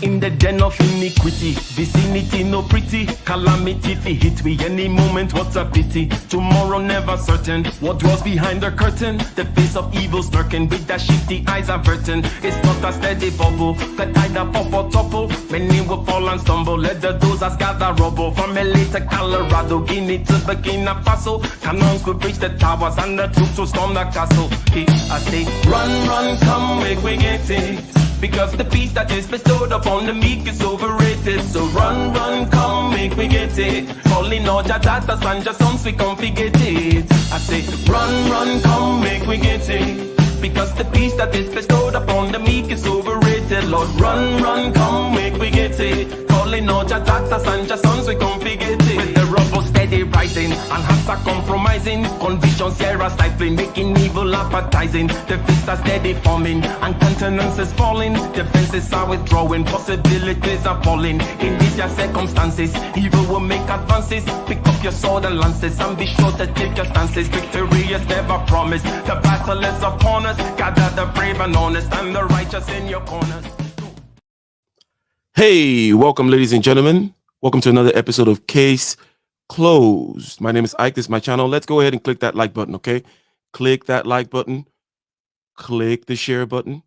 in the den of iniquity. Vicinity no pretty, calamity fi hit we any moment. What's a pity? Tomorrow never certain. What dwells behind the curtain? The face of evil lurking with the shifty eyes averting. It's not a steady bubble that either pop or topple. Many will fall and stumble. Let the dozers gather rubble. From LA to Colorado, Guinea to Burkina Faso. Cannon could reach the towers and the troops will storm the castle. Hey, I say, run, run, come, make we get it. Because the peace that is bestowed upon the meek is overrated. So run, run, come, make we get it. Calling all your daughters and your sons, we come forget it. I say, run, run, come, make we get it. Because the peace that is bestowed upon the meek is overrated. Lord, run, run, come, make we get it. Calling all your daughters and your sons, we come forget it. With the rubble steady rising, and hearts are compromising. Convictions here are stifling, making evil appetizing. The fists are steady forming, and countenance is falling. Defenses are withdrawing, possibilities are falling. In these your circumstances, evil will make advances. Pick up your sword and lances, and be sure to take your stances. Victory is never promised, the battle is upon us. Gather the brave and honest, and the righteous in your corners. Hey, welcome, ladies and gentlemen. Welcome to another episode of Case Closed. My name is Ike. This is my channel. Let's go ahead and click that like button, okay? Click that like button. Click the share button.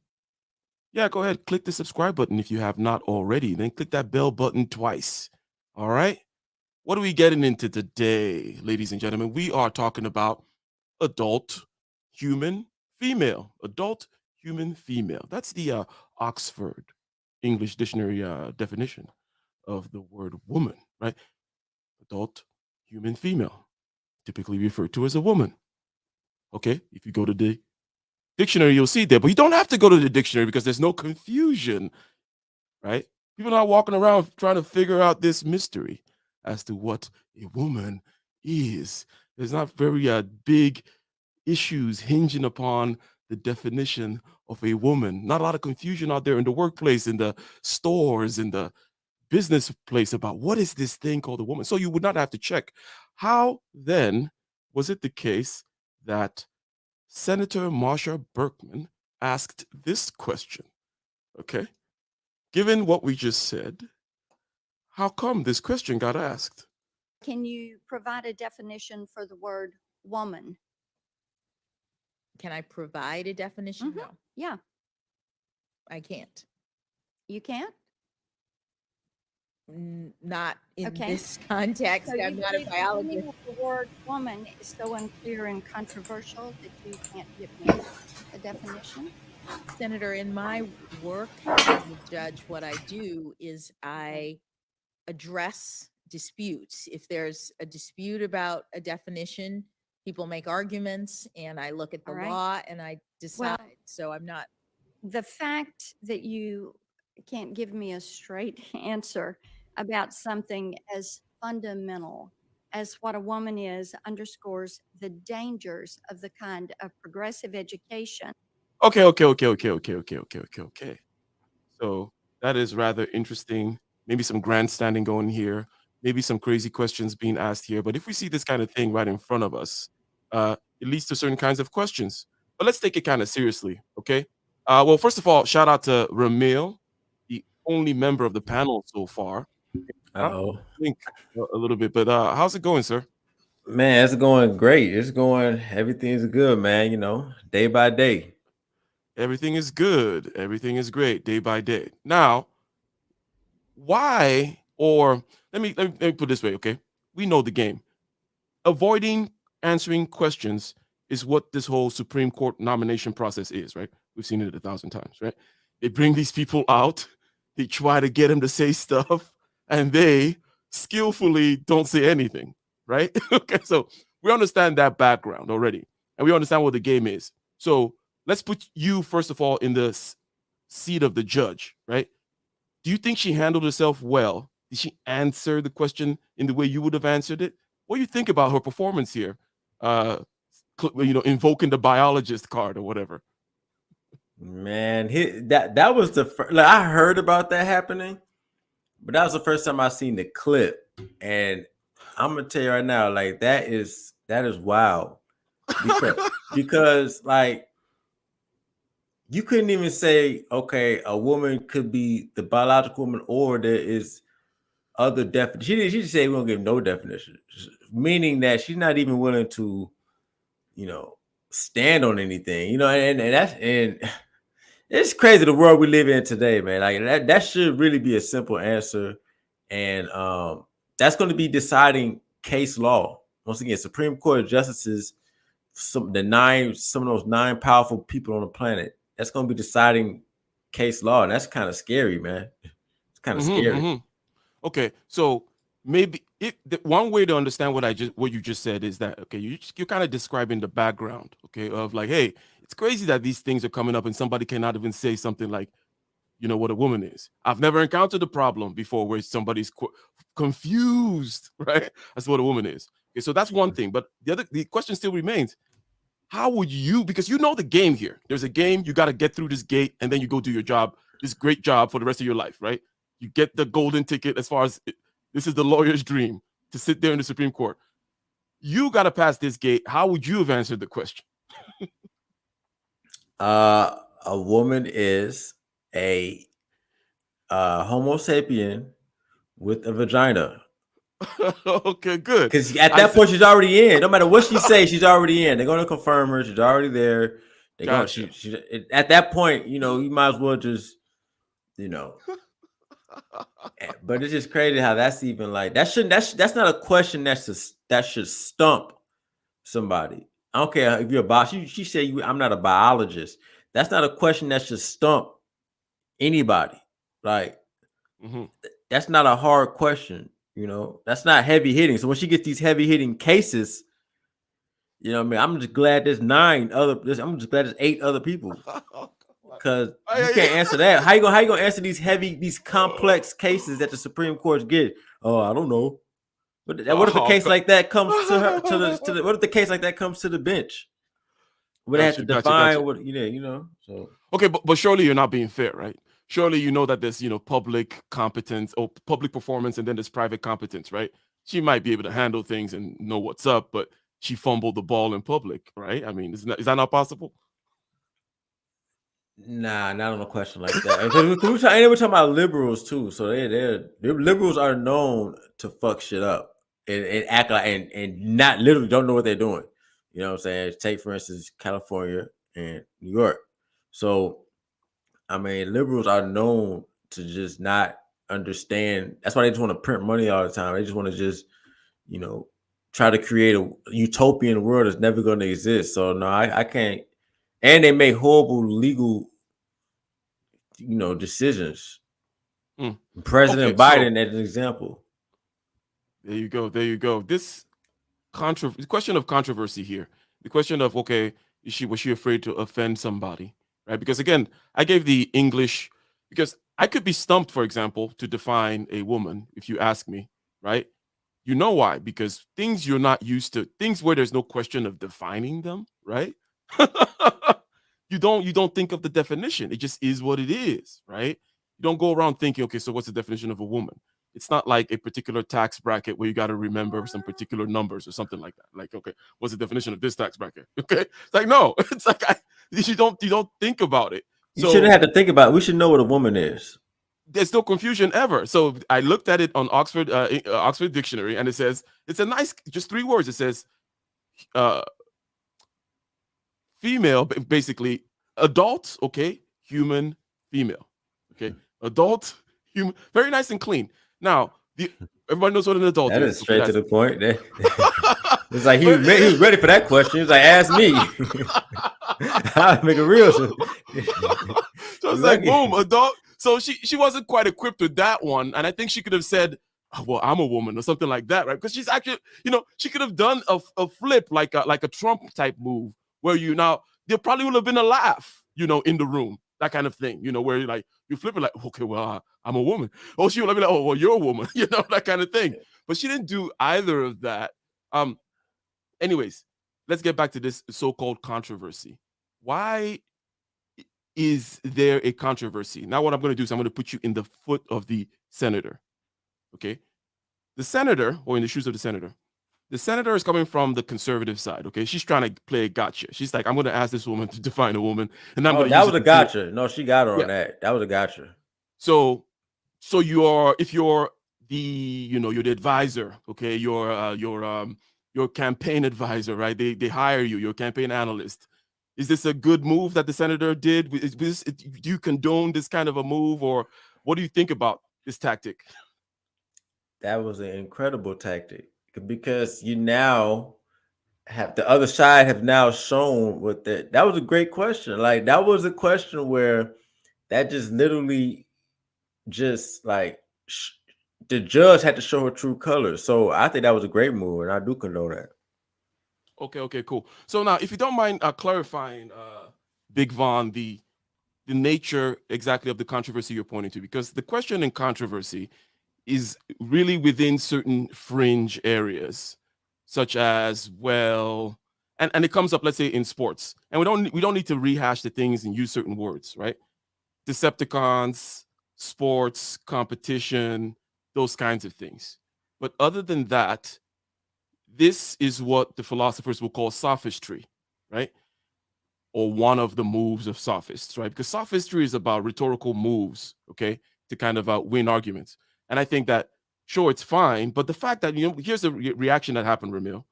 Yeah, go ahead. Click the subscribe button if you have not already. Then click that bell button twice. All right? What are we getting into today, ladies and gentlemen? We are talking about adult human female. Adult human female. That's the Oxford English Dictionary definition of the word woman, right? Adult human female, typically referred to as a woman. Okay, if you go to the dictionary, you'll see there, but you don't have to go to the dictionary because there's no confusion, right? People are not walking around trying to figure out this mystery as to what a woman is. There's not very big issues hinging upon the definition of a woman. Not a lot of confusion out there in the workplace, in the stores, in the business place about what is this thing called a woman. So you would not have to check. How then was it the case that Senator Marsha Berkman asked this question? Okay, given what we just said, how come this question got asked? Can you provide a definition for the word woman? Can I provide a definition? No, Yeah, I can't. you can't? Not in Okay. this context. So I'm you not a believe the biologist. meaning of the word woman is so unclear and controversial that you can't give me a definition? Senator, in my work as a judge, what I do is I address disputes. If there's a dispute about a definition, people make arguments, and I look at the All right. law and I decide. So I'm not. The fact that you can't give me a straight answer about something as fundamental as what a woman is underscores the dangers of the kind of progressive education. Okay. So that is rather interesting. Maybe some grandstanding going here. Maybe some crazy questions being asked here. But if we see this kind of thing right in front of us, it leads to certain kinds of questions. But let's take it kind of seriously, okay? Well, first of all, shout out to Ramil, the only member of the panel so far. Uh-oh. Think a little bit, but how's it going, sir? Man, it's going great. Everything's good, man, day by day. Everything is good. Everything is great day by day. Now, why, or let me put it this way, okay? We know the game. Avoiding answering questions is what this whole Supreme Court nomination process is, right? We've seen it 1,000 times, right? They bring these people out, they try to get them to say stuff, and they skillfully don't say anything, right? Okay, so we understand that background already, and we understand what the game is. So let's put you, first of all, in the seat of the judge, right? Do you think she handled herself well? Did she answer the question in the way you would have answered it? What do you think about her performance here? Invoking the biologist card or whatever. Man, that was the first. Like, I heard about that happening, but that was the first time I seen the clip, and I'm gonna tell you right now, like that is wild, because like you couldn't even say, okay, a woman could be the biological woman, or there is other definition. She just said we don't give no definition, meaning that she's not even willing to, stand on anything. And it's crazy the world we live in today, man. Like that should really be a simple answer, and that's going to be deciding case law. Once again, Supreme Court justices, some of those 9 powerful people on the planet. That's going to be deciding case law, and that's kind of scary, man. It's kind of scary. Okay, so maybe one way to understand what you just said is that, okay, you're kind of describing the background, okay, of like, hey, it's crazy that these things are coming up and somebody cannot even say something like, what a woman is. I've never encountered a problem before where somebody's confused, right? That's what a woman is. Okay, so that's one thing, but the question still remains: how would you? Because you know the game here. There's a game. You got to get through this gate, and then you go do your job, this great job for the rest of your life, right? You get the golden ticket. As far as this is the lawyer's dream, to sit there in the Supreme Court. You got to pass this gate. How would you have answered the question? A woman is a Homo sapien with a vagina. Okay, good. Because at that point, she's already in. No matter what she says, she's already in. They're going to confirm her. She's already there. Gotcha. At that point, you might as well just, But it's just crazy how that's even like that's not a question that should stump somebody. I don't care if you're a biologist. She said I'm not a biologist. That's not a question that should stump anybody. Like that's not a hard question. That's not heavy hitting. So when she gets these heavy hitting cases, I'm just glad there's 8 other people. Because you can't answer that. How you gonna answer these complex cases that the Supreme Court get? Oh, I don't know. What if a case like that comes to her what if the case like that comes to the bench? Would have to define what So okay, but surely you're not being fair, right? Surely you know that there's public competence or public performance, and then there's private competence, right? She might be able to handle things and know what's up, but she fumbled the ball in public, right? I mean, is that not possible? Nah, not on a question like that. We're talking about liberals too. So they're liberals are known to fuck shit up and act like and not literally don't know what they're doing. You know what I'm saying? Take for instance California and New York. So I mean, liberals are known to just not understand. That's why they just want to print money all the time. They just want to just try to create a utopian world that's never going to exist. So no, I can't. And they make horrible legal, decisions. President Biden, as an example. There you go. This question of controversy here. The question of, okay, was she afraid to offend somebody, right? Because again, I gave the English, because I could be stumped, for example, to define a woman if you ask me, right? You know why? Because things you're not used to, things where there's no question of defining them, right? You don't think of the definition. It just is what it is, right? You don't go around thinking, okay, so what's the definition of a woman? It's not like a particular tax bracket where you got to remember some particular numbers or something like that. Like, okay, what's the definition of this tax bracket? Okay, it's like no, it's like you don't think about it. You shouldn't have to think about it. We should know what a woman is. There's no confusion ever. So I looked at it on Oxford Dictionary, and it says it's a nice, just 3 words. It says female, basically adult, okay, human, female, okay, adult, human, very nice and clean. Now, everybody knows what an adult is. That is straight to the point. It's like he was ready for that question. He was like, ask me. I'll make it real. So it's like, boom, adult. So she wasn't quite equipped with that one. And I think she could have said, oh, well, I'm a woman or something like that, right? Because she's actually, she could have done a flip like a Trump type move where there probably would have been a laugh, in the room, that kind of thing, where you flip it like, okay, well, I'm a woman. Oh, she would be like, oh, well, you're a woman, that kind of thing. But she didn't do either of that. Anyways, let's get back to this so-called controversy. Why is there a controversy? Now what I'm going to do is I'm going to put you in the foot of the senator. Okay? The senator, or in the shoes of the senator, The senator is coming from the conservative side. Okay, she's trying to play a gotcha. She's like, I'm going to ask this woman to define a woman, and I'm Oh, going to that use was it a to do it. gotcha. No, she got her Yeah. on that. That was a gotcha. So if you're you're the advisor, okay, your campaign advisor, right? They hire you, your campaign analyst. Is this a good move that the senator did? Do you condone this kind of a move, or what do you think about this tactic? That was an incredible tactic because you now have the other side have now shown what that was a great question. Like that was a question where that just literally just like the judge had to show her true colors. So I think that was a great move, and I do condone that. Okay, cool. So now, if you don't mind clarifying, Big Von, the nature exactly of the controversy you're pointing to, because the question in controversy is really within certain fringe areas, such as, well, and it comes up, let's say, in sports, and we don't need to rehash the things and use certain words, right? Decepticons, sports, competition, those kinds of things. But other than that, this is what the philosophers will call sophistry, right? Or one of the moves of sophists, right? Because sophistry is about rhetorical moves, okay, to kind of win arguments. And I think that, sure, it's fine, but the fact that, here's the reaction that happened, Ramil.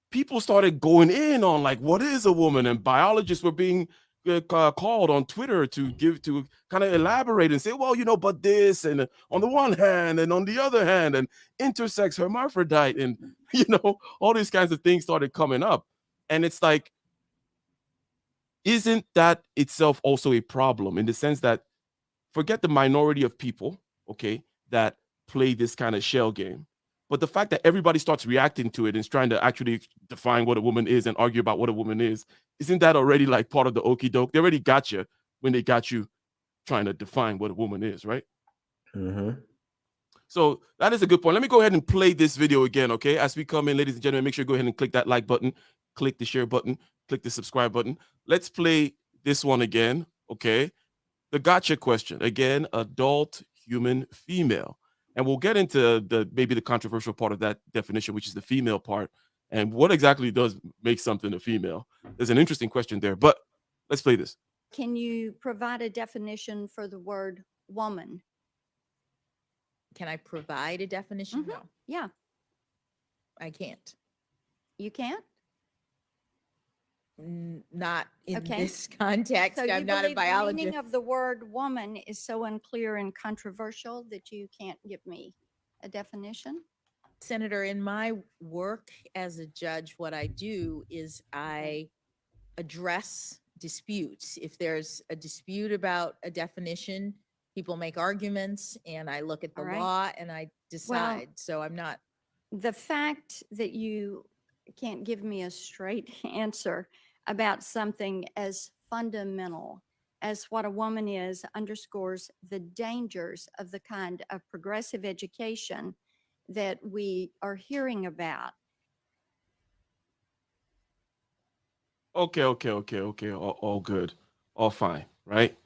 People started going in on, like, what is a woman? And biologists were being called on Twitter to kind of elaborate and say, well, but this, and on the one hand, and on the other hand, and intersex hermaphrodite, and all these kinds of things started coming up. And it's like, isn't that itself also a problem, in the sense that, forget the minority of people, okay, that play this kind of shell game, but the fact that everybody starts reacting to it and is trying to actually define what a woman is and argue about what a woman is, isn't that already like part of the okie doke? They already got you when they got you trying to define what a woman is, right? Mm-hmm. So that is a good point. Let me go ahead and play this video again, okay? As we come in, ladies and gentlemen, make sure you go ahead and click that like button, click the share button, click the subscribe button. Let's play this one again, okay? The gotcha question, again, adult human female. And we'll get into maybe the controversial part of that definition, which is the female part, and what exactly does make something a female. There's an interesting question there, but let's play this. Can you provide a definition for the word woman? Can I provide a definition? Mhm. No, Yeah, I can't. you can't? Not in Okay. this context. So you I'm not a believe the meaning biologist. of the word woman is so unclear and controversial that you can't give me a definition? Senator, in my work as a judge, what I do is I address disputes. If there's a dispute about a definition, people make arguments, and I look at the All right. law and I decide. So I'm not. The fact that you can't give me a straight answer about something as fundamental as what a woman is underscores the dangers of the kind of progressive education that we are hearing about. Okay. All good. All fine, right?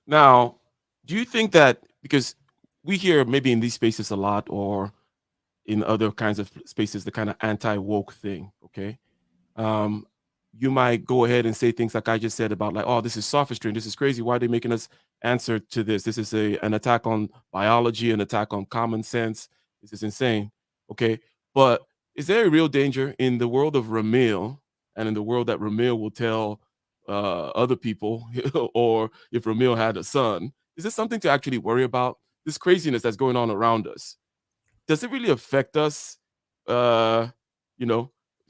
Now, do you think that, because we hear maybe in these spaces a lot, or in other kinds of spaces, the kind of anti-woke thing, okay? You might go ahead and say things like I just said about, like, oh, this is sophistry and this is crazy. Why are they making us answer to this? This is an attack on biology, an attack on common sense. This is insane, okay? But is there a real danger in the world of Ramil, and in the world that Ramil will tell other people, or if Ramil had a son, is this something to actually worry about? This craziness that's going on around us, does it really affect us? It's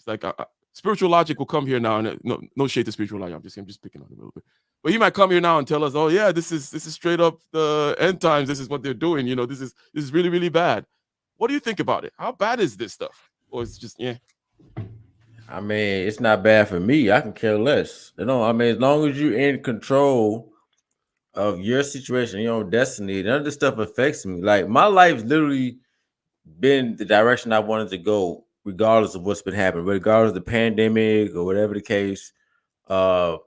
like spiritual logic will come here now, and no shade to spiritual logic. I'm just picking on it a little bit. But he might come here now and tell us, oh yeah, this is straight up the end times. This is what they're doing. This is really, really bad. What do you think about it? How bad is this stuff? Or it's just, yeah. I mean, it's not bad for me. I can care less. I mean, as long as you're in control of your situation, your own destiny, none of this stuff affects me. Like, my life's literally been the direction I wanted to go, regardless of what's been happening, regardless of the pandemic or whatever the case. I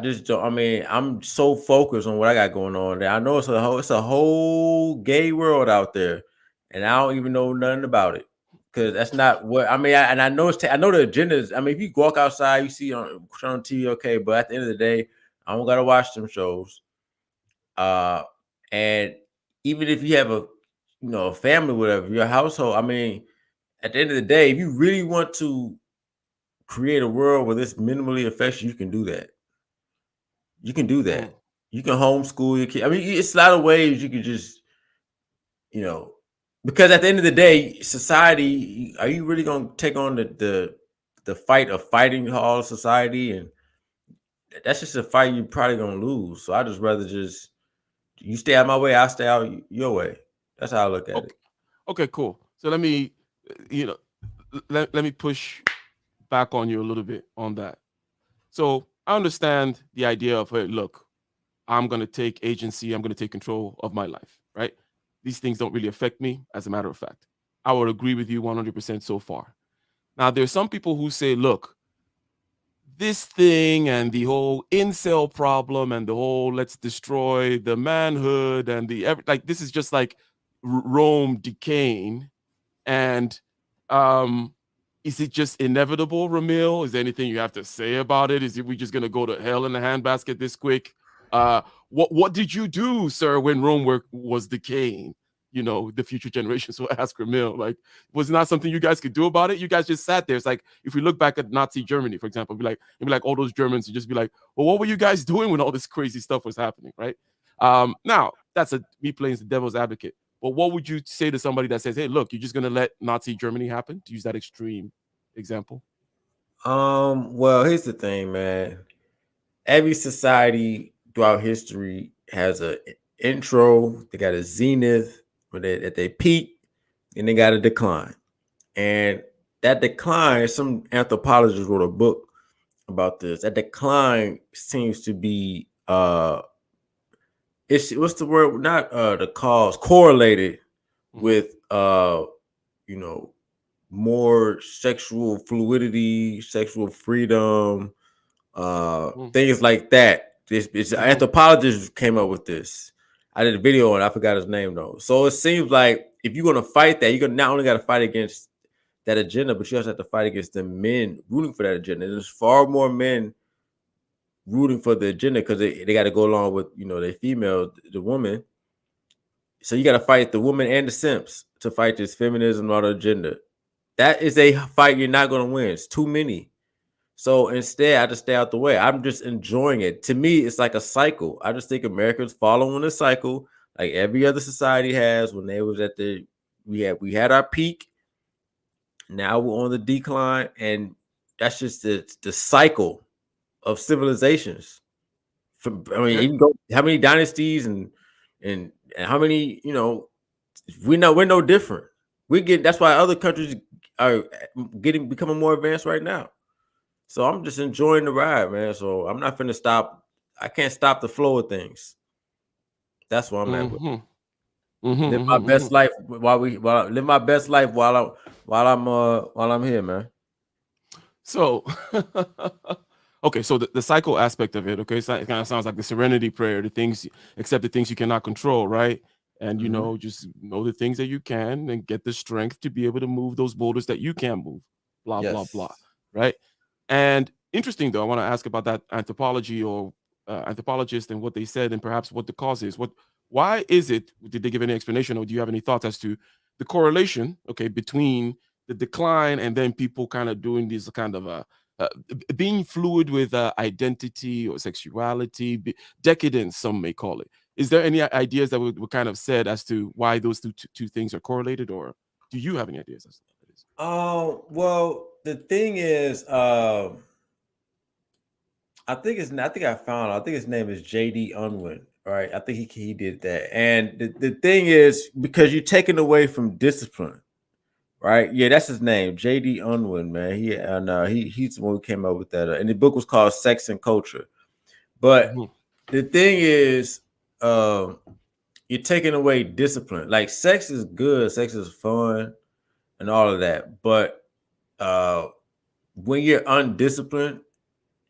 just don't. I mean, I'm so focused on what I got going on there. I know it's a whole gay world out there, and I don't even know nothing about it. because that's not what I mean. I know I know the agendas. I mean, if you walk outside, you see on TV, okay, but at the end of the day, I don't gotta watch them shows. And even if you have a family, whatever, your household, I mean, at the end of the day, if you really want to create a world where this minimally affects you, you can do that. You can do that. You can homeschool your kid. I mean, it's a lot of ways you can just, because at the end of the day, society, are you really going to take on the fight of fighting all of society? And that's just a fight you're probably going to lose. So I just rather you stay out my way, I'll stay out your way. That's how I look at it. Okay, cool. So let me, let me push back on you a little bit on that. So I understand the idea of, hey, look, I'm going to take agency. I'm going to take control of my life, right? These things don't really affect me, as a matter of fact. I would agree with you 100% so far. Now, there's some people who say, look, this thing and the whole incel problem and the whole let's destroy the manhood and this is just like Rome decaying. And is it just inevitable, Ramil? Is there anything you have to say about it? Is we just going to go to hell in the handbasket this quick? What did you do, sir, when Rome was decaying? The future generations will ask Ramil, like, was it not something you guys could do about it? You guys just sat there. It's like, if we look back at Nazi Germany, for example, it'd be like all those Germans would just be like, well, what were you guys doing when all this crazy stuff was happening, right? Now, that's me playing the devil's advocate. But what would you say to somebody that says, hey, look, you're just going to let Nazi Germany happen, to use that extreme example? Well, here's the thing, man. Every society throughout history has an intro. They got a zenith where at their peak, and they got a decline. And that decline, some anthropologists wrote a book about this. That decline seems to be what's the word? Not the cause, correlated with more sexual fluidity, sexual freedom, things like that. It's anthropologists came up with this. I did a video on it, I forgot his name though. So it seems like if you're gonna fight that, you're gonna not only gotta fight against that agenda, but you also have to fight against the men rooting for that agenda. There's far more men rooting for the agenda because they got to go along with their female, the woman. So you got to fight the woman and the simps to fight this feminism or the agenda. That is a fight you're not going to win. It's too many. So instead, I just stay out the way. I'm just enjoying it. To me, it's like a cycle. I just think Americans following a cycle like every other society has. When they was we had our peak. Now we're on the decline, and that's just the cycle of civilizations. You go how many dynasties and how many, we're no different. That's why other countries are becoming more advanced right now. So I'm just enjoying the ride, man. So I'm not finna stop. I can't stop the flow of things. That's what I'm at with. Live my best life live my best life while I'm here, man. So okay, so the cycle aspect of it, okay, so it kind of sounds like the serenity prayer, accept the things you cannot control, right? And just know the things that you can and get the strength to be able to move those boulders that you can't move, blah, blah, blah, right? And interesting, though, I want to ask about that anthropology or anthropologist and what they said and perhaps what the cause is. Why is it, did they give any explanation, or do you have any thoughts as to the correlation, okay, between the decline and then people kind of doing this kind of being fluid with identity or sexuality, decadence, some may call it. Is there any ideas that were kind of said as to why those two things are correlated, or do you have any ideas as to what it is? Well, the thing is, I think his name is J.D. Unwin, right? I think he did that. And the thing is, because you're taking away from discipline, right? Yeah, that's his name, J.D. Unwin, man. He's the one who came up with that. And the book was called Sex and Culture. But the thing is, you're taking away discipline. Like, sex is good, sex is fun, and all of that. But when you're undisciplined,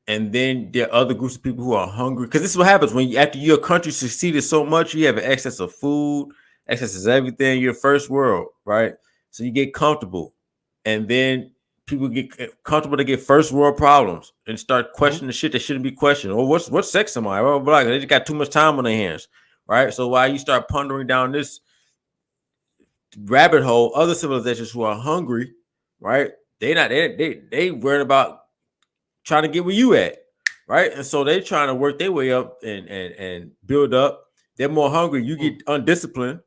and then there are other groups of people who are hungry, because this is what happens when after your country succeeded so much, you have an excess of food, excess of everything. You're first world, right? So you get comfortable. and then people get comfortable to get first world problems and start questioning the shit that shouldn't be questioned. Or what sex am I? Blah, blah, blah. They just got too much time on their hands, right? So while you start pondering down this rabbit hole, other civilizations who are hungry, right? They worried about trying to get where you at, right? And so they trying to work their way up and build up. They're more hungry. You get undisciplined,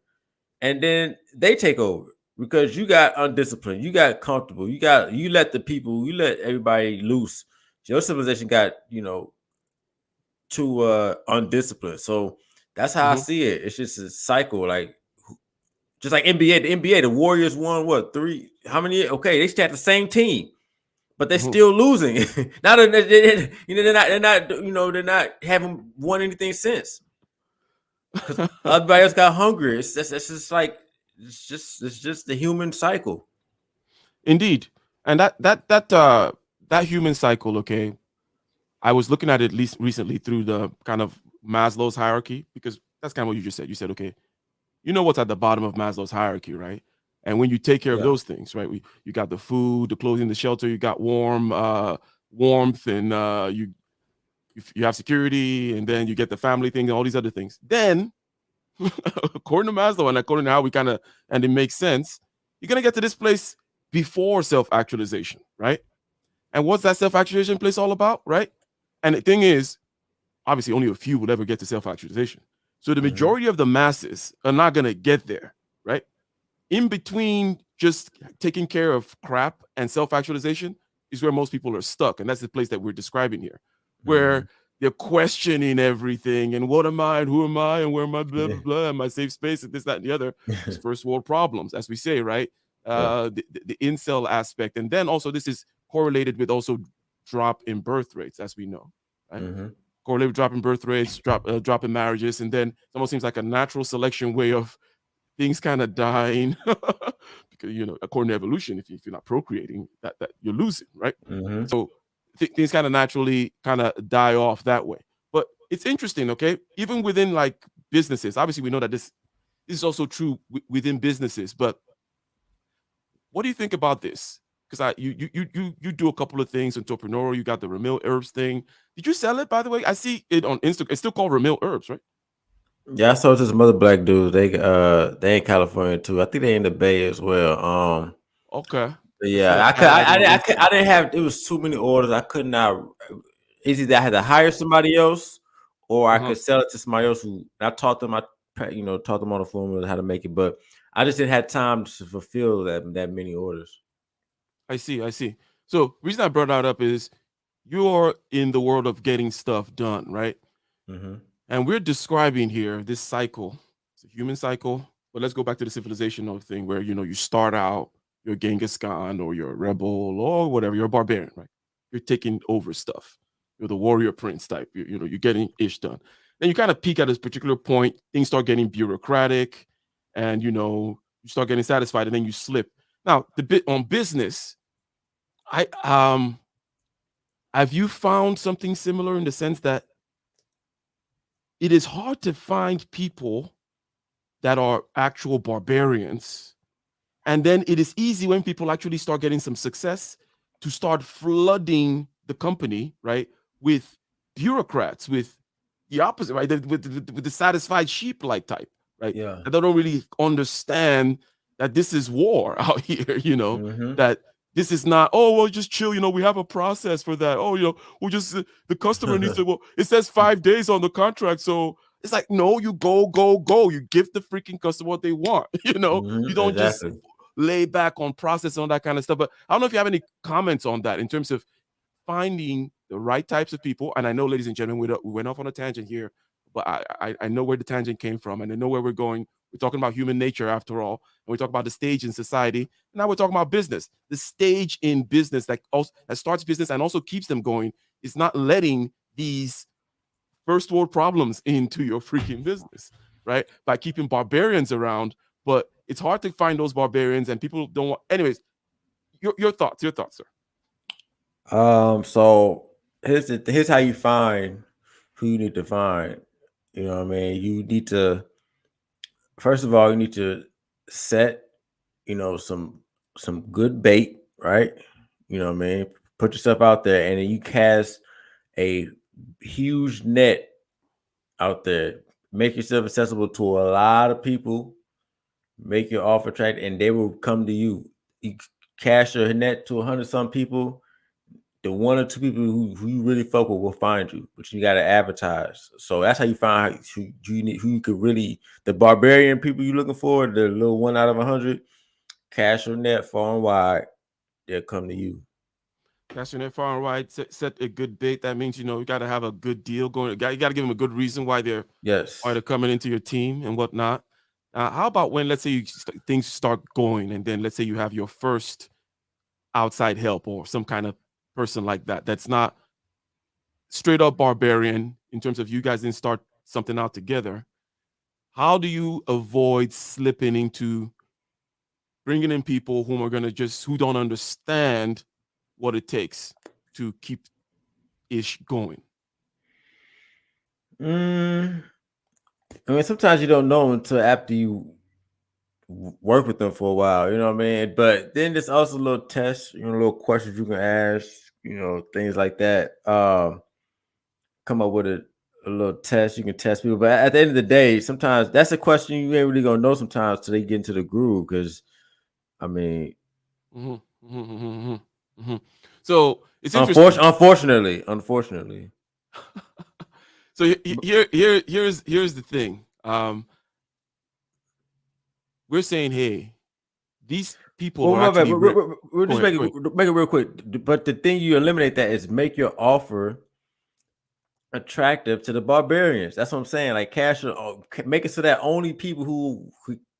and then they take over because you got undisciplined, you got comfortable, you let everybody loose. Your civilization got too undisciplined. So that's how I see it. It's just a cycle, like just like NBA. The NBA, the Warriors won what 3? How many? Okay, they stay at the same team, but they're still losing. Now they're not haven't won anything since because everybody else got hungry. It's just like it's just the human cycle. Indeed, and that human cycle. Okay, I was looking at it at least recently through the kind of Maslow's hierarchy, because that's kind of what you just said. You said, okay, you know what's at the bottom of Maslow's hierarchy, right? And when you take care of those things, right, you got the food, the clothing, the shelter, you got warmth, and you have security, and then you get the family thing and all these other things. Then, according to Maslow and according to how and it makes sense, you're gonna get to this place before self-actualization, right? And what's that self-actualization place all about, right? And the thing is, obviously, only a few will ever get to self-actualization. So the majority of the masses are not going to get there, right? In between just taking care of crap and self-actualization is where most people are stuck. And that's the place that we're describing here, where they're questioning everything. And what am I? And who am I? And where am I? Blah, blah, blah. And my safe space and this, that, and the other. It's first world problems, as we say, right? The incel aspect. And then also this is correlated with also drop in birth rates, as we know, right? Correlated with drop in birth rates, drop in marriages, and then it almost seems like a natural selection way of things kind of dying because according to evolution, if you're not procreating, that you're losing, right? So things kind of naturally kind of die off that way. But it's interesting, okay? Even within like businesses, obviously we know that this is also true within businesses. But what do you think about this? Because you do a couple of things entrepreneurial. You got the Ramil Herbs thing. Did you sell it, by the way? I see it on Instagram. It's still called Ramil Herbs, right? Yeah, I saw some other black dudes. They in California too. I think they in the Bay as well. Okay. But yeah, I didn't have. It was too many orders. I could not. It's either I had to hire somebody else, or I could sell it to somebody else. Who I taught them. Taught them on the formula how to make it, but I just didn't have time to fulfill that many orders. I see. So reason I brought that up is you're in the world of getting stuff done, right? And we're describing here this cycle. It's a human cycle. But let's go back to the civilizational thing where you start out, you're Genghis Khan or you're a rebel or whatever, you're a barbarian, right? You're taking over stuff. You're the warrior prince type. You're getting ish done. Then you kind of peak at this particular point. Things start getting bureaucratic, and you start getting satisfied, and then you slip. Now, the bit on business, have you found something similar in the sense that it is hard to find people that are actual barbarians, and then it is easy when people actually start getting some success to start flooding the company, right, with bureaucrats, with the opposite, right, with the satisfied sheep-like type, right? Yeah, and they don't really understand that this is war out here, that this is not, oh, well, just chill, we have a process for that. Oh, we'll just, the customer needs to, well, it says 5 days on the contract. So it's like, no, you go. You give the freaking customer what they want, you don't just lay back on process and all that kind of stuff. But I don't know if you have any comments on that in terms of finding the right types of people. And I know, ladies and gentlemen, we went off on a tangent here, but I know where the tangent came from, and I know where we're going. We're talking about human nature after all, and we talk about the stage in society. And now we're talking about business. The stage in business that starts business and also keeps them going is not letting these first world problems into your freaking business, right? By keeping barbarians around, but it's hard to find those barbarians, and people don't want. Anyways, your thoughts, sir. So here's how you find who you need to find. You know what I mean? You need to, first of all, you need to set, some good bait right? You know what I mean? Put yourself out there, and then you cast a huge net out there. Make yourself accessible to a lot of people. Make your offer attractive, and they will come to you. You cast your net to 100-some people. The 1 or 2 people who you really fuck with will find you, but you got to advertise. So that's how you find who you could really, the barbarian people you're looking for, the little 1 out of 100. Cast your net far and wide, they'll come to you. Cast your net far and wide. Set a good bait. That means you got to have a good deal going. You got to give them a good reason why they're coming into your team and whatnot. How about when, let's say, things start going, and then let's say you have your first outside help or some kind of person like that that's not straight up barbarian in terms of you guys didn't start something out together. How do you avoid slipping into bringing in people who don't understand what it takes to keep ish going? I mean, sometimes you don't know until after you work with them for a while, you know what I mean? But then there's also little tests, little questions you can ask, things like that. Come up with a little test, you can test people. But at the end of the day, sometimes that's a question you ain't really gonna know sometimes till they get into the groove. Because I mean, So it's interesting. Unfortunately. So here's the thing. We're saying, hey, these people we'll just make it real quick. But the thing you eliminate that is make your offer attractive to the barbarians. That's what I'm saying. Like make it so that only people who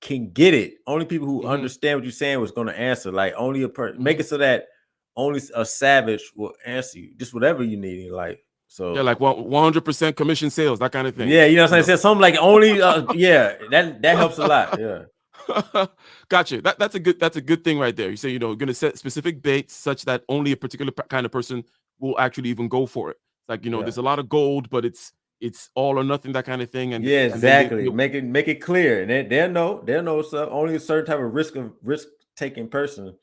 can get it, only people who understand what you're saying was going to answer. Like only a person. Make it so that only a savage will answer you. Just whatever you need in your life. So yeah, like 100% commission sales, that kind of thing. Yeah, you know what I'm saying? Something like only yeah, that helps a lot. Yeah. Gotcha. That's a good thing right there. You say, you're going to set specific baits such that only a particular kind of person will actually even go for it. It's like, there's a lot of gold, but it's all or nothing, that kind of thing. And yeah, exactly. Make it clear, and they'll know stuff. Only a certain type of risk taking person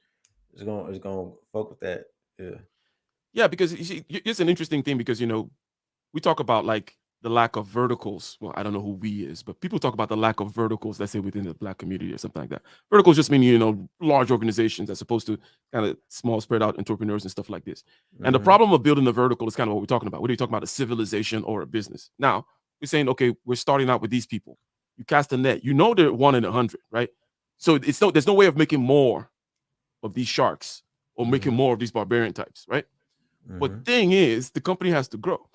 is going to fuck with that. Yeah, because you see, it's an interesting thing because we talk about like the lack of verticals. Well, I don't know who we is, but people talk about the lack of verticals, let's say within the Black community or something like that. Verticals just mean, large organizations as opposed to kind of small spread out entrepreneurs and stuff like this. And the problem of building a vertical is kind of what we're talking about. Whether you're talking about a civilization or a business. Now, we're saying, okay, we're starting out with these people. You cast a net, they're 1 in 100, right? So there's no way of making more of these sharks or making more of these barbarian types, right? But thing is, the company has to grow.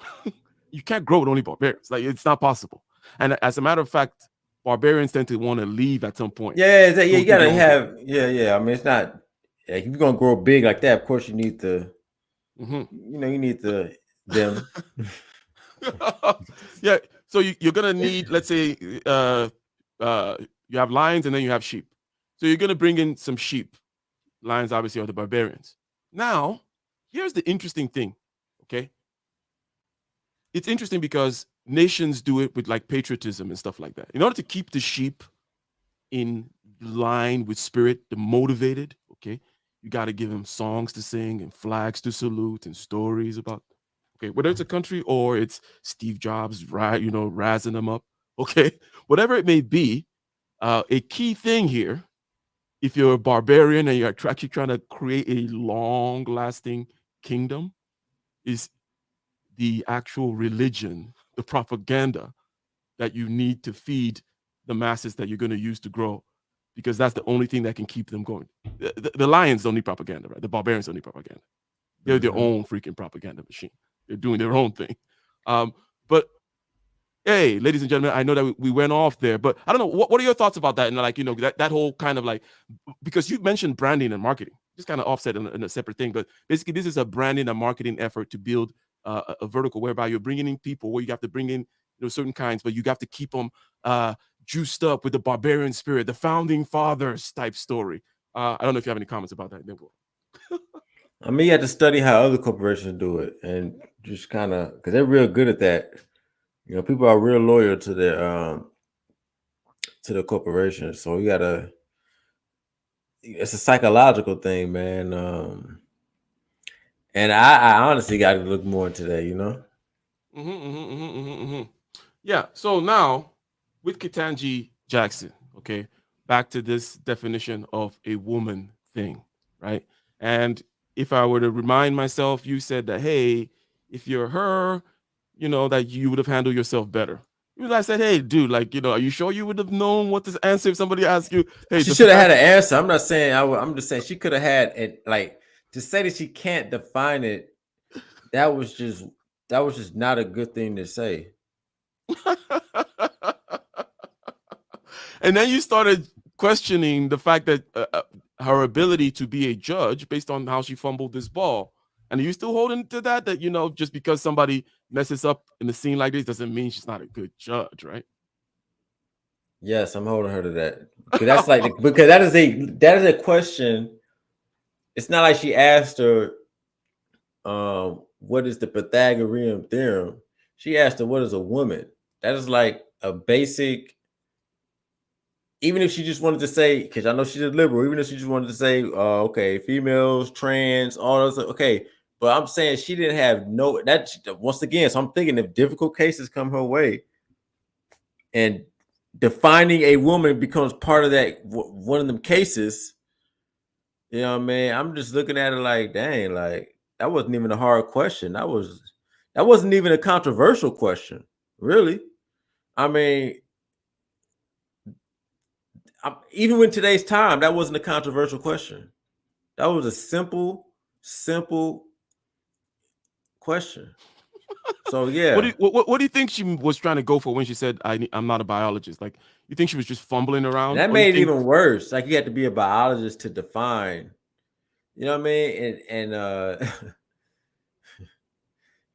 You can't grow with only barbarians. Like, it's not possible. And as a matter of fact, barbarians tend to want to leave at some point. Yeah, you gotta have. Yeah. I mean, it's not. If you're gonna grow big like that, of course you need to. You need them. Yeah. So you're gonna need, let's say, you have lions and then you have sheep. So you're gonna bring in some sheep. Lions obviously are the barbarians. Now, here's the interesting thing. Okay. It's interesting because nations do it with like patriotism and stuff like that. In order to keep the sheep in line with spirit, the motivated, okay, you got to give them songs to sing and flags to salute and stories about, okay, whether it's a country or it's Steve Jobs, razzing them up, okay, whatever it may be, a key thing here, if you're a barbarian and you're actually trying to create a long-lasting kingdom, is the actual religion, the propaganda that you need to feed the masses that you're going to use to grow, because that's the only thing that can keep them going. The lions don't need propaganda, right? The barbarians don't need propaganda. They're their own freaking propaganda machine. They're doing their own thing. But hey, ladies and gentlemen, I know that we went off there, but I don't know. What are your thoughts about that? And like, that whole kind of like, because you mentioned branding and marketing, just kind of offset in a separate thing. But basically, this is a branding and marketing effort to build a vertical whereby you're bringing in people where you have to bring in certain kinds, but you have to keep them juiced up with the barbarian spirit, the founding fathers type story. I don't know if you have any comments about that. I mean, you have to study how other corporations do it, and just kind of, because they're real good at that. People are real loyal to their corporations, so you gotta it's a psychological thing, man. And I honestly got to look more into that, you know. Yeah. So now with Ketanji Jackson, okay, back to this definition of a woman thing, right? And if I were to remind myself, you said that, hey, if you're her, you know, that you would have handled yourself better. I said, hey, dude, like, you know, are you sure you would have known what to answer if somebody asked you, hey, She should have had define- an answer. I'm not saying I'm just saying she could have had it. Like, to say that she can't define it, that was just not a good thing to say. And then you started questioning the fact that her ability to be a judge based on how she fumbled this ball. And are you still holding to that? That, you know, just because somebody messes up in a scene like this doesn't mean she's not a good judge, right? Yes, I'm holding her to that. Because that's like because that is a question. It's not like she asked her, what is the Pythagorean theorem? She asked her, what is a woman? That is like a basic. Even if she just wanted to say, because I know she's a liberal, even if she just wanted to say, okay, females, trans, all those, okay. But I'm saying she didn't have no that once again. So I'm thinking if difficult cases come her way, and defining a woman becomes part of that one of them cases, you know what I mean? I'm just looking at it like, dang, like that wasn't even a hard question. That wasn't even a controversial question, really. I mean, even in today's time, that wasn't a controversial question. That was a simple question. So yeah, What do you think she was trying to go for when she said, I'm not a biologist? Like, you think she was just fumbling around? and that Or you made it think even worse. Like, you had to be a biologist to define. You know what I mean? And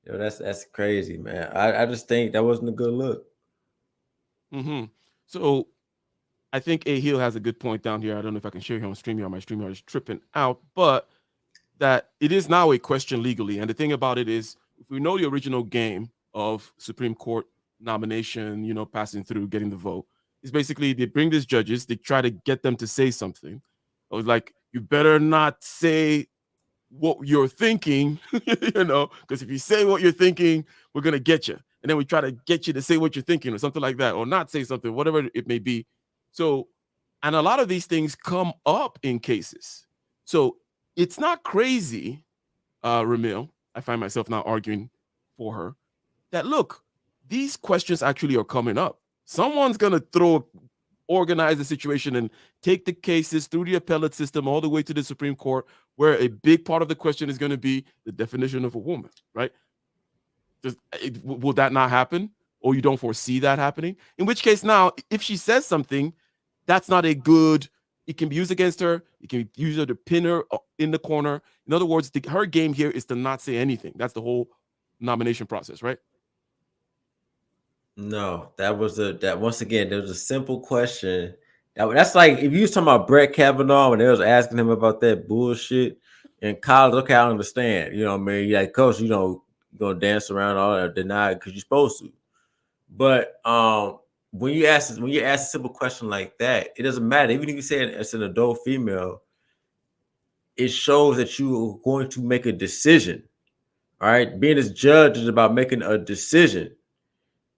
you know, that's crazy, man. I just think that wasn't a good look. So I think A Hill has a good point down here. I don't know if I can share him on StreamYard. My StreamYard is tripping out, but that it is now a question legally. And the thing about it is, if we know the original game of Supreme Court nomination, you know, passing through, getting the vote, is basically they bring these judges, they try to get them to say something. I was like, you better not say what you're thinking, you know, because if you say what you're thinking, we're going to get you. And then we try to get you to say what you're thinking or something like that, or not say something, whatever it may be. So, and a lot of these things come up in cases. So it's not crazy, Ramil. I find myself now arguing for her that, look, these questions actually are coming up. Someone's going to organize the situation and take the cases through the appellate system all the way to the Supreme Court, where a big part of the question is going to be the definition of a woman, right? Will that not happen? Or you don't foresee that happening? In which case, now, if she says something, that's not a good, it can be used against her. It can be used to pin her in the corner. In other words, her game here is to not say anything. That's the whole nomination process, right? No, that once again, there was a simple question. That's like if you was talking about Brett Kavanaugh when they was asking him about that bullshit in college. Okay, I understand. You know what I mean? Yeah, coach, you know, you're gonna dance around all that, deny it because you're supposed to. But when you ask a simple question like that, it doesn't matter. Even if you say it's an adult female, it shows that you are going to make a decision. All right, being a judge is about making a decision.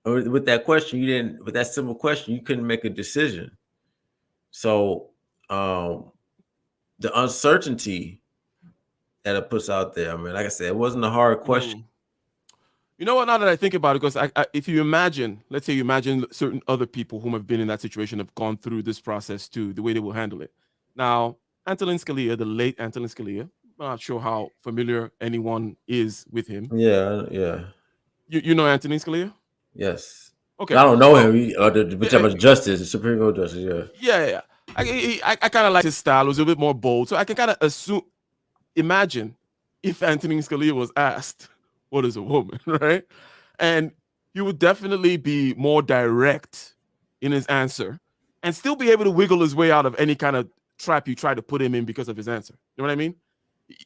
With that question, with that simple question, you couldn't make a decision. So the uncertainty that it puts out there, I mean, like I said, it wasn't a hard question. You know what? Now that I think about it, because if you imagine, let's say you imagine certain other people who have been in that situation have gone through this process too, the way they will handle it. Now, Antolin Scalia, the late Antolin Scalia, I'm not sure how familiar anyone is with him. Yeah. You know Antolin Scalia? Yes. Okay. I don't know him. The justice, the Supreme Court justice. Yeah. I kind of like his style. It was a bit more bold, so I can kind of imagine if Antolin Scalia was asked, "What is a woman?" right? And he would definitely be more direct in his answer and still be able to wiggle his way out of any kind of trap you try to put him in because of his answer. You know what I mean?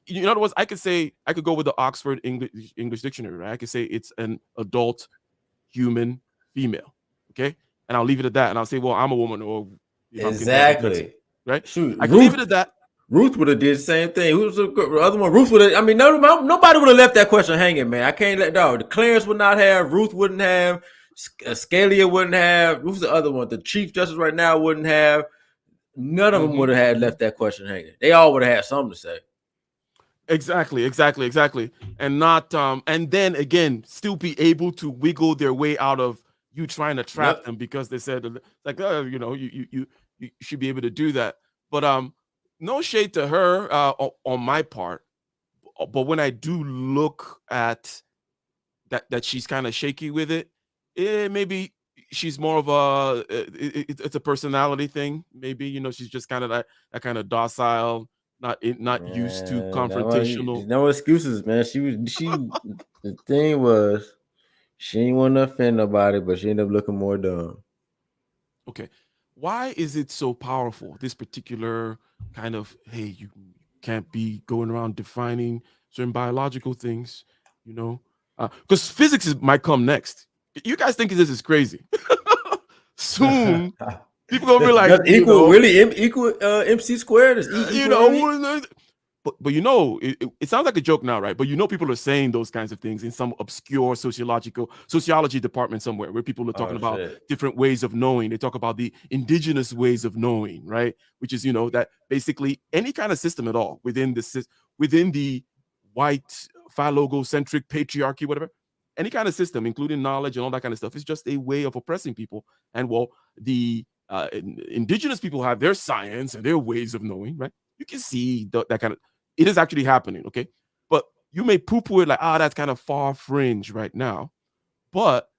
In other words, I could go with the Oxford English Dictionary, right? I could say it's an adult human female, okay? And I'll leave it at that. And I'll say, well, I'm a woman, or Exactly. right? Shoot, I can leave it at that. Ruth would have did the same thing. Who was the other one? Ruth would have. I mean, nobody would have left that question hanging, man. I can't let no. Clarence would not have. Ruth wouldn't have. Scalia wouldn't have. Who's the other one? The Chief Justice right now wouldn't have. None of them would have had left that question hanging. They all would have had something to say. Exactly. And not and then again, still be able to wiggle their way out of you trying to trap them because they said like, you know, you should be able to do that. But no shade to her on my part. But when I do look at that she's kind of shaky with it, maybe she's more of a it's a personality thing. Maybe, you know, she's just kind of that kind of docile, not used to confrontational. No excuses, man. The thing was, she didn't want to offend nobody, but she ended up looking more dumb. Okay. Why is it so powerful? This particular kind of, hey, you can't be going around defining certain biological things, you know, because physics might come next. You guys think this is crazy? Soon, people gonna be like, equal MC squared is equal. You know, but you know, it sounds like a joke now, right? But you know, people are saying those kinds of things in some obscure sociology department somewhere, where people are talking about different ways of knowing. They talk about the indigenous ways of knowing, right? Which is, you know, that basically any kind of system at all within the white phallogocentric patriarchy, whatever, any kind of system, including knowledge and all that kind of stuff, is just a way of oppressing people. And well, the indigenous people have their science and their ways of knowing, right? You can see that kind of, it is actually happening, okay? But you may poo-poo it like, that's kind of far fringe right now. But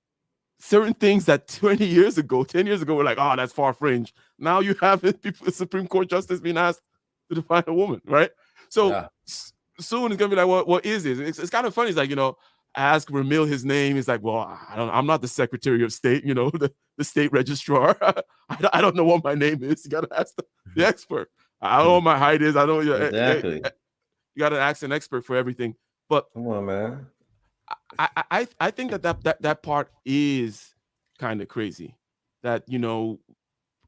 certain things that 10 years ago, were like, that's far fringe. Now you have people, Supreme Court justice being asked to define a woman, right? So soon it's gonna be like, what is it? It's kind of funny. It's like, you know, ask Ramil his name. He's like, well, I'm not the Secretary of State, you know, the state registrar. I don't know what my name is. You gotta ask the expert. I don't know what my height is. I don't. Exactly. You got to ask an expert for everything. But come on, man. I think that part is kind of crazy. That, you know,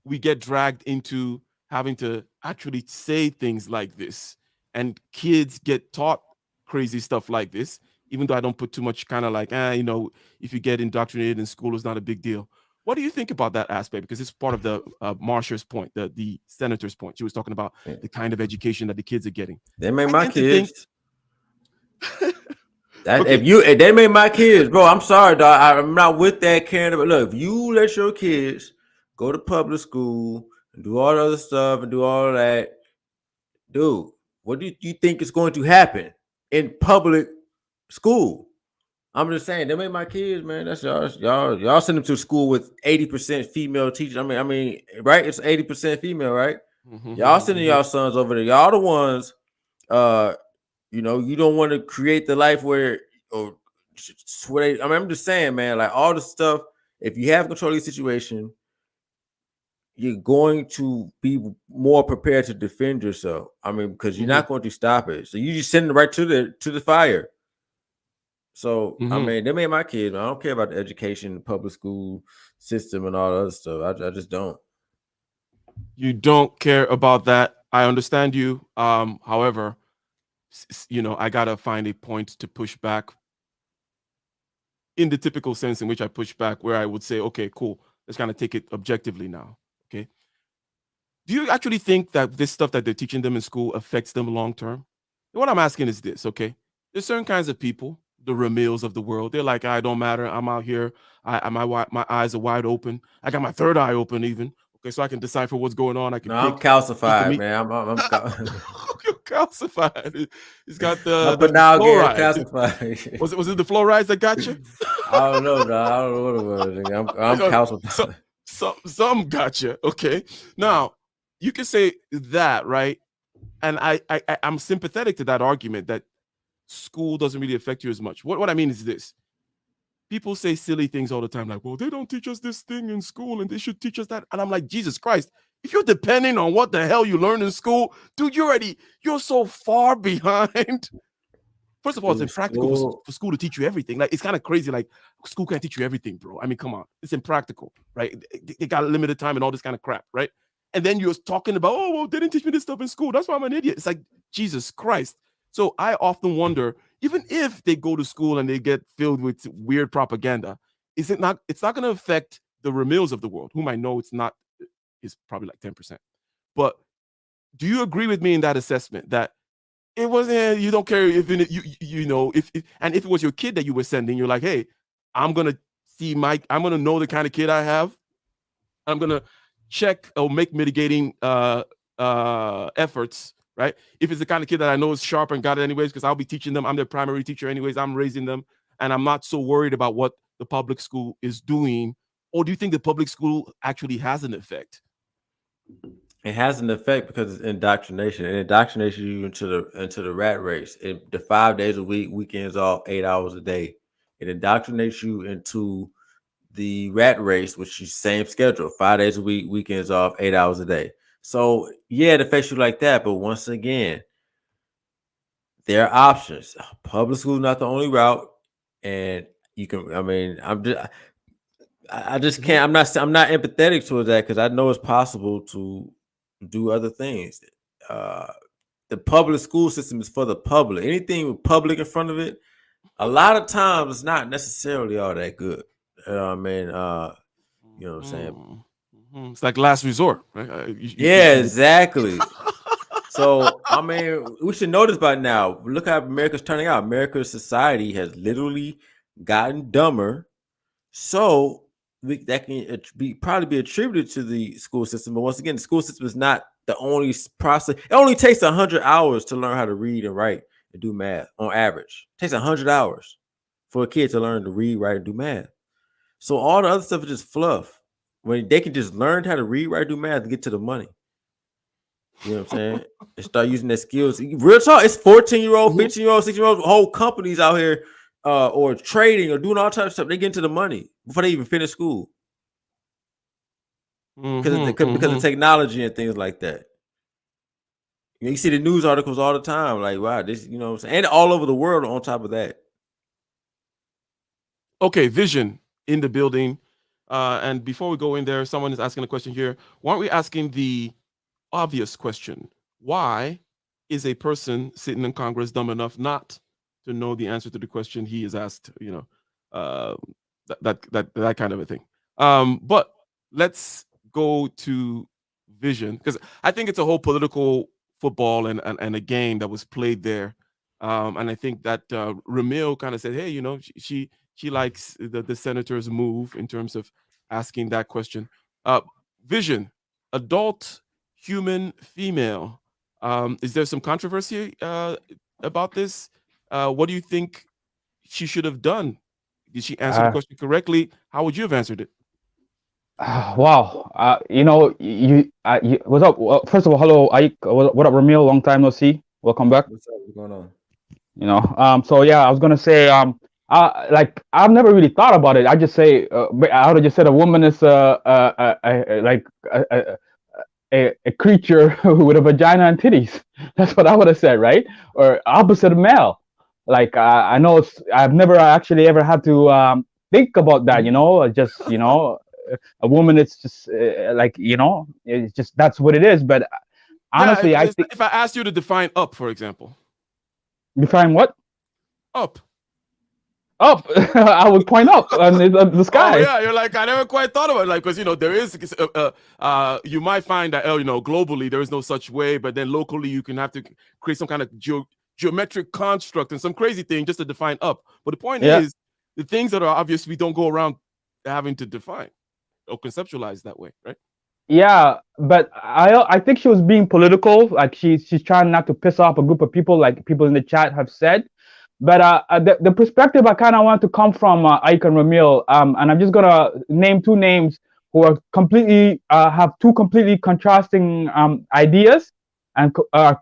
we get dragged into having to actually say things like this, and kids get taught crazy stuff like this. Even though I don't put too much kind of like, you know, if you get indoctrinated in school, it's not a big deal. What do you think about that aspect? Because it's part of the Marsha's point, the senator's point. She was talking about the kind of education that the kids are getting. They made my kids. If they made my kids, bro, I'm sorry, dog. I'm not with that kind of. Look, if you let your kids go to public school and do all the other stuff and do all of that, dude, what do you think is going to happen in public school? I'm just saying, they made my kids, man. That's y'all send them to school with 80% female teachers. I mean, right? It's 80% female, right? Y'all sending y'all sons over there. Y'all the ones, you know, you don't want to create the life where, I'm just saying, man, like all the stuff, if you have control of your situation, you're going to be more prepared to defend yourself. I mean, because you're not going to stop it. So you just send them right to the fire. So, I mean, they made my kids. I don't care about the education, the public school system, and all the other stuff. I just don't. You don't care about that. I understand you. However, you know, I gotta find a point to push back in the typical sense in which I push back, where I would say, okay, cool, let's kind of take it objectively now. Okay. Do you actually think that this stuff that they're teaching them in school affects them long term? What I'm asking is this, okay? There's certain kinds of people, the Ramils of the world. They're like, I don't matter. I'm out here. My eyes are wide open. I got my third eye open even. Okay, so I can decipher what's going on. I'm calcified, man. I'm calcified. He's got the fluoride. Calcified. Was it the fluorides that got you? I don't know, dog. I don't know what it was. I'm calcified. Some got you. Okay. Now, you can say that, right? And I'm sympathetic to that argument that school doesn't really affect you as much. What I mean is this. People say silly things all the time, like, well, they don't teach us this thing in school and they should teach us that. And I'm like, Jesus Christ, if you're depending on what the hell you learn in school, dude, you're so far behind. First of all, it's impractical for school to teach you everything. Like, it's kind of crazy. Like, school can't teach you everything, bro. I mean, come on. It's impractical, right? They got limited time and all this kind of crap, right? and then you're talking about, oh, well, they didn't teach me this stuff in school. That's why I'm an idiot. It's like, Jesus Christ. So I often wonder, even if they go to school and they get filled with weird propaganda, it's not going to affect the Ramils of the world, whom I know is probably like 10%. But do you agree with me in that assessment that it wasn't, you don't care if if it was your kid that you were sending, you're like, hey, I'm going to know the kind of kid I have. I'm going to check or make mitigating efforts, right? If it's the kind of kid that I know is sharp and got it anyways, because I'll be teaching them. I'm their primary teacher anyways. I'm raising them, and I'm not so worried about what the public school is doing. Or do you think the public school actually has an effect? It has an effect because it's indoctrination. It indoctrinates you into the rat race. The 5 days a week, weekends off, 8 hours a day. It indoctrinates you into the rat race, which is same schedule, 5 days a week, weekends off, 8 hours a day. So yeah, it affects you like that. But once again, there are options. Public school is not the only route, and you can. I mean, I just can't. I'm not empathetic towards that because I know it's possible to do other things. The public school system is for the public. Anything with public in front of it, a lot of times it's not necessarily all that good. You know what I mean? You know what I'm saying? It's like last resort, right? Exactly. So, I mean, we should know this by now. Look how America's turning out. America's society has literally gotten dumber. So that can probably be attributed to the school system. But once again, the school system is not the only process. It only takes 100 hours to learn how to read and write and do math on average. It takes 100 hours for a kid to learn to read, write, and do math. So all the other stuff is just fluff. When they can just learn how to read, write, do math and get to the money. You know what I'm saying? And start using their skills. Real talk, it's 14-year-old, 15-year-old, 16-year-old, whole companies out here or trading or doing all types of stuff. They get into the money before they even finish school. Because of technology and things like that. You see the news articles all the time, like, wow, this, you know what I'm saying? And all over the world on top of that. Okay, Vision in the building. And before we go in there, someone is asking a question here. Why aren't we asking the obvious question? Why is a person sitting in Congress dumb enough not to know the answer to the question he is asked? You know, that kind of a thing. But let's go to Vision, because I think it's a whole political football and a game that was played there. And I think that Ramil kind of said, hey, you know, she likes the senator's move in terms of asking that question. Vision, adult, human, female. Is there some controversy about this? What do you think she should have done? Did she answer the question correctly? How would you have answered it? Wow. You know, what's up? Well, first of all, hello, Ike. What up, Ramil? Long time no see. Welcome back. What's up? What's going on? You know, so yeah, I was gonna say, like I've never really thought about it. I just say, I would have just said a woman is like a creature with a vagina and titties. That's what I would have said, right? Or opposite of male. Like I know I've never actually ever had to think about that. You know, just you know. A woman, it's just like, you know, it's just that's what it is. But honestly, I think if I asked you to define up, for example, define what? Up. I would point up on the sky. Oh yeah, you're like, I never quite thought about it, like, because you know there is you might find that you know globally there is no such way, but then locally you can have to create some kind of geometric construct and some crazy thing just to define up. But the point is, the things that are obvious we don't go around having to define or conceptualize that way, right? Yeah, but I think she was being political. Like she's trying not to piss off a group of people, like people in the chat have said. But the perspective I kind of want to come from Ike and Ramil, and I'm just gonna name two names who are completely have two completely contrasting ideas and are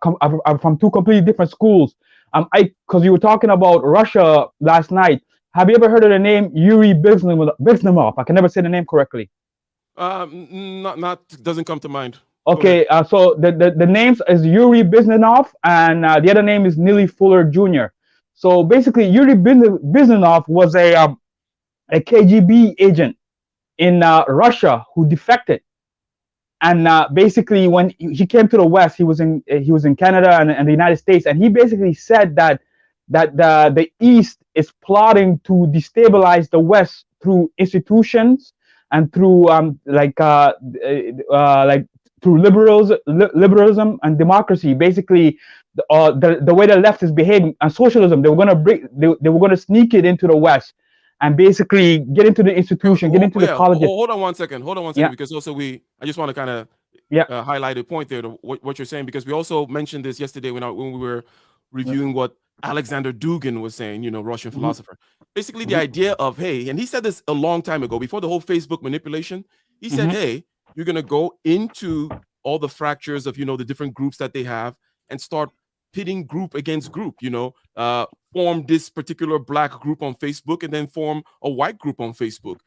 from two completely different schools. Ike, because you were talking about Russia last night. Have you ever heard of the name Yuri Biznemov? I can never say the name correctly. Not doesn't come to mind. Okay, so the names is Yuri Biznemov and the other name is Neely Fuller Jr. So basically, Yuri Biznemov was a KGB agent in Russia who defected. And basically, when he came to the West, he was in Canada and the United States, and he basically said that the East is plotting to destabilize the West through institutions and through through liberalism and democracy. Basically, the way the left is behaving and socialism, they were going to sneak it into the West and basically get into the institution, get into the colleges. Hold on one second, because also I just want to kind of highlight a point there to what you're saying, because we also mentioned this yesterday when we were reviewing what Alexander Dugin was saying, Russian philosopher. Basically, the idea of, hey, and he said this a long time ago, before the whole Facebook manipulation, he said, hey, you're going to go into all the fractures of, the different groups that they have and start pitting group against group, form this particular black group on Facebook and then form a white group on Facebook,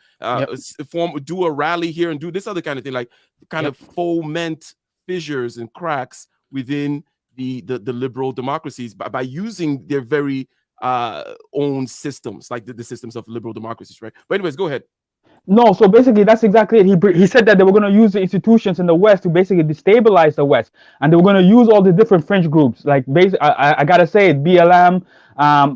do a rally here and do this other kind of thing, like kind of foment fissures and cracks within the liberal democracies by using their very own systems, like the systems of liberal democracies, right? But anyways, go ahead. No, so basically that's exactly it. He said that they were going to use the institutions in the West to basically destabilize the West, and they were going to use all the different fringe groups. Like, I gotta say it, BLM. I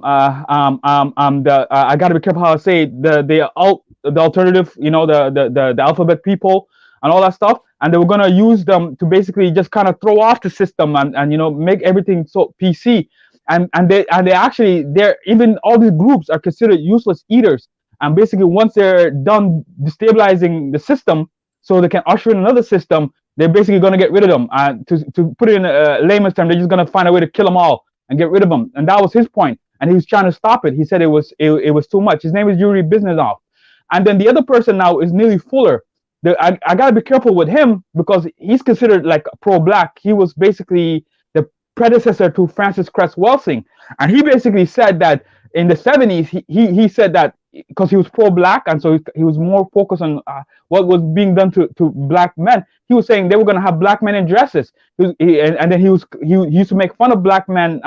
gotta be careful how I say it, the alternative, the alphabet people and all that stuff. And they were going to use them to basically just kind of throw off the system and make everything so PC. And they actually, even all these groups are considered useless eaters. And basically, once they're done destabilizing the system, so they can usher in another system, they're basically going to get rid of them. To put it in layman's terms, they're just going to find a way to kill them all and get rid of them. And that was his point. And he was trying to stop it. He said it was too much. His name is Yuri Biznazov. And then the other person now is Neely Fuller. I got to be careful with him because he's considered like pro-black. He was basically the predecessor to Francis Cress Welsing. And he basically said that in the 70s, he said that because he was pro-black, and so he was more focused on what was being done to black men. He was saying they were going to have black men in dresses, and then he used to make fun of black men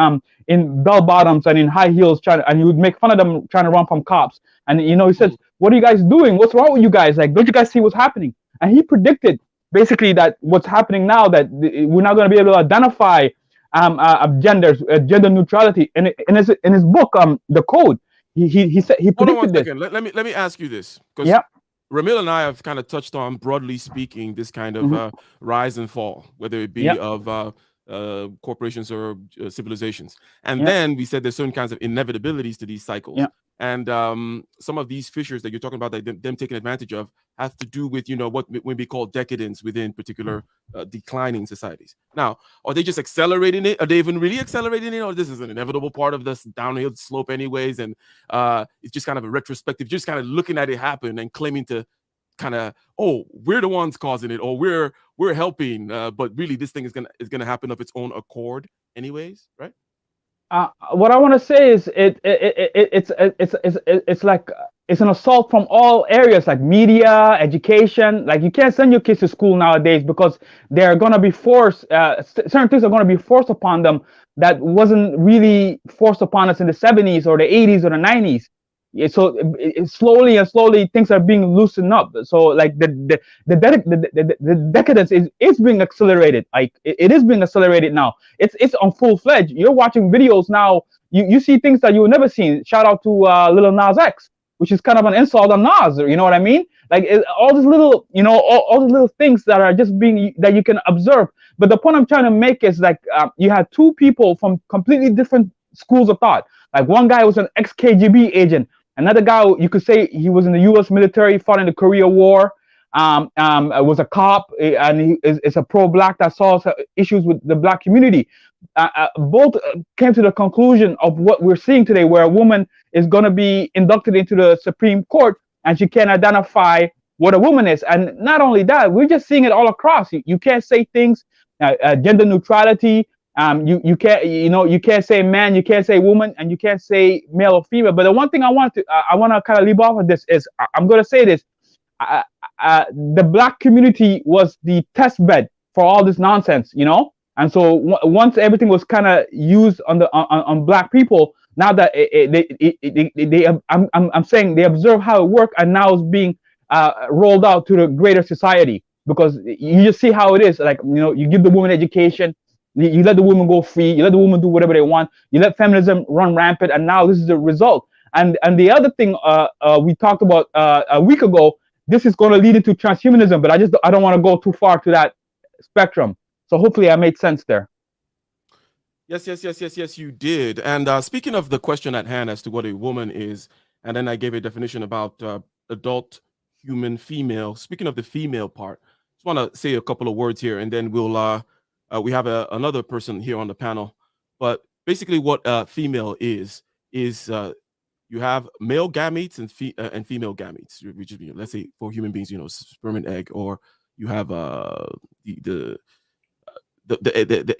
in bell bottoms and in high heels, and he would make fun of them trying to run from cops. And he said, "What are you guys doing? What's wrong with you guys? Like, don't you guys see what's happening?" And he predicted basically that what's happening now, that we're not going to be able to identify genders, gender neutrality. In his book, The Code. He said he predicted this. Let me ask you this, because Ramil and I have kind of touched on, broadly speaking, this kind of rise and fall, whether it be of corporations or civilizations, and then we said there's certain kinds of inevitabilities to these cycles, and some of these fissures that you're talking about, that them taking advantage of, have to do with what we call decadence within particular declining societies. Now, are they just accelerating it? Are they even really accelerating it, or this is an inevitable part of this downhill slope anyways, and it's just kind of a retrospective, just kind of looking at it happen and claiming to kind of, oh, we're the ones causing it, or we're helping, but really this thing is gonna happen of its own accord anyways, right? What I want to say is it's like it's an assault from all areas, like media, education. Like, you can't send your kids to school nowadays because they're going to be forced. Certain things are going to be forced upon them that wasn't really forced upon us in the 70s or the 80s or the 90s. So slowly and slowly things are being loosened up. So like the decadence is being accelerated. Like it is being accelerated now. It's on full-fledged. You're watching videos now. You see things that you would never seen. Shout out to Lil Nas X, which is kind of an insult on Nas. You know what I mean? Like all these little, all these little things that are just that you can observe. But the point I'm trying to make is like you had two people from completely different schools of thought. Like one guy was an ex-KGB agent. Another guy, you could say he was in the U.S. military, fought in the Korea War, was a cop, and he is a pro-black that solves issues with the black community. Both came to the conclusion of what we're seeing today, where a woman is going to be inducted into the Supreme Court, and she can't identify what a woman is. And not only that, we're just seeing it all across. You can't say things, gender neutrality. You can't, you can't say man, you can't say woman, and you can't say male or female. But the one thing I want to kind of leave off of this is, I'm going to say this: the black community was the test bed for all this nonsense, And so once everything was kind of used on black people, now that I'm saying they observe how it worked, and now it's being rolled out to the greater society. because you just see how it is. Like, you know, you give the woman education, you let the woman go free, you let the woman do whatever they want, you let feminism run rampant, and now this is the result. And the other thing we talked about a week ago, this is going to lead into transhumanism, but I don't want to go too far to that spectrum. So hopefully I made sense there. Yes, you did. And speaking of the question at hand as to what a woman is, and then I gave a definition about adult human female. Speaking of the female part, just want to say a couple of words here, and then we'll we have another person here on the panel. But basically, what female is you have male gametes and female gametes, which is, let's say for human beings, you know, sperm and egg, or you have the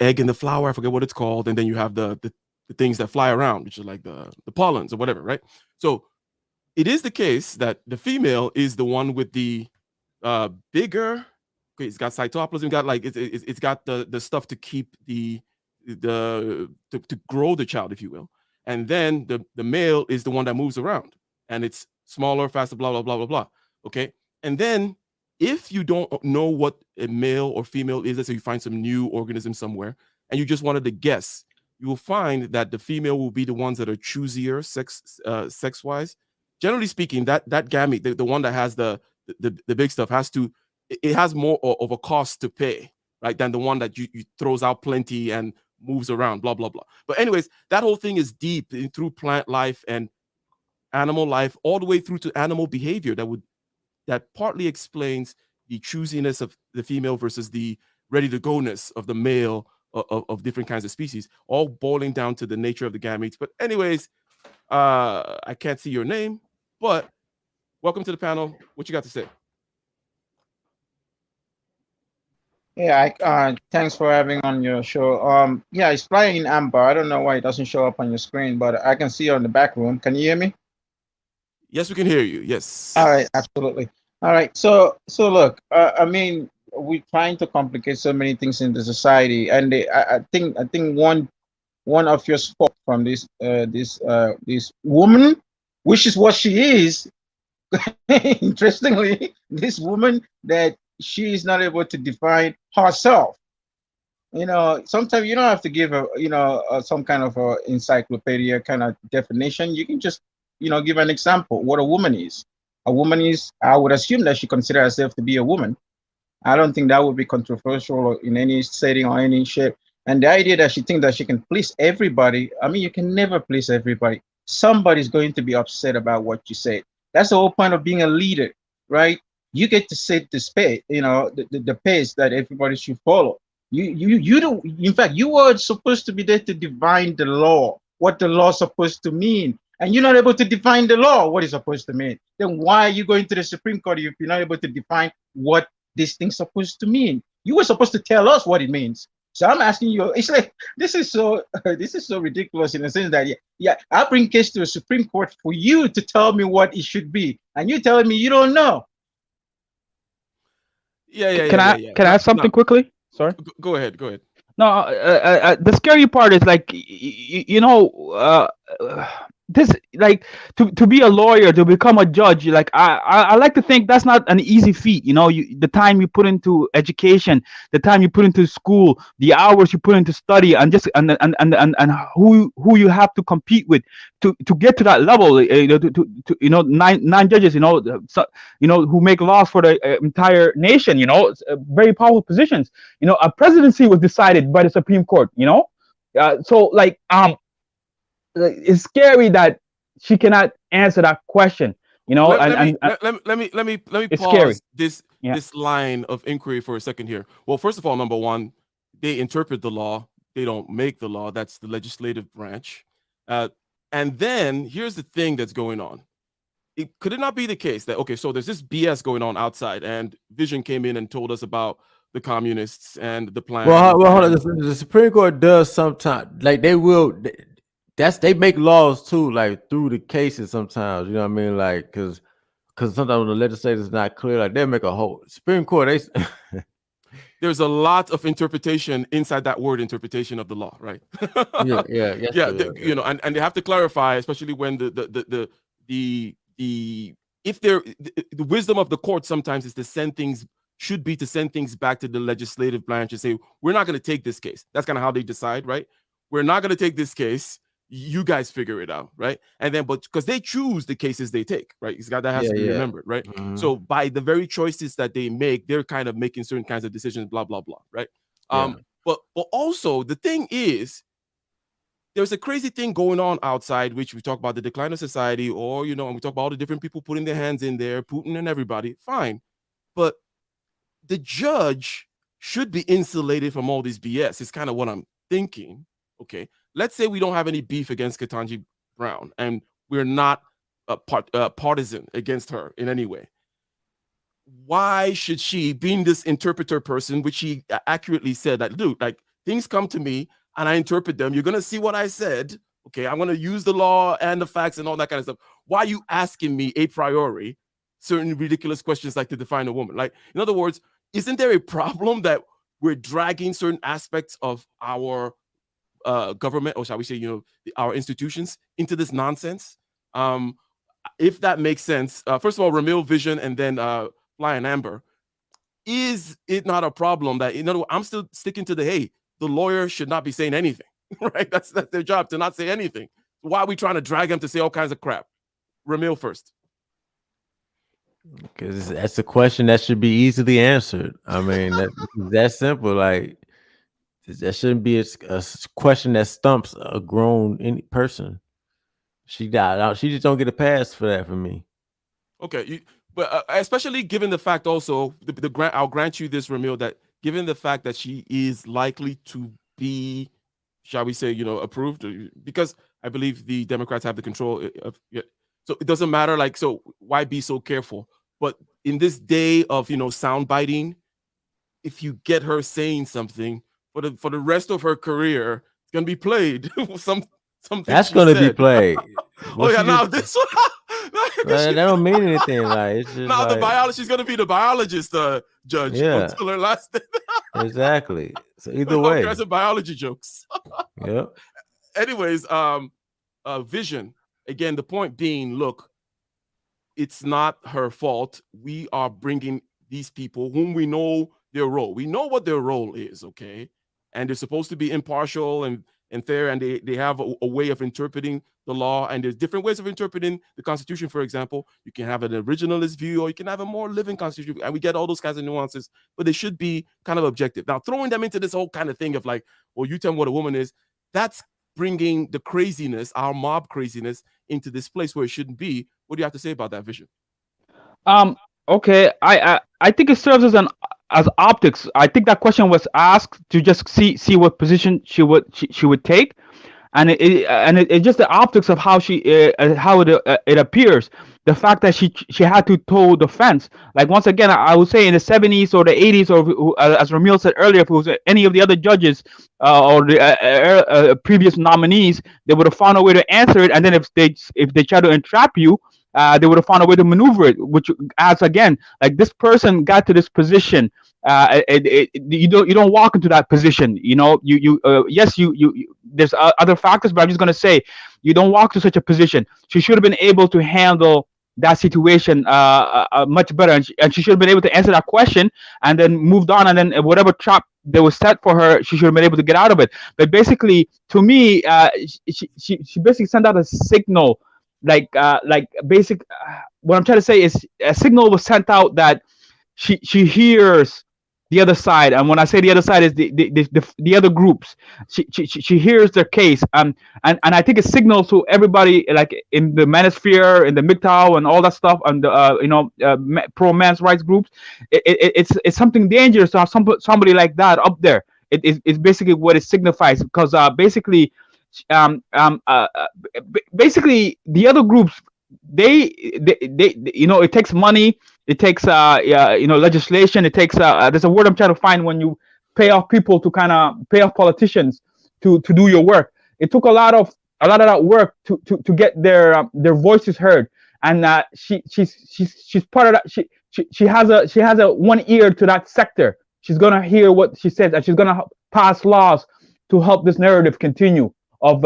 egg and the flower, I forget what it's called, and then you have the things that fly around, which are like the pollens or whatever, right? So it is the case that the female is the one with the bigger. Okay, it's got cytoplasm, got like it's got the stuff to keep to grow the child, if you will. And then the male is the one that moves around, and it's smaller, faster, blah blah blah blah blah. Okay, and then if you don't know what a male or female is, let's say you find some new organism somewhere, and you just wanted to guess, you will find that the female will be the ones that are choosier sex wise. Generally speaking, that gamete, the one that has the big stuff, it has more of a cost to pay, right, than the one that you throws out plenty and moves around, blah blah blah. But anyways, that whole thing is deep through plant life and animal life, all the way through to animal behavior that partly explains the choosiness of the female versus the ready-to-go-ness of the male of different kinds of species, all boiling down to the nature of the gametes. But anyways, I can't see your name, but welcome to the panel. What you got to say? Yeah, thanks for having on your show. Yeah, it's flying in amber. I don't know why it doesn't show up on your screen, but I can see you in the back room. Can you hear me? Yes, we can hear you. Yes. All right, absolutely. All right. So look, I mean, we're trying to complicate so many things in the society, and I think one of your spoke from this woman, which is what she is. Interestingly, this woman that she is not able to define herself. You know, sometimes you don't have to give some kind of a encyclopedia kind of definition. You can just, give an example what a woman is. A woman is, I would assume that she considers herself to be a woman. I don't think that would be controversial in any setting or any shape. And the idea that she thinks that she can please everybody, I mean, you can never please everybody. Somebody's going to be upset about what you say. That's the whole point of being a leader, right? You get to set the pace, the pace that everybody should follow. You don't. In fact, you are supposed to be there to define the law, what the law is supposed to mean, and you're not able to define the law, what it's supposed to mean. Then why are you going to the Supreme Court if you're not able to define what this thing's supposed to mean? You were supposed to tell us what it means. So I'm asking you. It's like this is so ridiculous in the sense that I bring case to the Supreme Court for you to tell me what it should be, and you're telling me you don't know. Can I add something quickly? Sorry. Go ahead. No, the scary part is like, this, like, to be a lawyer, to become a judge, like I like to think that's not an easy feat. The time you put into education, the time you put into school, the hours you put into study, and just and who you have to compete with to get to that level. Nine judges, who make laws for the entire nation. Very powerful positions. A presidency was decided by the Supreme Court. So like it's scary that she cannot answer that question. Let me pause scary. This line of inquiry for a second here. Well, first of all, number one, they interpret the law. They don't make the law. That's the legislative branch. And then here's the thing that's going on. Could it not be the case that, okay, so there's this BS going on outside, and Vision came in and told us about the communists and the plan. Well, hold on. The Supreme Court does sometimes, like they make laws too, like through the cases sometimes. You know what I mean? Like, because sometimes when the legislature is not clear, like they make a whole Supreme Court. There's a lot of interpretation inside that word interpretation of the law, right? Yeah. And they have to clarify, especially when the wisdom of the court sometimes is to send things should be to send things back to the legislative branch and say, we're not going to take this case. That's kind of how they decide, right? We're not going to take this case. You guys figure it out, right? And then, but because they choose the cases they take, right? That has to be remembered, right? So by the very choices that they make, they're kind of making certain kinds of decisions, blah, blah, blah, right? But also the thing is, there's a crazy thing going on outside, which we talk about the decline of society, or, and we talk about all the different people putting their hands in there, Putin and everybody, fine. But the judge should be insulated from all this BS. It's kind of what I'm thinking. Okay, let's say we don't have any beef against Ketanji Brown, and we're not partisan against her in any way. Why should she, being this interpreter person, which she accurately said that, dude, like, things come to me and I interpret them. You're going to see what I said. Okay, I'm going to use the law and the facts and all that kind of stuff. Why are you asking me a priori certain ridiculous questions like to define a woman? Like, in other words, isn't there a problem that we're dragging certain aspects of our government, or shall we say, our institutions, into this nonsense? If that makes sense, first of all, Ramil Vision and then Fly and Amber, is it not a problem that, I'm still sticking to the lawyer should not be saying anything, right? That's their job, to not say anything. Why are we trying to drag them to say all kinds of crap? Ramil first. Because that's a question that should be easily answered. I mean, that's simple. Like, that shouldn't be a question that stumps a grown person. She died. She just don't get a pass for that from me. Okay, but especially given the fact also, I'll grant you this, Ramil, that given the fact that she is likely to be, shall we say, approved, because I believe the Democrats have the control of. So it doesn't matter. Like, so why be so careful? But in this day of sound biting, if you get her saying something for the rest of her career, it's gonna be played. something that's gonna be played. Oh yeah, now this one. That don't mean anything. Like, it's just now the biologist, she's gonna be the biologist judge until her last day. Exactly. So either way, that's biology jokes. Yep. Anyways, Vision. Again, the point being, look, it's not her fault. We are bringing these people whom we know their role. We know what their role is, okay? And they're supposed to be impartial and fair, and they have a way of interpreting the law, and there's different ways of interpreting the Constitution. For example, you can have an originalist view, or you can have a more living Constitution, and we get all those kinds of nuances, but they should be kind of objective. Now, throwing them into this whole kind of thing of like, well, you tell me what a woman is, that's bringing the craziness, our mob craziness, into this place where it shouldn't be. What do you have to say about that, Vision? Okay, I think it serves as optics. I think that question was asked to just see what position she would take, and it's just the optics of how how it appears. The fact that she had to toe the fence. Like, once again, I would say in the 70s or the 80s, or as Ramil said earlier, if it was any of the other judges or the previous nominees, they would have found a way to answer it. And then if they try to entrap you, they would have found a way to maneuver it, which adds, again, like, this person got to this position. You don't walk into that position. Yes, there's other factors, but I'm just going to say, you don't walk to such a position. She should have been able to handle that situation much better, and she should have been able to answer that question and then moved on, and then whatever trap that was set for her, she should have been able to get out of it. But basically, to me, she basically sent out a signal, what I'm trying to say is, a signal was sent out that she hears the other side, and when I say the other side, is the other groups. She hears their case, and I think it signals to everybody, like in the manosphere, in the MGTOW, and all that stuff, and pro men's rights groups. It's something dangerous to have somebody like that up there. It's basically what it signifies, because basically the other groups, they it takes money, it takes legislation, it takes there's a word I'm trying to find when you pay off people to kind of pay off politicians to do your work. It took a lot of that work to get their voices heard, and she's part of that. She has a one ear to that sector. She's gonna hear what she says, and she's gonna pass laws to help this narrative continue of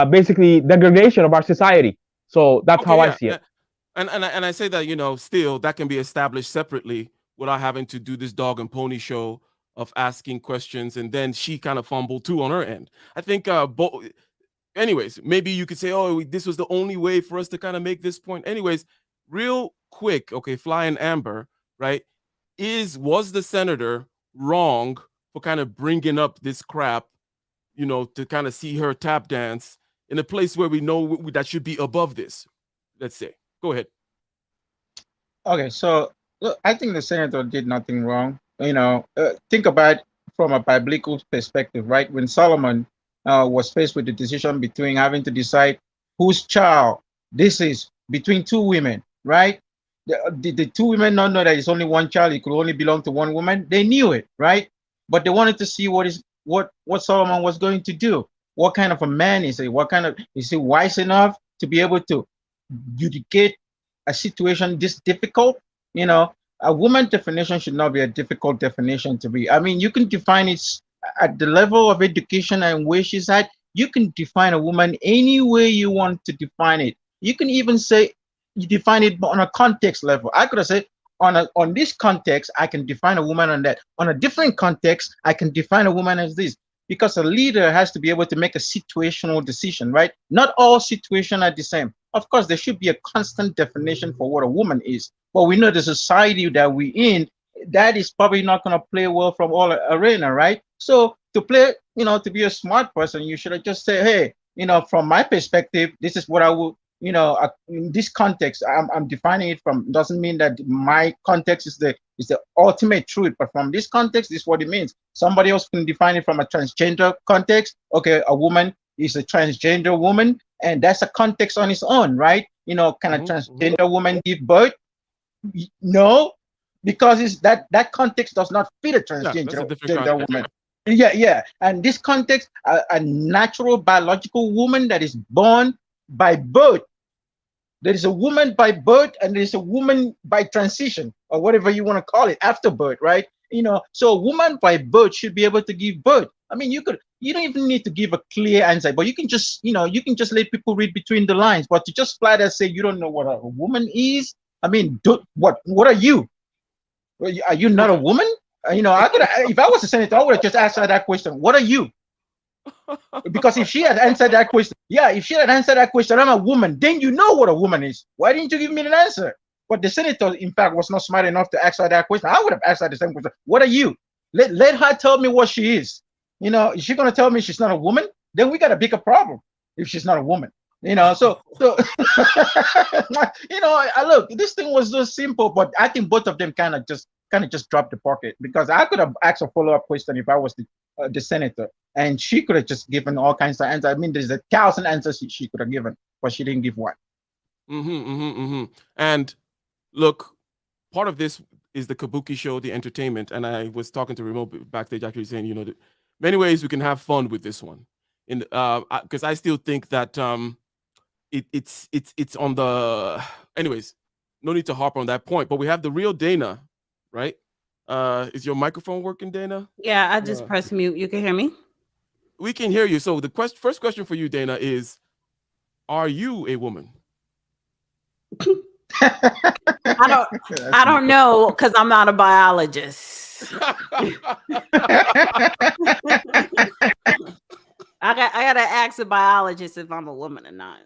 basically degradation of our society. So that's how I see it. And I say that, still that can be established separately without having to do this dog and pony show of asking questions, and then she kind of fumbled too on her end. I think anyways, maybe you could say, oh, this was the only way for us to kind of make this point. Anyways, real quick, okay, Fly and Amber, right? Was the senator wrong for kind of bringing up this crap, you know, to kind of see her tap dance in a place where we know that should be above this? Let's say. Go ahead. Okay, so look, I think the senator did nothing wrong. You know, think about from a biblical perspective, right? When Solomon was faced with the decision between having to decide whose child this is between two women, right? The two women not know that it's only one child; it could only belong to one woman. They knew it, right? But they wanted to see what Solomon was going to do. What kind of a man is he? What kind of is he wise enough to be able to adjudicate a situation this difficult? You know, a woman definition should not be a difficult definition to be. I mean, you can define it at the level of education and where she's at. You can define a woman any way you want to define it. You can even say you define it on a context level. I could have said on this context, I can define a woman on that. On a different context, I can define a woman as this. Because a leader has to be able to make a situational decision, right? Not all situations are the same. Of course, there should be a constant definition for what a woman is. But we know the society that we're in, that is probably not going to play well from all arena, right? So to play, you know, to be a smart person, you should have just said, hey, you know, from my perspective, this is what I would, you know, in this context, I'm defining it from, doesn't mean that my context is the ultimate truth, but from this context, this is what it means. Somebody else can define it from a transgender context. Okay, a woman is a transgender woman, and that's a context on its own, right? You know, can a transgender woman give birth? No, because it's that context does not fit a transgender woman. Yeah. And this context, a natural biological woman that is born by birth. There is a woman by birth and there is a woman by transition, or whatever you want to call it, after birth, right? You know, so a woman by birth should be able to give birth. I mean, you don't even need to give a clear answer, but you can just, you know, you can just let people read between the lines. But to just flat out say you don't know what a woman is, I mean, what are you? Are you not a woman? You know, if I was a senator, I would have just asked her that question. What are you? Because if she had answered that question, I'm a woman, then you know what a woman is. Why didn't you give me an answer? But the senator, in fact, was not smart enough to ask her that question. I would have asked her the same question. What are you? Let her tell me what she is. You know, is she going to tell me she's not a woman? Then we got a bigger problem if she's not a woman. You know, so you know, look, this thing was so simple, but I think both of them kind of just dropped the pocket, because I could have asked a follow-up question if I was the senator, and she could have just given all kinds of answers. I mean, there's 1,000 answers she could have given, but she didn't give one. And look, part of this is the Kabuki show, the entertainment. And I was talking to Remote backstage, actually saying, you know, many ways we can have fun with this one, because I still think that it's on the. Anyways, no need to harp on that point. But we have the real Dana, right? Is your microphone working, Dana? Yeah, I just press mute. You can hear me? We can hear you. So the first question for you, Dana, is: are you a woman? I don't know, because I'm not a biologist. I gotta ask a biologist if I'm a woman or not.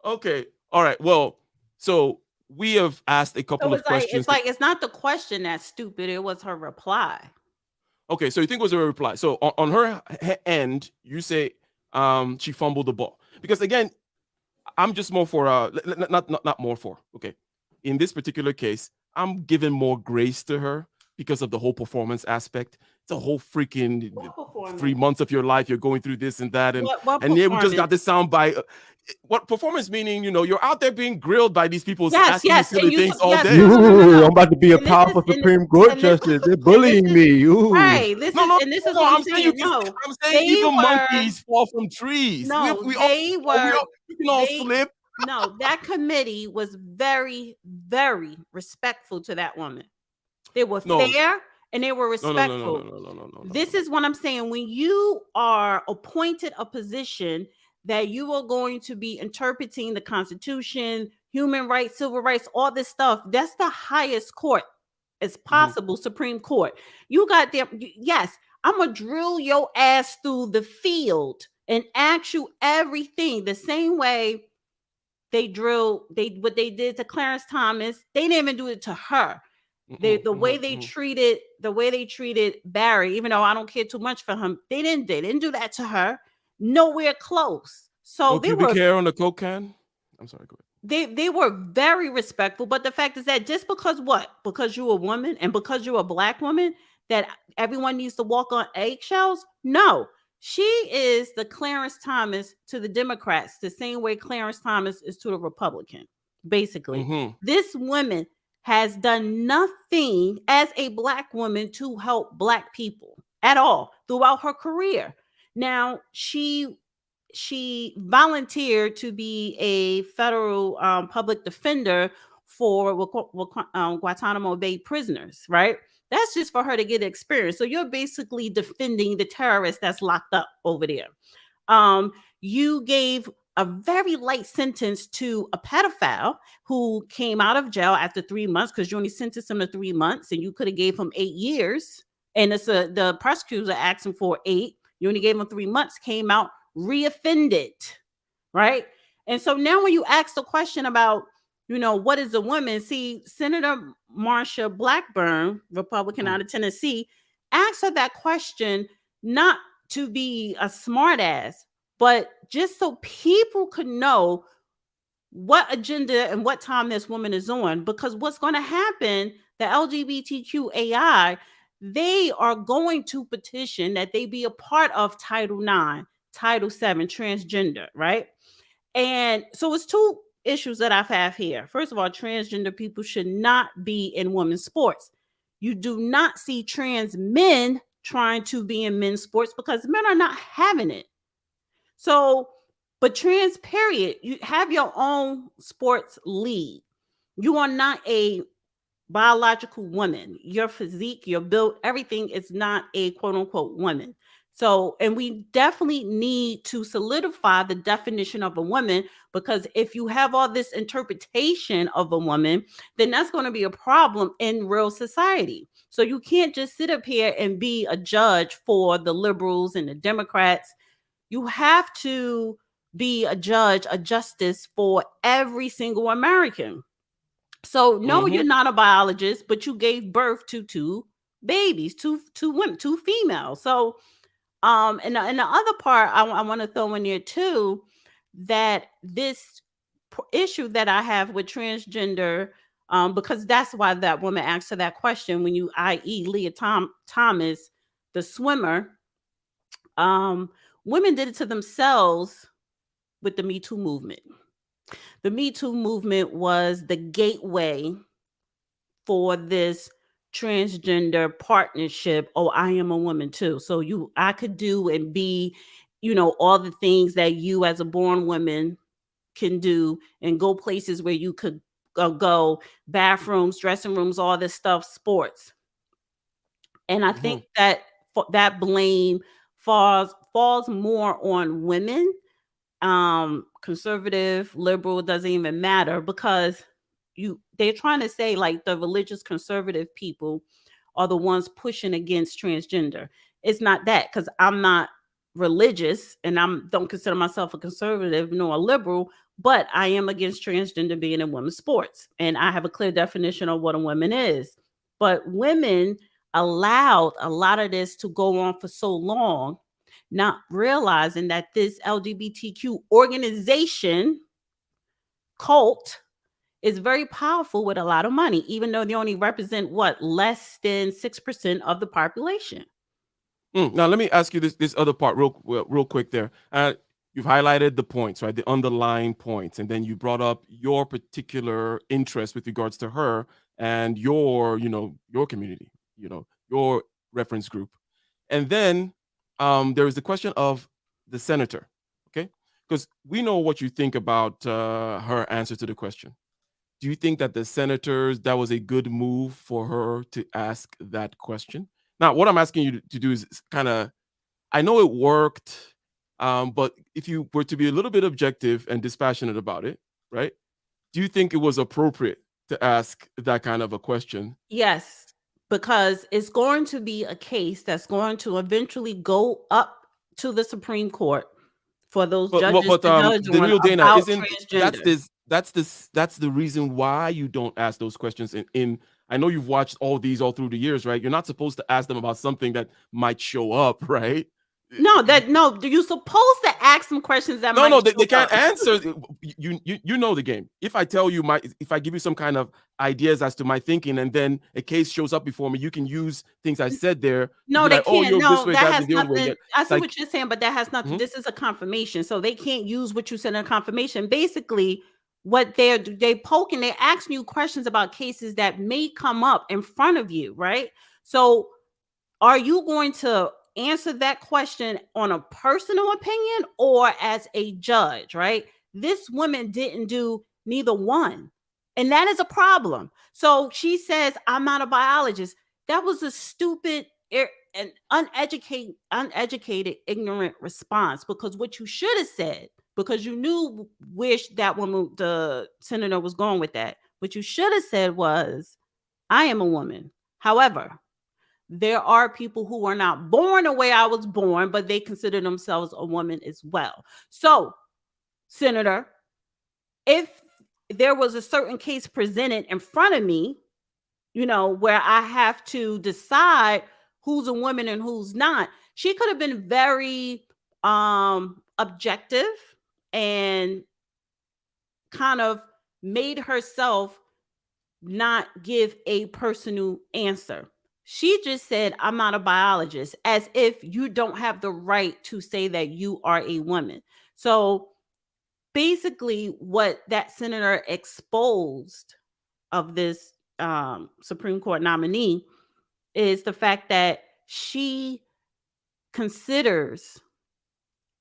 Okay. All right. Well, so we have asked a couple of questions. It's not the question that's stupid. It was her reply. Okay, so you think it was a reply. So on her end, you say she fumbled the ball. Because again, I'm just more for not more for. Okay. In this particular case, I'm giving more grace to her because of the whole performance aspect. It's a whole freaking 3 months of your life. You're going through this and that. And yeah, we just got this sound by what performance meaning, you know, you're out there being grilled by these people asking you silly things all day. Ooh, I'm about to be a powerful Supreme Court justice. They're bullying me. Ooh. Right. This is what I'm saying. I'm saying even monkeys fall from trees. No, we can all slip. No, that committee was very, very respectful to that woman. They were fair and they were respectful. No. This is what I'm saying. When you are appointed a position that you are going to be interpreting the Constitution, human rights, civil rights, all this stuff. That's the highest court as possible, Supreme Court. You got there. Yes, I'm going to drill your ass through the field and ask you everything the same way what they did to Clarence Thomas. They didn't even do it to her. The way they treated Barry, even though I don't care too much for him, they didn't do that to her. Nowhere close. So no pubic hair on the Coke can. I'm sorry, go ahead. They were very respectful, but the fact is that just because you're a woman and because you're a Black woman, that everyone needs to walk on eggshells? No. She is the Clarence Thomas to the Democrats, the same way Clarence Thomas is to the Republican. Basically, this woman has done nothing as a Black woman to help Black people at all throughout her career. Now, she volunteered to be a federal public defender for Guantanamo Bay prisoners, right? That's just for her to get experience. So you're basically defending the terrorist that's locked up over there. You gave a very light sentence to a pedophile who came out of jail after 3 months, because you only sentenced him to 3 months, and you could have gave him 8 years. And it's the prosecutors are asking for 8. You only gave him 3 months, came out reoffended, right? And so now when you ask the question about, what is a woman? See, Senator Marsha Blackburn, Republican out of Tennessee, asked her that question not to be a smartass, but just so people could know what agenda and what time this woman is on. Because what's going to happen, the LGBTQAI, they are going to petition that they be a part of Title IX, Title VII, transgender, right? And so it's two issues that I have here. First of all, transgender people should not be in women's sports. You do not see trans men trying to be in men's sports because men are not having it. So, but trans period, you have your own sports league. You are not a biological woman. Your physique, your build, everything is not a quote unquote woman. So, and we definitely need to solidify the definition of a woman, because if you have all this interpretation of a woman, then that's going to be a problem in real society. So you can't just sit up here and be a judge for the liberals and the Democrats. You have to be a judge, a justice for every single American. So no, you're not a biologist, but you gave birth to 2 babies, two women, 2 females. So, and the other part I want to throw in there too, that this issue that I have with transgender, because that's why that woman asked her that question when i.e. Leah Thomas, the swimmer, women did it to themselves with the Me Too movement. The Me Too movement was the gateway for this transgender partnership. Oh, I am a woman too. So I could do and be, all the things that you as a born woman can do, and go places where you could go, bathrooms, dressing rooms, all this stuff, sports. And I think that blame falls more on women. Conservative, liberal, doesn't even matter, because they're trying to say like the religious conservative people are the ones pushing against transgender. It's not that, because I'm not religious and don't consider myself a conservative nor a liberal, but I am against transgender being in women's sports, and I have a clear definition of what a woman is. But women allowed a lot of this to go on for so long, not realizing that this LGBTQ organization cult is very powerful with a lot of money, even though they only represent less than 6% of the population. Now let me ask you this other part real quick there. You've highlighted the points, right? The underlying points, and then you brought up your particular interest with regards to her and your community, your reference group. And then there is the question of the senator, okay? Because we know what you think about her answer to the question. Do you think that the senators, that was a good move for her to ask that question? Now, what I'm asking you to do is kind of, I know it worked, but if you were to be a little bit objective and dispassionate about it, right? do you think it was appropriate to ask that kind of a question? Yes, because it's going to be a case that's going to eventually go up to the Supreme Court for those judges to judge the on real Dana, about isn't transgender. that's the reason why you don't ask those questions in I know you've watched all these all through the years, right? You're not supposed to ask them about something that might show up, right? No, you're supposed to ask them questions that No, might they show can't up. answer. You know the game. If I tell you if I give you some kind of ideas as to my thinking, and then a case shows up before me, you can use things I said there. To No, be they like, oh, can't. you're this No, way, that that has the other way. nothing. I see what you're saying, but that has nothing. Mhm. This is a confirmation, so they can't use what you said in a confirmation. Basically, what they poking, they're asking you questions about cases that may come up in front of you, right? So, are you going to answer that question on a personal opinion or as a judge, right? This woman didn't do neither one. And that is a problem. So she says, I'm not a biologist. That was a stupid and uneducated, ignorant response, because what you should have said, because you knew where that woman, the senator, was going with that, what you should have said was, I am a woman. However, there are people who are not born the way I was born, but they consider themselves a woman as well. So, Senator, if there was a certain case presented in front of me, where I have to decide who's a woman and who's not, she could have been very objective and kind of made herself not give a personal answer. She just said, I'm not a biologist, as if you don't have the right to say that you are a woman. So basically, what that senator exposed of this Supreme Court nominee is the fact that she considers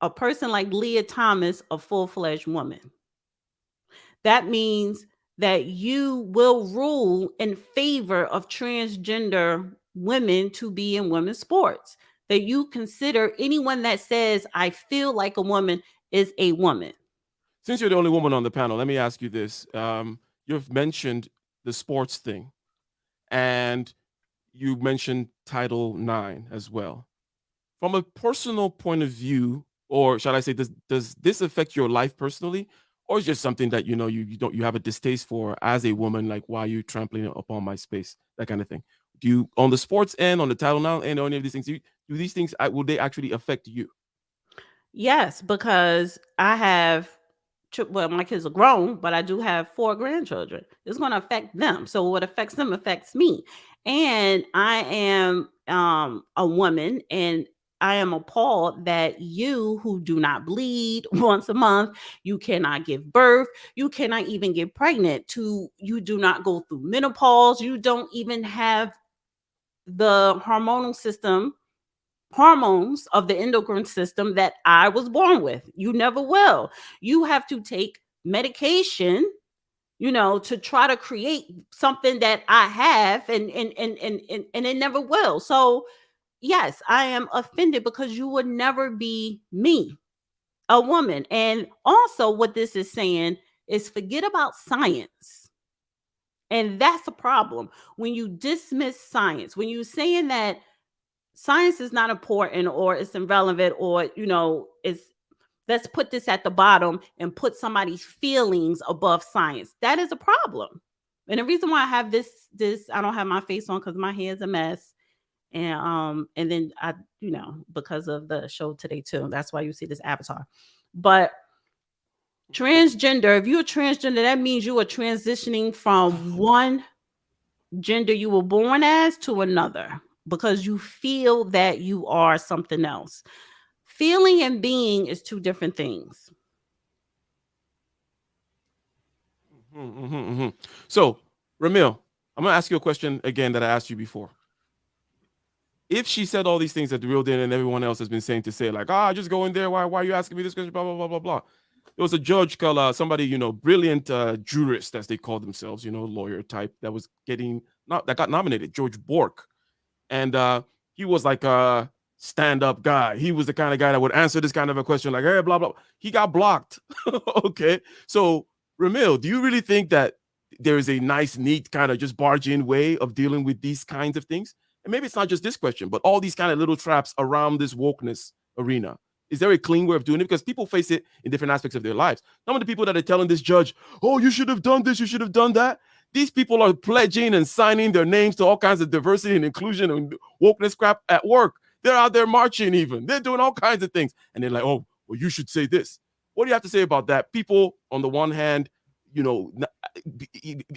a person like Leah Thomas a full-fledged woman. That means that you will rule in favor of transgender women to be in women's sports, that you consider anyone that says, I feel like a woman is a woman. Since you're the only woman on the panel, let me ask you this. You've mentioned the sports thing, and you mentioned Title IX as well. From a personal point of view, or shall I say, does this affect your life personally? Or is just something that you have a distaste for as a woman, like why are you trampling upon my space, that kind of thing? Do you, on the sports end, on the Title IX end, or any of these things, do these things will they actually affect you? Yes, because I have, well, my kids are grown, but I do have 4 grandchildren. It's going to affect them. So what affects them affects me. And I am a woman, and I am appalled that you, who do not bleed once a month, you cannot give birth, you cannot even get pregnant, you do not go through menopause, you don't even have the hormones of the endocrine system that I was born with. You never will. You have to take medication, to try to create something that I have, and it never will. So yes, I am offended because you would never be me, a woman. And also what this is saying is forget about science. And that's a problem. When you dismiss science, when you're saying that science is not important or it's irrelevant, or, let's put this at the bottom and put somebody's feelings above science. That is a problem. And the reason why I have this, I don't have my face on because my hair's a mess. And then I, because of the show today too. That's why you see this avatar. But transgender, if you're transgender, that means you are transitioning from one gender you were born as to another, because you feel that you are something else. Feeling and being is 2 different things. So, Ramil, I'm going to ask you a question again that I asked you before. If she said all these things that the real Dana and everyone else has been saying to say, like, just go in there, why are you asking me this question, blah, blah, blah, blah, blah. There was a judge called somebody, brilliant jurist, as they call themselves, lawyer type, that got nominated, George Bork. And he was like a stand-up guy. He was the kind of guy that would answer this kind of a question, like, hey, blah, blah. He got blocked. Okay. So Ramil, do you really think that there is a nice, neat kind of just barge in way of dealing with these kinds of things? And maybe it's not just this question, but all these kind of little traps around this wokeness arena. Is there a clean way of doing it? Because people face it in different aspects of their lives. Some of the people that are telling this judge, oh, you should have done this, you should have done that. These people are pledging and signing their names to all kinds of diversity and inclusion and wokeness crap at work. They're out there marching even. They're doing all kinds of things. And they're like, oh, well, you should say this. What do you have to say about that? People, on the one hand, you know,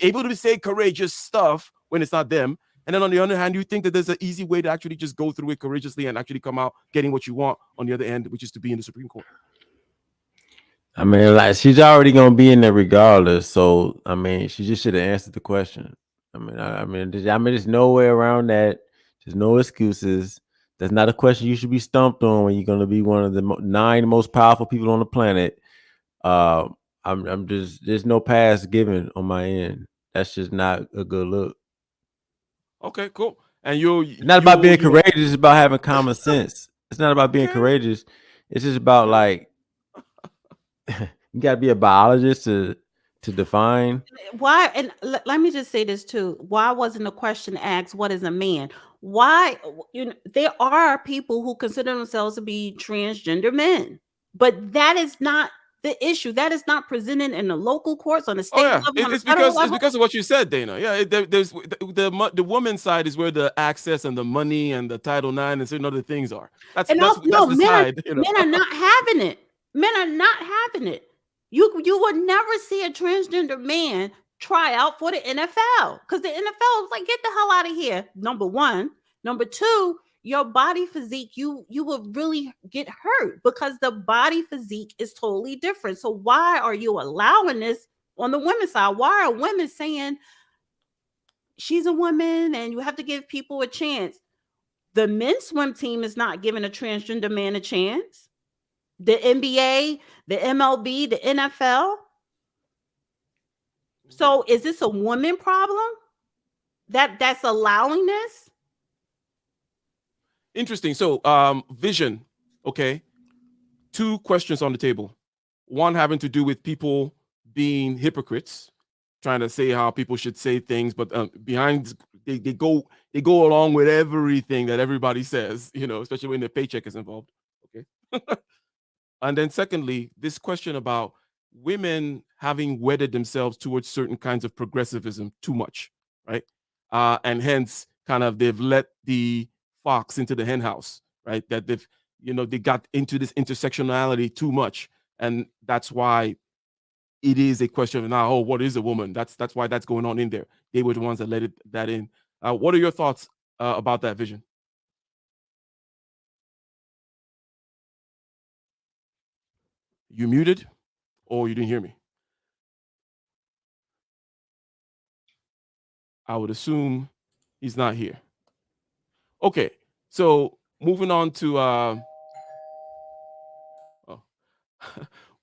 able to say courageous stuff when it's not them. And then on the other hand, you think that there's an easy way to actually just go through it courageously and actually come out getting what you want on the other end, which is to be in the Supreme Court. I mean, like, she's already gonna be in there regardless. So I mean, she just should have answered the question. I mean, there's no way around that. There's no excuses. That's not a question you should be stumped on when you're gonna be one of the 9 most powerful people on the planet. I'm just, there's no pass given on my end. That's just not a good look. Okay, cool. And it's not about being courageous, it's about having common sense. It's not about being courageous. It's just about like you gotta be a biologist to define why. And let me just say this too. Why wasn't the question asked, what is a man? Why, you know, there are people who consider themselves to be transgender men, but that is not the issue. That is not presented in the local courts, on the state level. It's because of what you said, Dana. Yeah, there's the woman's side is where the access and the money and the Title IX and certain other things are. That's the side. Men are not having it. Men are not having it. You would never see a transgender man try out for the NFL, because the NFL is like, get the hell out of here. Number one. Number two, your body physique, you will really get hurt because the body physique is totally different. So why are you allowing this on the women's side? Why are women saying she's a woman and you have to give people a chance? The men's swim team is not giving a transgender man a chance. The NBA, the MLB, the NFL. So is this a woman problem that's allowing this? Interesting. So vision. Okay. 2 questions on the table. One having to do with people being hypocrites, trying to say how people should say things, but behind they go along with everything that everybody says, you know, especially when the paycheck is involved. Okay. And then secondly, this question about women having wedded themselves towards certain kinds of progressivism too much, right? And hence kind of they've let the fox into the hen house, right? That they got into this intersectionality too much. And that's why it is a question of now, oh, what is a woman? That's why that's going on in there. They were the ones that let that in. What are your thoughts about that vision? You muted, or you didn't hear me? I would assume he's not here. Okay, so moving on to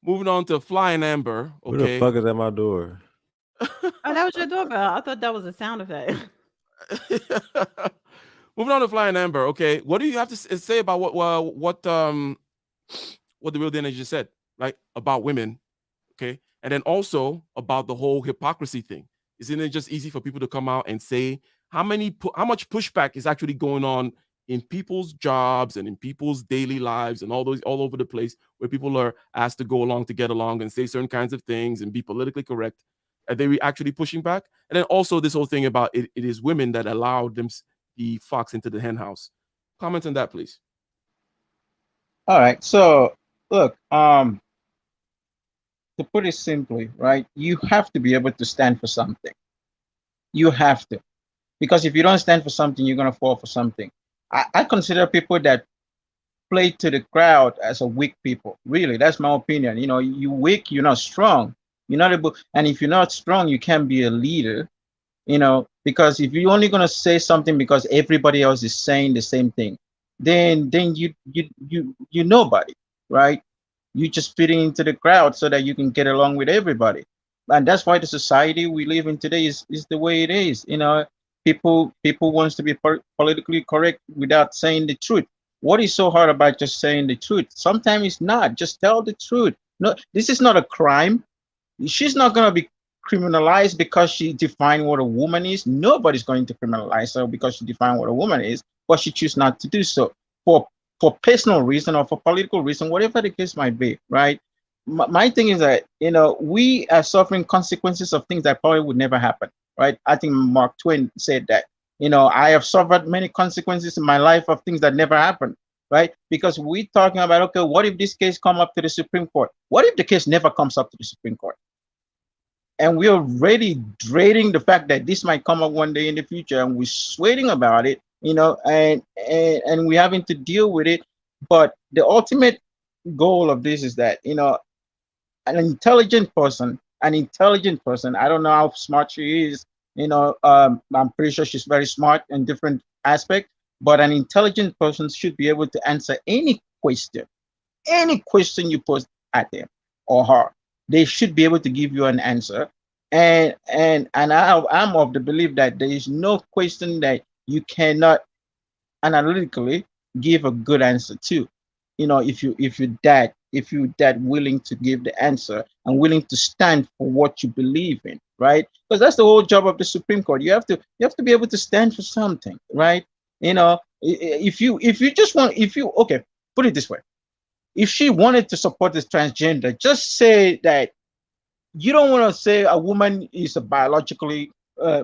moving on to Flying Amber. Okay. Who the fuck is at my door? Oh, that was your doorbell. I thought that was a sound effect. Moving on to Flying Amber. Okay, what do you have to say about what the real Dana just said, right, about women? Okay, and then also about the whole hypocrisy thing. Isn't it just easy for people to come out and say how much pushback is actually going on in people's jobs and in people's daily lives and all over the place, where people are asked to go along to get along and say certain kinds of things and be politically correct? Are they actually pushing back? And then also this whole thing about it is women that allowed the fox into the hen house. Comment on that, please. All right. So look, to put it simply, right, you have to be able to stand for something. You have to, because if you don't stand for something, you're going to fall for something. I consider people that play to the crowd as a weak people. Really, that's my opinion. You know, you weak, you're not strong. You're not able, and if you're not strong, you can't be a leader. You know, because if you're only going to say something because everybody else is saying the same thing, then you're nobody, right? You just fitting into the crowd so that you can get along with everybody. And that's why the society we live in today is the way it is. You know, people wants to be politically correct without saying the truth. What is so hard about just saying the truth? Sometimes it's not. Just tell the truth. No, this is not a crime. She's not going to be criminalized because she defined what a woman is. Nobody's going to criminalize her because she defined what a woman is, but she chooses not to do so for personal reason or for political reason, whatever the case might be, right? My thing is that, we are suffering consequences of things that probably would never happen, right? I think Mark Twain said that, I have suffered many consequences in my life of things that never happened, right? Because we're talking about, okay, what if this case come up to the Supreme Court? What if the case never comes up to the Supreme Court? And we're already dreading the fact that this might come up one day in the future, and we're sweating about it, and we're having to deal with it. But the ultimate goal of this is that, an intelligent person, I don't know how smart she is, I'm pretty sure she's very smart in different aspects, but an intelligent person should be able to answer any question you pose at them or her. They should be able to give you an answer. And I'm of the belief that there is no question that you cannot analytically give a good answer to. If you're that willing to give the answer and willing to stand for what you believe in, right? Because that's the whole job of the Supreme Court. You have to be able to stand for something, right? If you okay, put it this way. If she wanted to support this transgender, just say that you don't want to say a woman is a biologically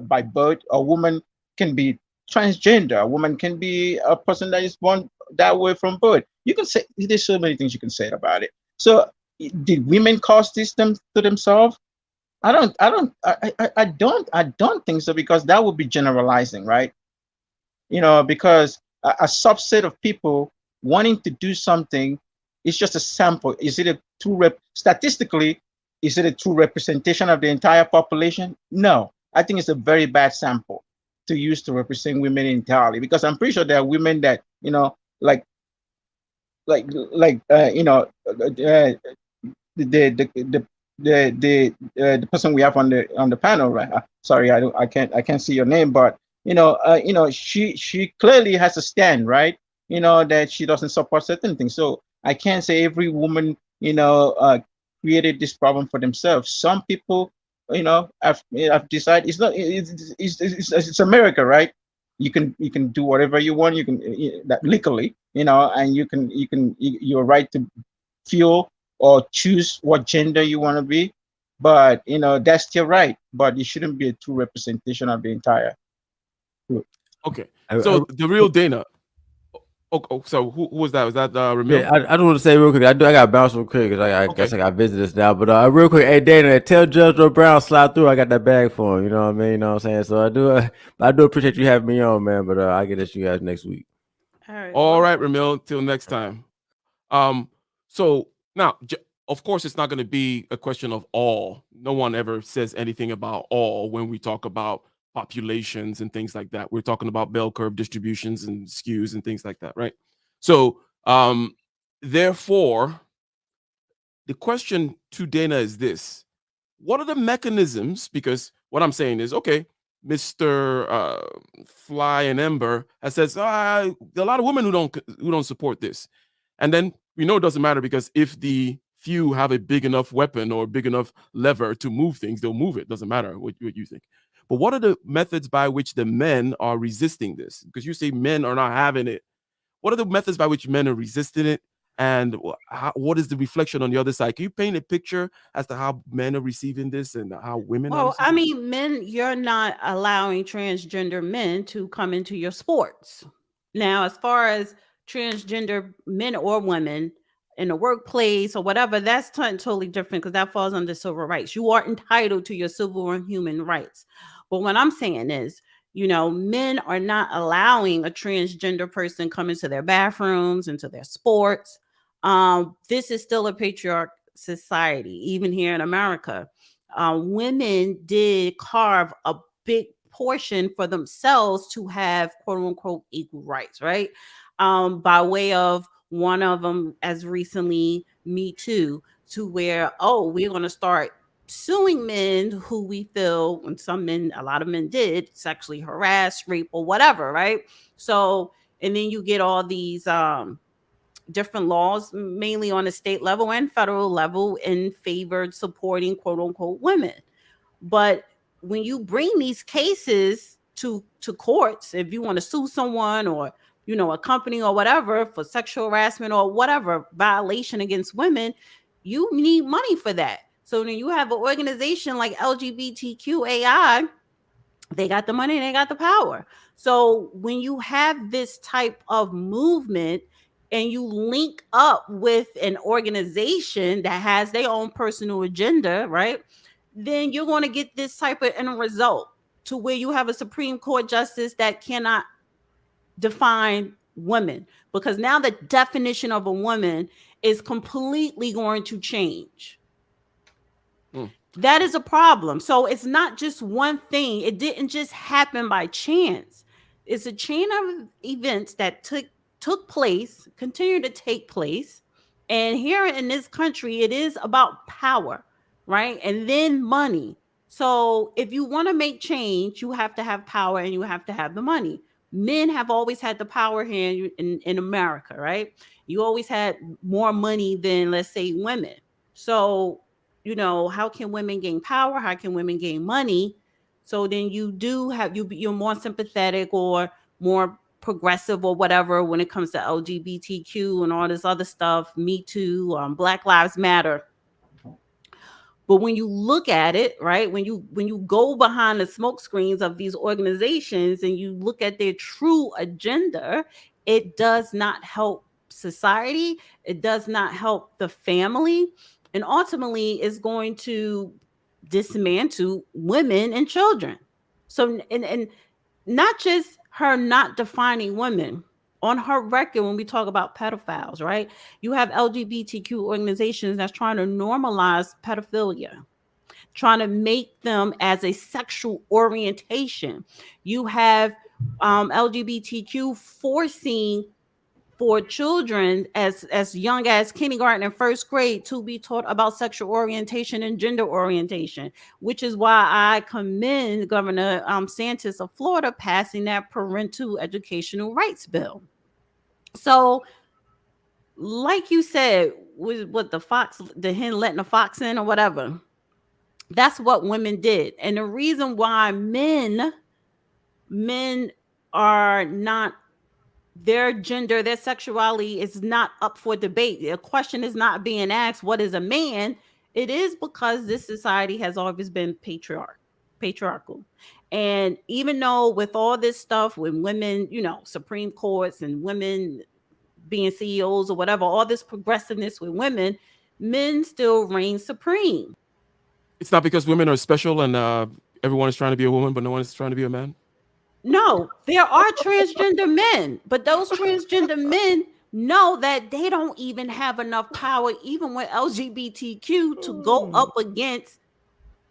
by birth. A woman can be transgender. A woman can be a person that is born that way from birth. You can say there's so many things you can say about it. So did women cause this to themselves? I don't think so, because that would be generalizing, right? Because a subset of people wanting to do something is just a sample. Is it a true statistically? Is it a true representation of the entire population? No, I think it's a very bad sample to use to represent women entirely, because I'm pretty sure there are women that, the person we have on the panel, right? Sorry, I can't see your name, but she clearly has a stand, right? That she doesn't support certain things. So I can't say every woman, created this problem for themselves. Some people, have decided it's America, right? You can do whatever you want. You can that legally, and you're right to feel or choose what gender you want to be. But that's your right. But it shouldn't be a true representation of the entire group. Okay, so the real Dana. Oh, so who was that? Was that Ramil? Yeah, I just want to say real quick. I got to bounce real quick because I guess I got visitors now. But real quick, hey Dana, tell Judge Joe Brown slide through. I got that bag for him. You know what I mean? You know what I'm saying? So I do appreciate you having me on, man. But I get at you guys next week. All right, Ramil. Till next time. So now, of course, it's not going to be a question of all. No one ever says anything about all when we talk about populations and things like that. We're talking about bell curve distributions and skews and things like that, right? So, therefore, the question to Dana is this: what are the mechanisms? Because what I'm saying is, okay, Mr. Fly and Ember has says there are a lot of women who don't support this, and then we know it doesn't matter, because if the few have a big enough weapon or big enough lever to move things, they'll move it. Doesn't matter what you think. But what are the methods by which the men are resisting this? Because you say men are not having it. What are the methods by which men are resisting it? And what is the reflection on the other side? Can you paint a picture as to how men are receiving this and how women are receiving I mean, men, you're not allowing transgender men to come into your sports. Now, as far as transgender men or women in the workplace or whatever, that's totally different, because that falls under civil rights. You are entitled to your civil and human rights. But what I'm saying is, men are not allowing a transgender person come into their bathrooms, into their sports. This is still a patriarch society, even here in America. Women did carve a big portion for themselves to have quote unquote equal rights, right? By way of one of them as recently Me Too, to where, we're going to start suing men who we feel, and a lot of men did sexually harass, rape, or whatever, right? So, and then you get all these different laws, mainly on the state level and federal level, in favored supporting quote unquote women. But when you bring these cases to courts, if you want to sue someone or a company or whatever for sexual harassment or whatever violation against women, you need money for that. So then you have an organization like LGBTQAI, they got the money, they got the power. So when you have this type of movement and you link up with an organization that has their own personal agenda, right? Then you're going to get this type of end result to where you have a Supreme Court justice that cannot define women, because now the definition of a woman is completely going to change. That is a problem. So it's not just one thing. It didn't just happen by chance. It's a chain of events that took place, continue to take place. And here in this country, it is about power, right? And then money. So if you want to make change, you have to have power and you have to have the money. Men have always had the power here in America, right? You always had more money than, let's say, women. So, how can women gain power? How can women gain money? So then you do have, you're more sympathetic or more progressive or whatever when it comes to LGBTQ and all this other stuff, Me Too, Black Lives Matter. But when you look at it, right, when you go behind the smoke screens of these organizations and you look at their true agenda, it does not help society. It does not help the family. And ultimately is going to dismantle women and children. So, and not just her not defining women. On her record, when we talk about pedophiles, right? You have LGBTQ organizations that's trying to normalize pedophilia, trying to make them as a sexual orientation. You have LGBTQ forcing for children as young as kindergarten and first grade to be taught about sexual orientation and gender orientation, which is why I commend Governor Santos of Florida passing that parental educational rights bill. So, like you said, with what the hen letting the fox in or whatever, that's what women did. And the reason why men are not, their gender, their sexuality is not up for debate. The question is not being asked, what is a man? It is because this society has always been patriarchal. And even though with all this stuff, with women, Supreme Courts and women being CEOs or whatever, all this progressiveness with women, men still reign supreme. It's not because women are special and everyone is trying to be a woman, but no one is trying to be a man? No, there are transgender men, but those transgender men know that they don't even have enough power, even with LGBTQ, to go up against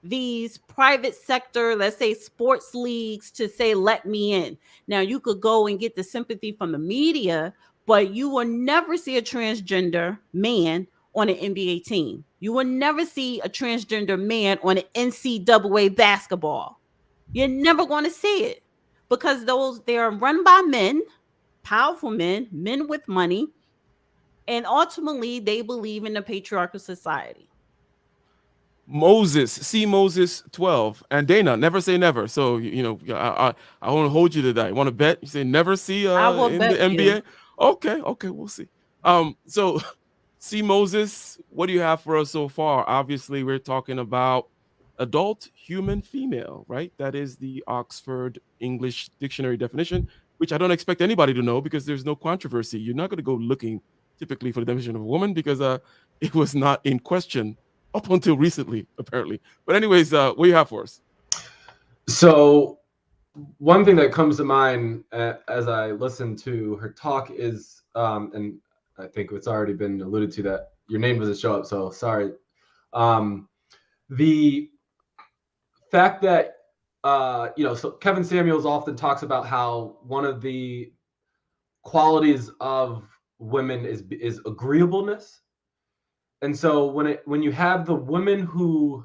these private sector, let's say sports leagues, to say, let me in. Now, you could go and get the sympathy from the media, but you will never see a transgender man on an NBA team. You will never see a transgender man on an NCAA basketball. You're never going to see it. Because they are run by men, powerful men, men with money, and ultimately they believe in the patriarchal society. See Moses 12, and Dana, never say never. So I want to hold you to that. You want to bet? You say never see I will in bet the NBA. you. Okay, we'll see. So see Moses, what do you have for us so far? Obviously, we're talking about adult human female, right? That is the Oxford English Dictionary definition, which I don't expect anybody to know because there's no controversy. You're not going to go looking typically for the definition of a woman because it was not in question up until recently, apparently. But anyways, what do you have for us? So one thing that comes to mind as I listen to her talk is, and I think it's already been alluded to that your name doesn't show up, so sorry. The fact that so Kevin Samuels often talks about how one of the qualities of women is agreeableness, and so when you have the women who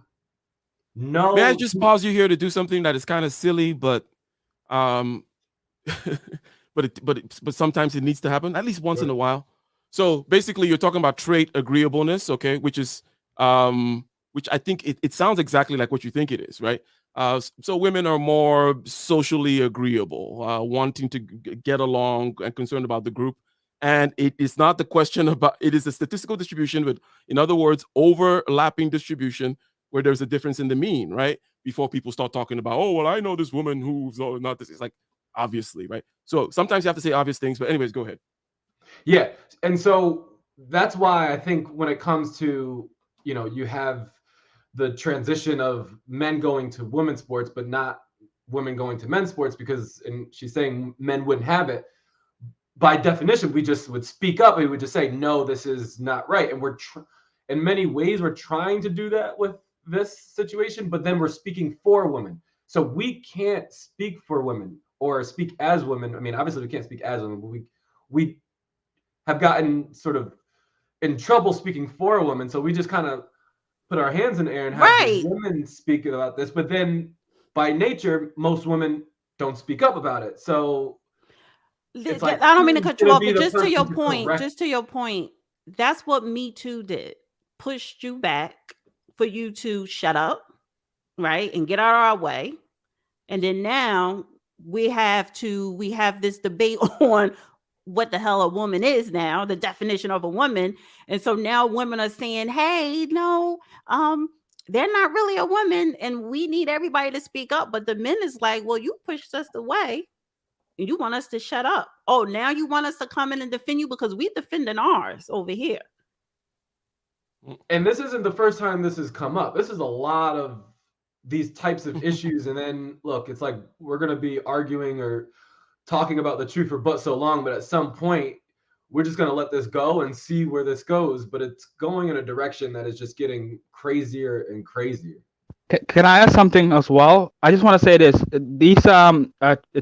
know, may I just pause you here to do something that is kind of silly, but but sometimes it needs to happen at least once in a while. So basically, you're talking about trait agreeableness, okay, which is which I think it sounds exactly like what you think it is, right? So women are more socially agreeable, wanting to get along and concerned about the group. And it is not the question about, it is a statistical distribution, but in other words, overlapping distribution where there's a difference in the mean, right? Before people start talking about, oh, well, I know this woman who's not this. It's like, obviously, right? So sometimes you have to say obvious things, but anyways, go ahead. Yeah. And so that's why I think when it comes to, you have the transition of men going to women's sports, but not women going to men's sports, because, and she's saying men wouldn't have it. By definition, we just would speak up. We would just say, no, this is not right. And we're in many ways, we're trying to do that with this situation, but then we're speaking for women. So we can't speak for women or speak as women. I mean, obviously we can't speak as women, but we have gotten sort of in trouble speaking for a woman. So we just kind of put our hands in the air and have the women speak about this. But then by nature, most women don't speak up about it. So it's like, I don't mean to cut you off, but just to your point, that's what Me Too did. Pushed you back for you to shut up, right? And get out of our way. And then now we have this debate on what the hell a woman is now, the definition of a woman. And so now women are saying, hey, no, they're not really a woman and we need everybody to speak up. But the men is like, well, you pushed us away and you want us to shut up. Oh, now you want us to come in and defend you because we defending ours over here. And this isn't the first time this has come up. This is a lot of these types of issues. And then look, it's like, we're going to be arguing or talking about the truth for but so long, but at some point we're just going to let this go and see where this goes. But it's going in a direction that is just getting crazier and crazier. Can I add something as well? I just want to say this: these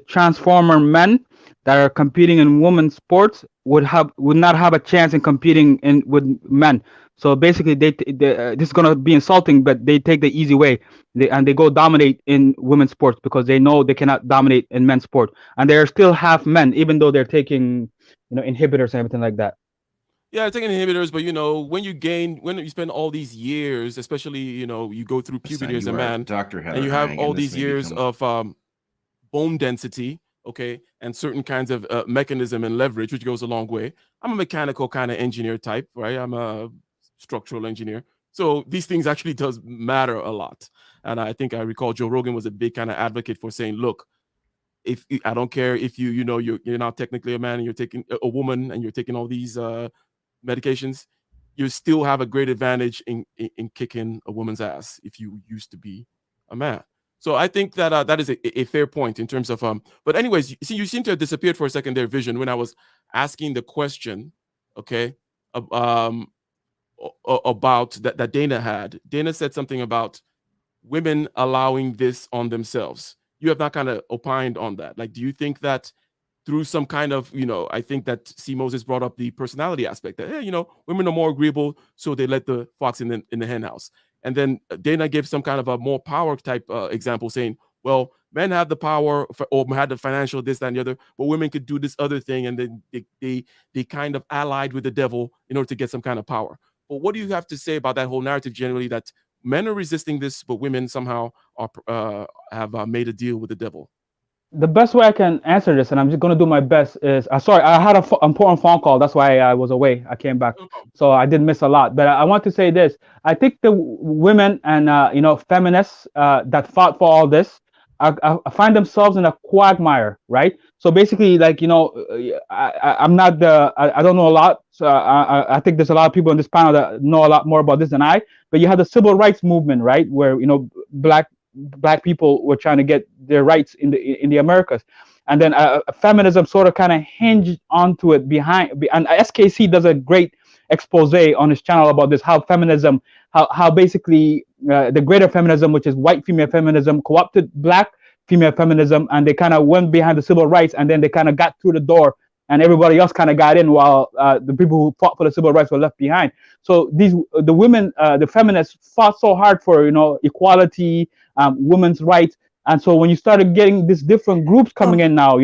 transformer men that are competing in women's sports would not have a chance in competing with men. So basically, this is gonna be insulting, but they take the easy way, they go dominate in women's sports because they know they cannot dominate in men's sport, and they're still half men, even though they're taking, inhibitors and everything like that. Yeah, taking inhibitors, but when you spend all these years, especially you go through puberty as a man, and you have all these years of bone density, okay, and certain kinds of mechanism and leverage, which goes a long way. I'm a mechanical kind of engineer type, right? I'm a structural engineer, so these things actually does matter a lot. And I think I recall Joe Rogan was a big kind of advocate for saying, look, if I don't care if you're not technically a man and you're taking a woman and you're taking all these medications, you still have a great advantage in kicking a woman's ass if you used to be a man. So I think that that is a fair point in terms of but anyways, you seem to have disappeared for a second there, Vision, when I was asking the question, okay, about that Dana had. Dana said something about women allowing this on themselves. You have not kind of opined on that. Like, do you think that through some kind of, I think that C. Moses brought up the personality aspect that, hey, women are more agreeable, so they let the fox in the hen house. And then Dana gave some kind of a more power type example saying, well, men have the power or had the financial this, that, and the other, but women could do this other thing. And then they kind of allied with the devil in order to get some kind of power. But what do you have to say about that whole narrative generally, that men are resisting this, but women somehow have made a deal with the devil? The best way I can answer this, and I'm just going to do my best, is sorry, I had an important phone call. That's why I was away. I came back, so I did miss a lot. But I want to say this: I think the women and feminists that fought for all this find themselves in a quagmire, right? So basically, like I'm not I don't know a lot. So I think there's a lot of people in this panel that know a lot more about this than I. But you have the civil rights movement, right, where black people were trying to get their rights in the Americas, and then feminism sort of kind of hinged onto it and SKC does a great expose on his channel about this, how feminism, how basically the greater feminism, which is white female feminism, co-opted black female feminism, and they kind of went behind the civil rights, and then they kind of got through the door and everybody else kind of got in, while the people who fought for the civil rights were left behind. So the women, the feminists fought so hard for, equality, women's rights. And so when you started getting these different groups coming in now,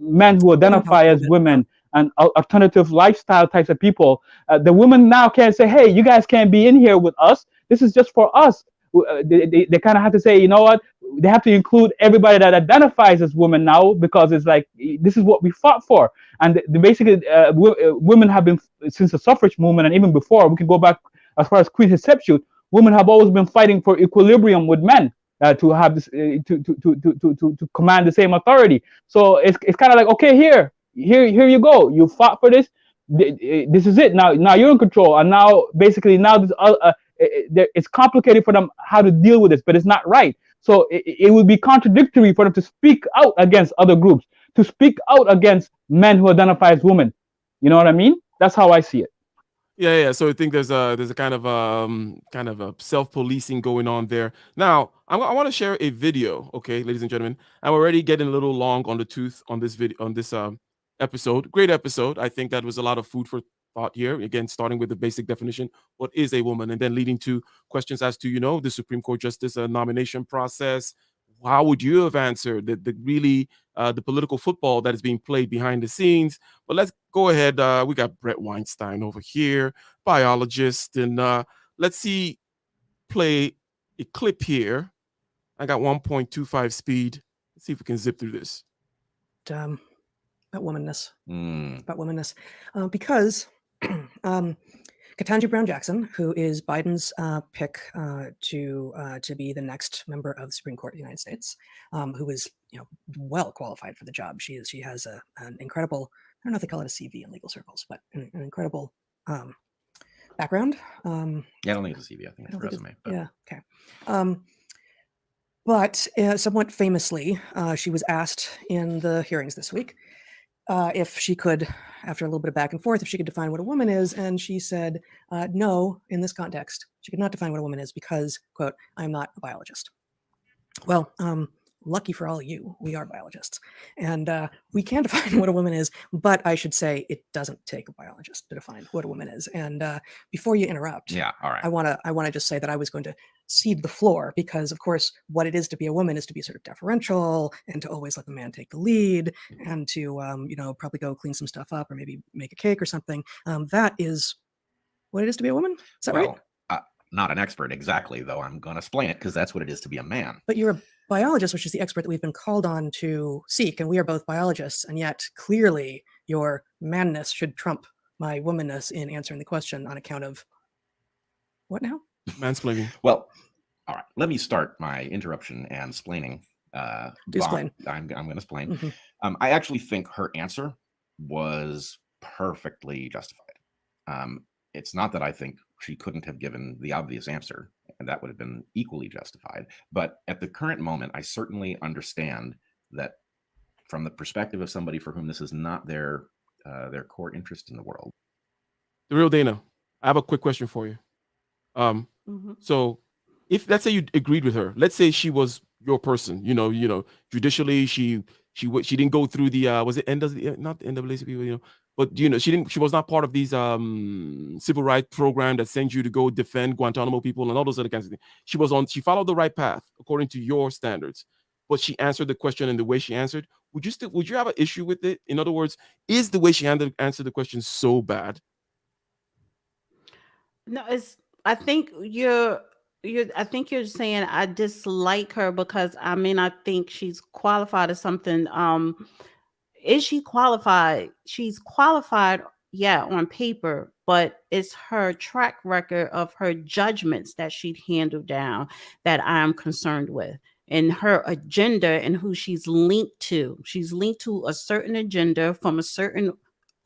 men who identify as women, and alternative lifestyle types of people. The women now can't say, hey, you guys can't be in here with us. This is just for us. They kind of have to say, you know what? They have to include everybody that identifies as women now, because it's like, this is what we fought for. And basically, women have been, since the suffrage movement and even before, we can go back as far as Queen Hatshepsut, women have always been fighting for equilibrium with men. To have this, to command the same authority. So it's kind of like, okay, here you go. You fought for this. This is it. Now you're in control. And now basically this, it's complicated for them how to deal with this, but it's not right. So it would be contradictory for them to speak out against other groups, to speak out against men who identify as women. You know what I mean? That's how I see it. Yeah. So I think there's a kind of a self-policing going on there. Now, I want to share a video, okay, ladies and gentlemen. I'm already getting a little long on the tooth on this video, on this episode. Great episode. I think that was a lot of food for thought here. Again, starting with the basic definition, what is a woman, and then leading to questions as to, the Supreme Court justice nomination process. How would you have answered the political football that is being played behind the scenes? But let's go ahead. We got Brett Weinstein over here, biologist, and let's play a clip here. I got 1.25 speed. Let's see if we can zip through this. About womanness. About womanness. Because Ketanji Brown Jackson, who is Biden's pick to be the next member of the Supreme Court of the United States, who is well qualified for the job. She has an incredible, I don't know if they call it a CV in legal circles, but an incredible background. Yeah, I don't think it's a CV. I think it's a resume. But. Yeah. Okay. But somewhat famously, she was asked in the hearings this week if she could, after a little bit of back and forth, if she could define what a woman is. And she said, no, in this context, she could not define what a woman is because, quote, I'm not a biologist. Well, lucky for all of you, we are biologists. And we can define what a woman is, but I should say it doesn't take a biologist to define what a woman is. And before you interrupt, yeah, all right. I want to just say that I was going to cede the floor because, of course, what it is to be a woman is to be sort of deferential and to always let the man take the lead and to, probably go clean some stuff up or maybe make a cake or something. That is what it is to be a woman. Is that right? Not an expert exactly, though. I'm going to explain it because that's what it is to be a man. But you're a biologist, which is the expert that we've been called on to seek, and we are both biologists, and yet clearly your manness should trump my womanness in answering the question on account of what now? Mansplaining. Well, all right. Let me start my interruption and splaining. Do explain. I'm going to explain. Mm-hmm. I actually think her answer was perfectly justified. It's not that I think she couldn't have given the obvious answer, and that would have been equally justified. But at the current moment, I certainly understand that from the perspective of somebody for whom this is not their core interest in the world. The real Dana, I have a quick question for you. So if, let's say you agreed with her, let's say she was your person, judicially, she didn't go through the, was it not the NAACP, but she was not part of these civil rights program that sends you to go defend Guantanamo people and all those other kinds of things. She followed the right path according to your standards, but she answered the question in the way she answered. Would you have an issue with it? In other words, is the way she answered the question so bad? No, I think you're saying I dislike her because I think she's qualified as something. Is she qualified? She's qualified, yeah, on paper, but it's her track record of her judgments that she'd handled down that I'm concerned with, and her agenda and who she's linked to. She's linked to a certain agenda from a certain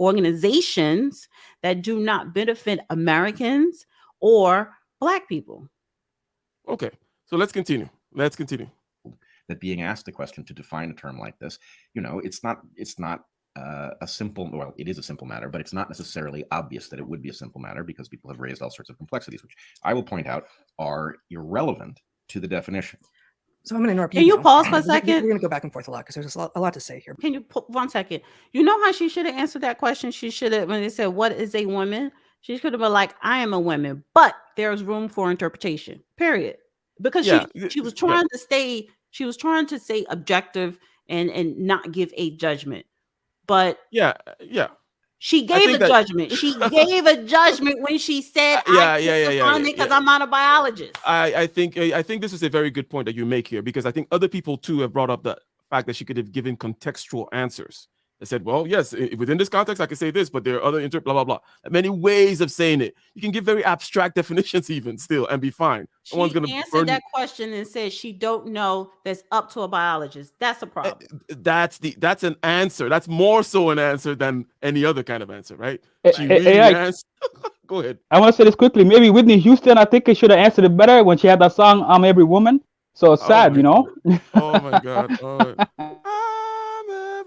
organizations that do not benefit Americans or Black people. Okay, so let's continue. That being asked a question to define a term like this, it's not a simple, well, it is a simple matter, but it's not necessarily obvious that it would be a simple matter because people have raised all sorts of complexities, which I will point out are irrelevant to the definition. So I'm going to interrupt you. Can you pause for a second? We're going to go back and forth a lot because there's a lot to say here. Can you 1 second? You know how she should have answered that question? She should have, when they said, what is a woman? She could have been like, I am a woman, but there's room for interpretation, period. Because she was trying to stay, she was trying to stay objective and not give a judgment. But yeah. She I gave think a that- judgment. She gave a judgment when she said, Yeah, I can't define it because I'm not a biologist. I think this is a very good point that you make here, because I think other people too have brought up the fact that she could have given contextual answers. They said, well, yes, within this context, I could say this, but there are other blah, blah, blah. Many ways of saying it. You can give very abstract definitions even still and be fine. She No one's going to answered that question and said she don't know. That's up to a biologist. That's a problem. That's an answer. That's more so an answer than any other kind of answer, right? She Hey, really Ike, answered. Go ahead. I want to say this quickly. Maybe Whitney Houston, I think, should have answered it better when she had that song "I'm Every Woman." So it's sad, my you know. Oh my God.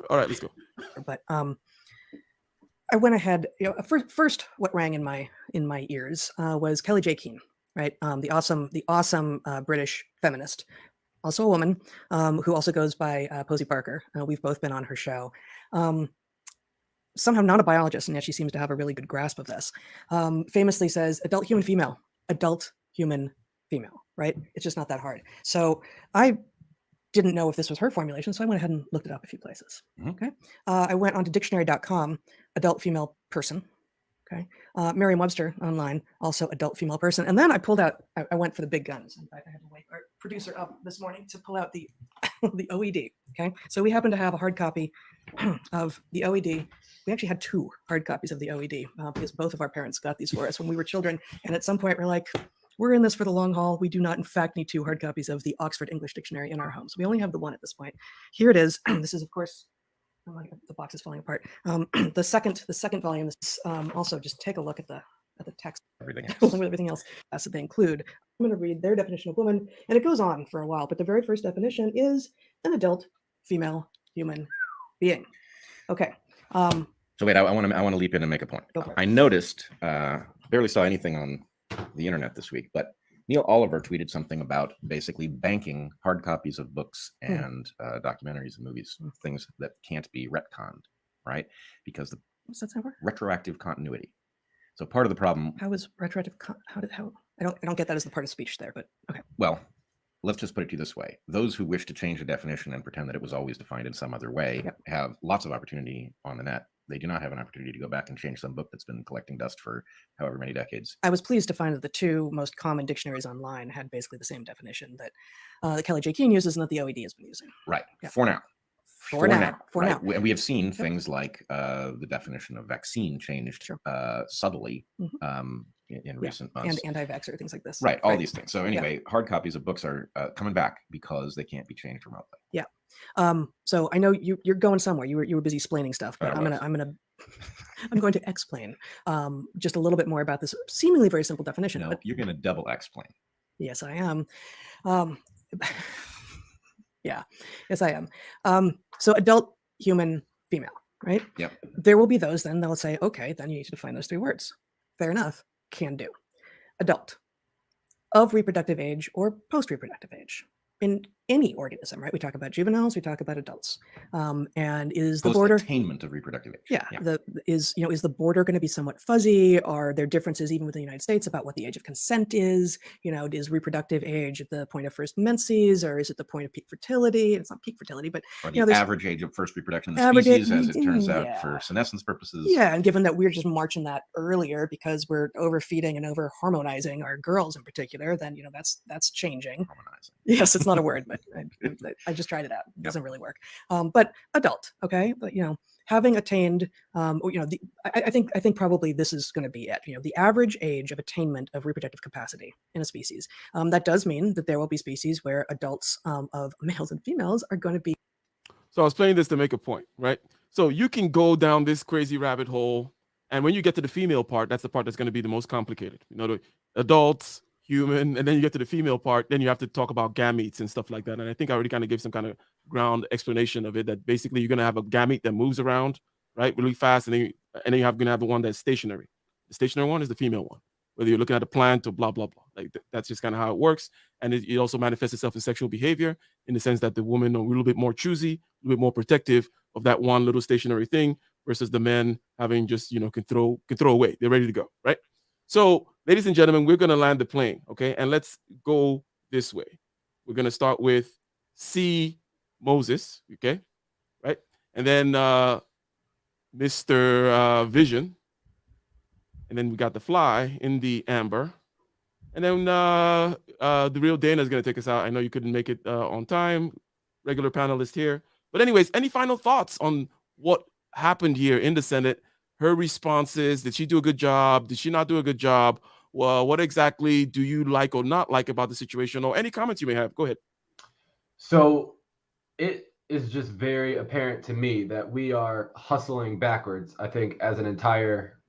All right, let's go. But I went ahead. First, what rang in my ears was Kelly J. Keane, right? The awesome British feminist, also a woman, who also goes by Posey Parker. We've both been on her show. Somehow not a biologist, and yet she seems to have a really good grasp of this. Famously says, adult human female, right? It's just not that hard. So I didn't know if this was her formulation, so I went ahead and looked it up a few places. Okay. I went onto dictionary.com, adult female person. Okay. Merriam-Webster online, also adult female person. And then I pulled out, I went for the big guns. In fact, I had to wake our producer up this morning to pull out the the OED. Okay. So we happen to have a hard copy of the OED. We actually had 2 hard copies of the OED because both of our parents got these for us when we were children. And at some point we're like, we're in this for the long haul. We do not, in fact, need 2 hard copies of the Oxford English Dictionary in our homes. We only have the one at this point. Here it is. This is, of course, the box is falling apart. The second volume is also just take a look at the text. Everything else that they include. I'm going to read their definition of woman, and it goes on for a while. But the very first definition is an adult female human being. Okay. So wait, I want to leap in and make a point. I noticed, barely saw anything on the internet this week, but Neil Oliver tweeted something about basically banking hard copies of books and documentaries and movies, things that can't be retconned, right? Because What's that sound? retroactive continuity. So part of the problem. How is retroactive? I don't get that as the part of speech there, but okay. Well, let's just put it to you this way: those who wish to change a definition and pretend that it was always defined in some other way have lots of opportunity on the net. They do not have an opportunity to go back and change some book that's been collecting dust for however many decades. I was pleased to find that the 2 most common dictionaries online had basically the same definition that Kelly J. Keane uses and that the OED has been using. Right. Yeah. For now. For now. And we have seen things like the definition of vaccine changed subtly in recent months. And anti-vaxxer, things like this. Right. All these things. So anyway, hard copies of books are coming back because they can't be changed remotely. Yeah. So I know you're going somewhere. You were busy explaining stuff, but I'm going to explain just a little bit more about this seemingly very simple definition. No, but you're going to double explain. Yes, I am. Yeah, yes, I am. So adult human female, right? Yep. There will be those then that will say, okay, then you need to define those 3 words. Fair enough. Can do. Adult, of reproductive age or post-reproductive age. In any organism, right? We talk about juveniles, we talk about adults. And is the border attainment of reproductive age? Yeah. Is the border going to be somewhat fuzzy? Are there differences even within the United States about what the age of consent is? Is reproductive age at the point of first menses, or is it the point of peak fertility? It's not peak fertility, but or the average age of first reproduction of the species, as it turns out, for senescence purposes. Yeah, and given that we're just marching that earlier because we're overfeeding and over hormonizing our girls in particular, then that's changing. Harmonizing. Yes, it's not a word, but I just tried it out. It doesn't really work. But adult, okay, but having attained, I think probably this is going to be it. The average age of attainment of reproductive capacity in a species. That does mean that there will be species where adults of males and females are going to be. So I was playing this to make a point, right? So you can go down this crazy rabbit hole, and when you get to the female part, that's the part that's going to be the most complicated. The adults, human, and then you get to the female part, then you have to talk about gametes and stuff like that. And I think I already kind of gave some kind of ground explanation of it, that basically you're going to have a gamete that moves around, right, really fast, and then you're going to have the one that's stationary. The stationary one is the female one, whether you're looking at a plant or blah, blah, blah. Like that's just kind of how it works. And it also manifests itself in sexual behavior in the sense that the women are a little bit more choosy, a little bit more protective of that one little stationary thing versus the men having just, can throw away. They're ready to go, right? So, ladies and gentlemen, we're going to land the plane, okay? And let's go this way. We're going to start with C. Moses, okay? Right? And then Mr. Vision. And then we got the Fly in the amber. And then the real Dana is going to take us out. I know you couldn't make it on time. Regular panelist here. But anyways, any final thoughts on what happened here in the Senate? Her responses, did she do a good job? Did she not do a good job? Well, what exactly do you like or not like about the situation? Or any comments you may have? Go ahead. So it is just very apparent to me that we are hustling backwards, I think, as an entire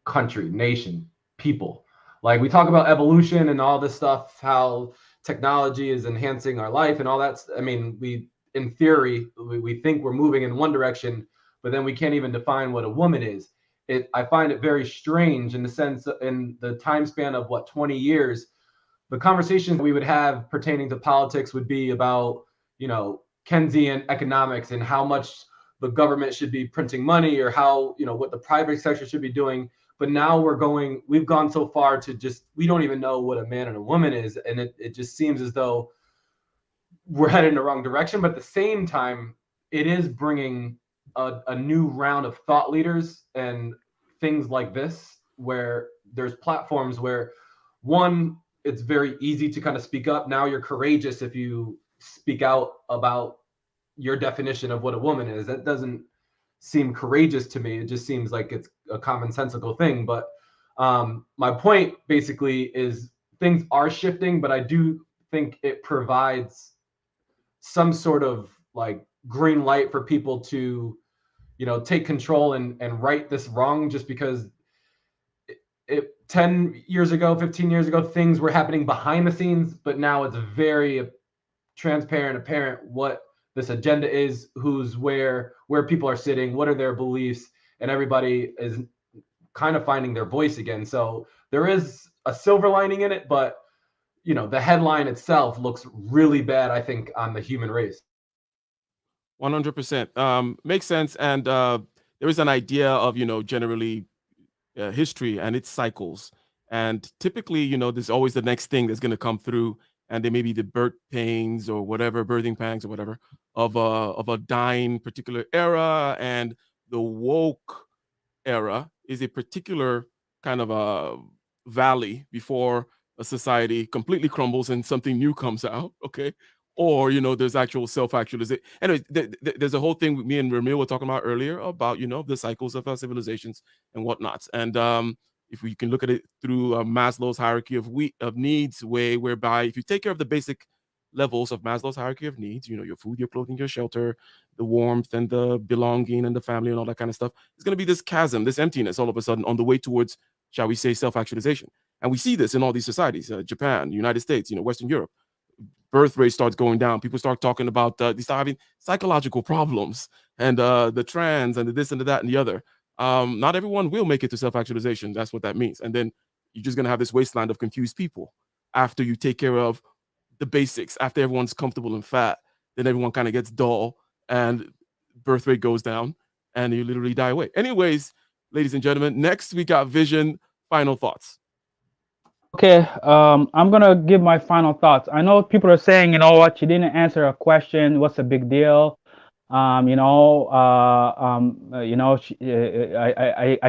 country, nation, people. Like, we talk about evolution and all this stuff, how technology is enhancing our life and all that. I mean, in theory, we think we're moving in one direction, but then we can't even define what a woman is. I find it very strange in the sense, in the time span of 20 years, the conversations we would have pertaining to politics would be about, Keynesian economics and how much the government should be printing money, or how, what the private sector should be doing. But now we've gone so far to we don't even know what a man and a woman is. And it just seems as though we're headed in the wrong direction. But at the same time, it is bringing a new round of thought leaders and things like this, where there's platforms where, one, it's very easy to kind of speak up. Now you're courageous if you speak out about your definition of what a woman is. That doesn't seem courageous to me. It just seems like it's a commonsensical thing. But my point basically is things are shifting, but I do think it provides some sort of like green light for people to, take control and right this wrong, just because 10 years ago, 15 years ago, things were happening behind the scenes, but now it's very transparent, apparent what this agenda is, who's where people are sitting, what are their beliefs, and everybody is kind of finding their voice again. So there is a silver lining in it, but the headline itself looks really bad, I think, on the human race. 100%. Makes sense. And there is an idea of, generally history and its cycles. And typically, there's always the next thing that's going to come through, and there may be the birth pains or whatever, birthing pangs or whatever, of a dying particular era. And the woke era is a particular kind of a valley before a society completely crumbles and something new comes out. Okay. Or, there's actual self-actualization. Anyway, there's a whole thing with me and Ramil were talking about earlier about, the cycles of our civilizations and whatnot. And if we can look at it through Maslow's hierarchy of needs way, whereby if you take care of the basic levels of Maslow's hierarchy of needs, your food, your clothing, your shelter, the warmth and the belonging and the family and all that kind of stuff, it's going to be this chasm, this emptiness all of a sudden on the way towards, shall we say, self-actualization. And we see this in all these societies, Japan, United States, Western Europe. Birth rate starts going down. People start talking about they start having psychological problems, and the trans and the this and the that and the other. Not everyone will make it to self-actualization. That's what that means. And then you're just gonna have this wasteland of confused people after you take care of the basics. After everyone's comfortable and fat, then everyone kind of gets dull, and birth rate goes down, and you literally die away. Anyways, ladies and gentlemen, next we got Vision. Final thoughts. Okay, I'm gonna give my final thoughts. I know people are saying, you know what, she didn't answer a question. What's the big deal? Are you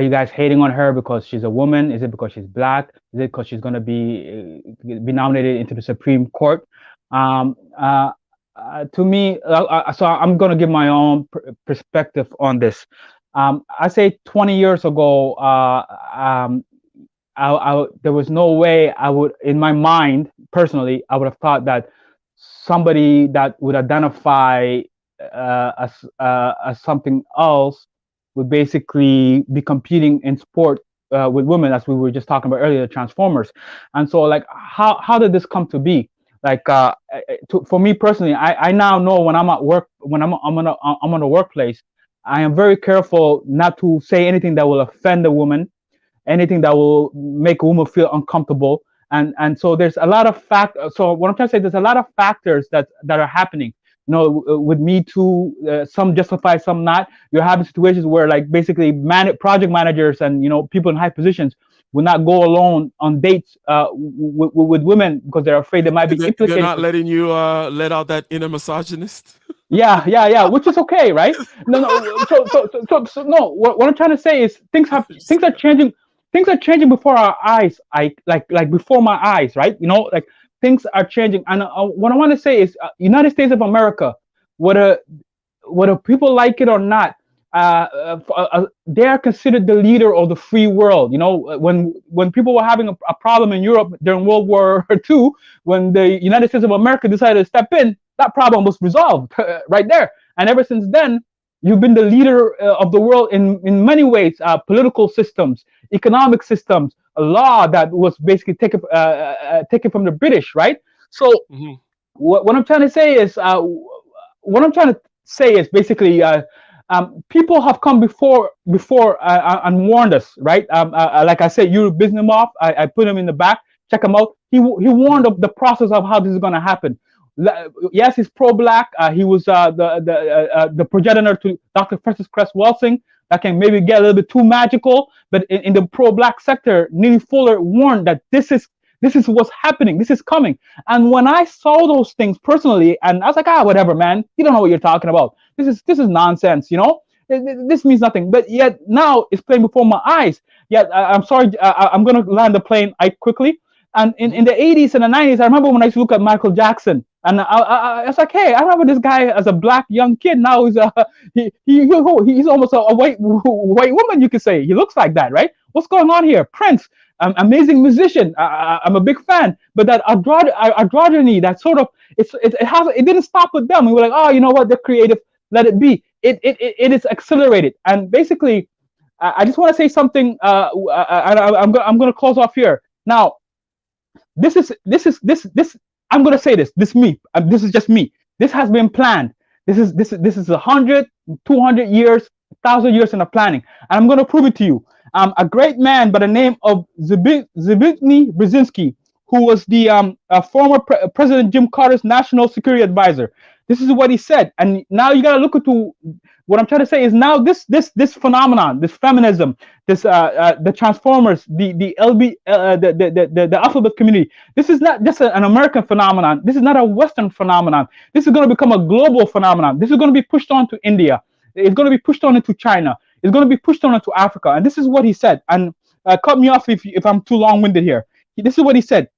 guys hating on her because she's a woman? Is it because she's black? Is it because she's gonna be nominated into the Supreme Court? To me, so I'm gonna give my own perspective on this. I say 20 years ago, there was no way I would, in my mind, personally, I would have thought that somebody that would identify as something else would basically be competing in sport with women, as we were just talking about earlier, the Transformers. And so, like, how did this come to be? Like, for me personally, I now know when I'm at work, when I'm on the workplace, I am very careful not to say anything that will offend a woman, anything that will make a woman feel uncomfortable. And so there's a lot of so what I'm trying to say, there's a lot of factors that are happening, with Me Too, some justify, some not. You're having situations where, like, basically project managers and, people in high positions will not go alone on dates with women because they're afraid they might be implicated. They're not letting you let out that inner misogynist. Yeah, which is okay, right? No. So no. What I'm trying to say is things are changing. Things are changing before our eyes. Like before my eyes, right? Like things are changing. And what I want to say is, United States of America, whether people like it or not, they are considered the leader of the free world. When people were having a problem in Europe during World War II, when the United States of America decided to step in, that problem was resolved right there. And ever since then, you've been the leader of the world in many ways: political systems, economic systems, a law that was basically taken from the British, right? So what I'm trying to say is, basically, people have come before and warned us, right? Like I said, Yuri Bizimov, I put him in the back. Check him out. He warned of the process of how this is going to happen. Yes, he's pro-black. He was the progenitor to Dr. Francis Cress Welsing. That can maybe get a little bit too magical, but in the pro-black sector, Neely Fuller warned that this is what's happening. This is coming. And when I saw those things personally, and I was like, whatever, man. You don't know what you're talking about. This is nonsense. This means nothing. But yet now it's playing before my eyes. Yet I'm sorry. I'm gonna land the plane quickly. And in the 80s and the 90s, I remember when I used to look at Michael Jackson, and I was like, hey, I remember this guy as a black young kid. Now he's he's almost a white woman, you could say. He looks like that, right? What's going on here? Prince, amazing musician. I'm a big fan. But that androgyny, that sort of, it didn't stop with them. We were like, oh, you know what? They're creative. Let it be. It is accelerated. And basically, I just want to say something. I'm going to close off here now. This. I'm going to say this. This is just me. This has been planned. This is 100, 200 years, 1,000 years in the planning, and I'm going to prove it to you. A great man by the name of Zbigniew Brzezinski, who was the former President Jim Carter's national security advisor. This is what he said, and now you got to look into what I'm trying to say is now this phenomenon, this feminism, this the Transformers, the alphabet community. This is not just an American phenomenon. This is not a Western phenomenon. This is going to become a global phenomenon. This is going to be pushed on to India. It's going to be pushed on into China. It's going to be pushed on into Africa. And this is what he said. And cut me off if I'm too long-winded here. This is what he said.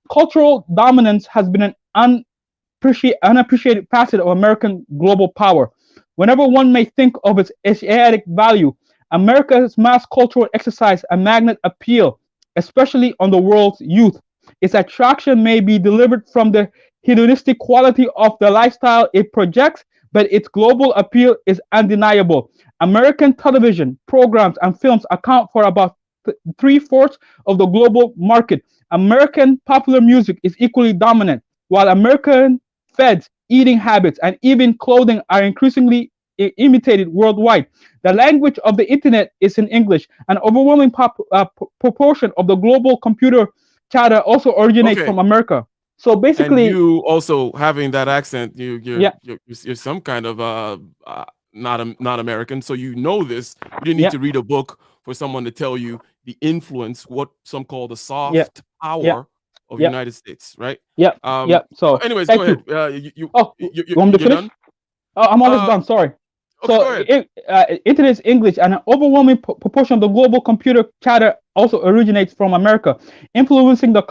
Cultural dominance has been an unappreciated facet of American global power. Whenever one may think of its Asiatic value, America's mass cultural exercise a magnet appeal, especially on the world's youth. Its attraction may be delivered from the hedonistic quality of the lifestyle it projects, but its global appeal is undeniable. American television programs and films account for about 3/4 of the global market. American popular music is equally dominant, while American feds, eating habits, and even clothing are increasingly imitated worldwide. The language of the internet is in English. An overwhelming proportion of the global computer chatter also originates from America. So basically, and you also having that accent, you're some kind of not American, so you know this. You didn't need to read a book for someone to tell you the influence, what some call the soft power of the United States, right? So anyways, go ahead. You want me to finish? done? Oh, I'm almost done. Sorry. Okay, so internet is English, and an overwhelming proportion of the global computer chatter also originates from America, influencing the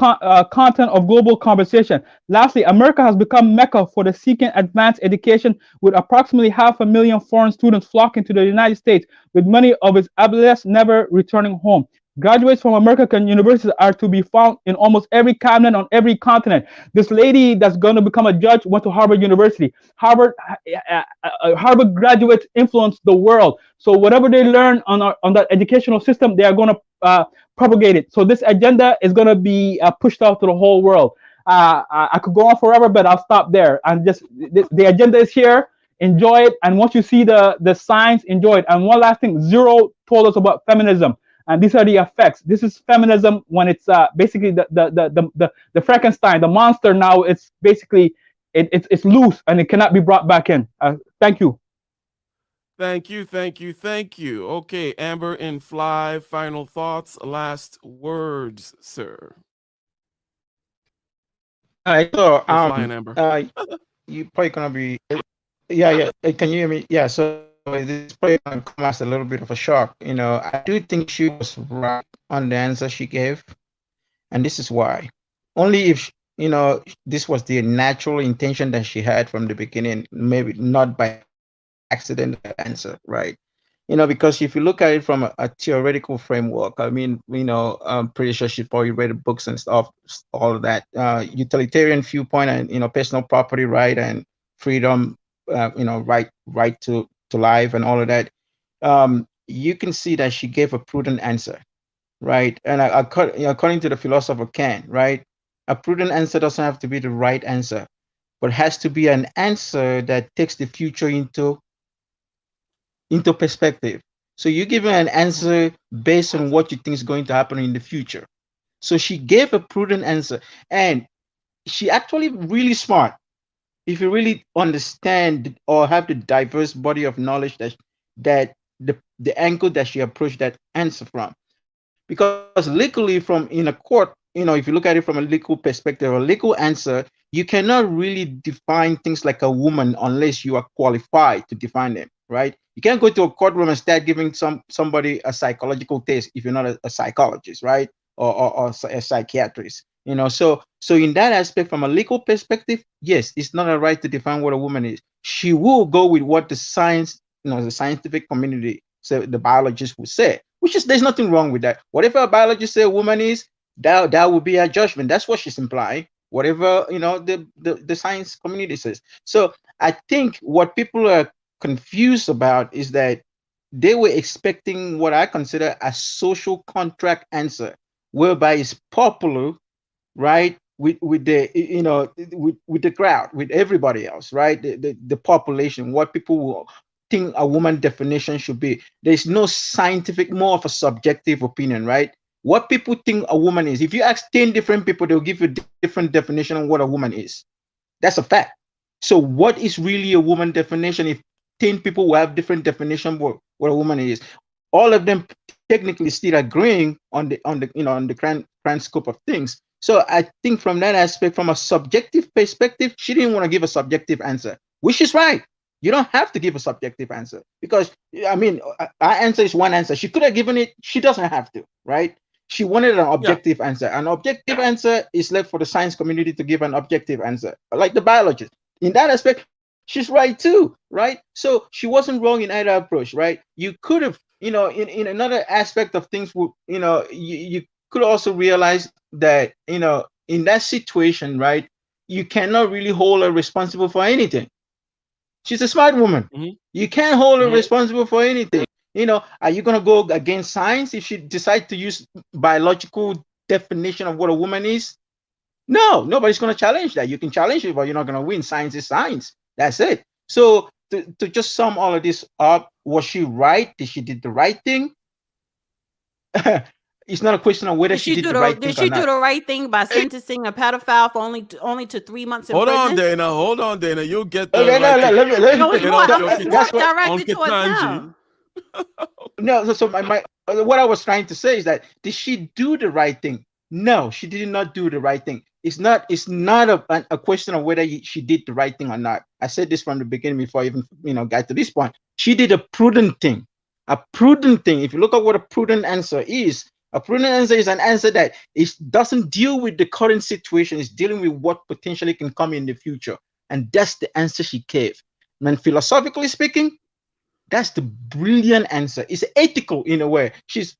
content of global conversation. Lastly, America has become Mecca for the seeking advanced education, with approximately 500,000 foreign students flocking to the United States, with many of its adolescents never returning home. Graduates from American universities are to be found in almost every cabinet on every continent. This lady that's going to become a judge went to Harvard University. Harvard graduates influence the world. So whatever they learn on that educational system, they are going to propagate it. So this agenda is going to be pushed out to the whole world. I could go on forever, but I'll stop there. And just the agenda is here. Enjoy it. And once you see the signs, enjoy it. And one last thing, Zero told us about feminism. And these are the effects. This is feminism when it's basically the Frankenstein, the monster. Now it's basically it's loose and it cannot be brought back in. Thank you. Thank you. Okay, Amber and Fly, final thoughts, last words, sir. All right, so Fly and Amber. you probably gonna be Yeah. Can you hear me? Yeah. So this is probably going to come as a little bit of a shock. I do think she was right on the answer she gave, and this is why. Only if this was the natural intention that she had from the beginning, maybe not by accident answer, right? Because if you look at it from a theoretical framework, I mean, I'm pretty sure she probably read books and stuff, all of that, utilitarian viewpoint, and personal property right and freedom, right to life and all of that. You can see that she gave a prudent answer, right? And according to the philosopher Kant, right, a prudent answer doesn't have to be the right answer, but has to be an answer that takes the future into perspective. So you give her an answer based on what you think is going to happen in the future. So she gave a prudent answer, and she actually really smart. If you really understand or have the diverse body of knowledge that the angle that she approached that answer from, because legally from in a court, if you look at it from a legal perspective, a legal answer, you cannot really define things like a woman unless you are qualified to define them, right? You can't go to a courtroom and start giving somebody a psychological test if you're not a psychologist, right? Or a psychiatrist. So in that aspect, from a legal perspective, yes, it's not a right to define what a woman is. She will go with what the science, the scientific community, so the biologist would say, which is, there's nothing wrong with that. Whatever a biologist say a woman is, that would be a judgment. That's what she's implying. Whatever the science community says. So I think what people are confused about is that they were expecting what I consider a social contract answer, whereby it's popular, right, with the with the crowd, with everybody else, right, the population, what people will think a woman definition should be. There's no scientific, more of a subjective opinion, right? What people think a woman is. If you ask 10 different people, they'll give you different definition on what a woman is. That's a fact. So what is really a woman definition if 10 people will have different definition what a woman is? All of them technically still agreeing on the grand scope of things. So I think from that aspect, from a subjective perspective, she didn't want to give a subjective answer, which is right. You don't have to give a subjective answer because, I mean, our answer is one answer. She could have given it. She doesn't have to, right? She wanted an objective answer. An objective answer is left for the science community to give an objective answer, like the biologist. In that aspect, she's right too, right? So she wasn't wrong in either approach, right? You could have, in another aspect of things, you could also realize that, in that situation, right, you cannot really hold her responsible for anything. She's a smart woman. Mm-hmm. You can't hold her responsible for anything. Are you going to go against science if she decides to use biological definition of what a woman is? No, nobody's going to challenge that. You can challenge it, but you're not going to win. Science is science. That's it. So to just sum all of this up, was she right? Did she did the right thing? It's not a question of whether she did the right thing. Did she do the right thing by sentencing a pedophile for only to 3 months in prison? Hold on, Dana. You'll get the it's more directed towards him. No, so what I was trying to say is that did she do the right thing? No, she did not do the right thing. It's not a question of whether she did the right thing or not. I said this from the beginning before I even got to this point. She did a prudent thing. A prudent thing. If you look at what a prudent answer is, a prudent answer is an answer that doesn't deal with the current situation. It's dealing with what potentially can come in the future. And that's the answer she gave. And philosophically speaking, that's the brilliant answer. It's ethical in a way. She's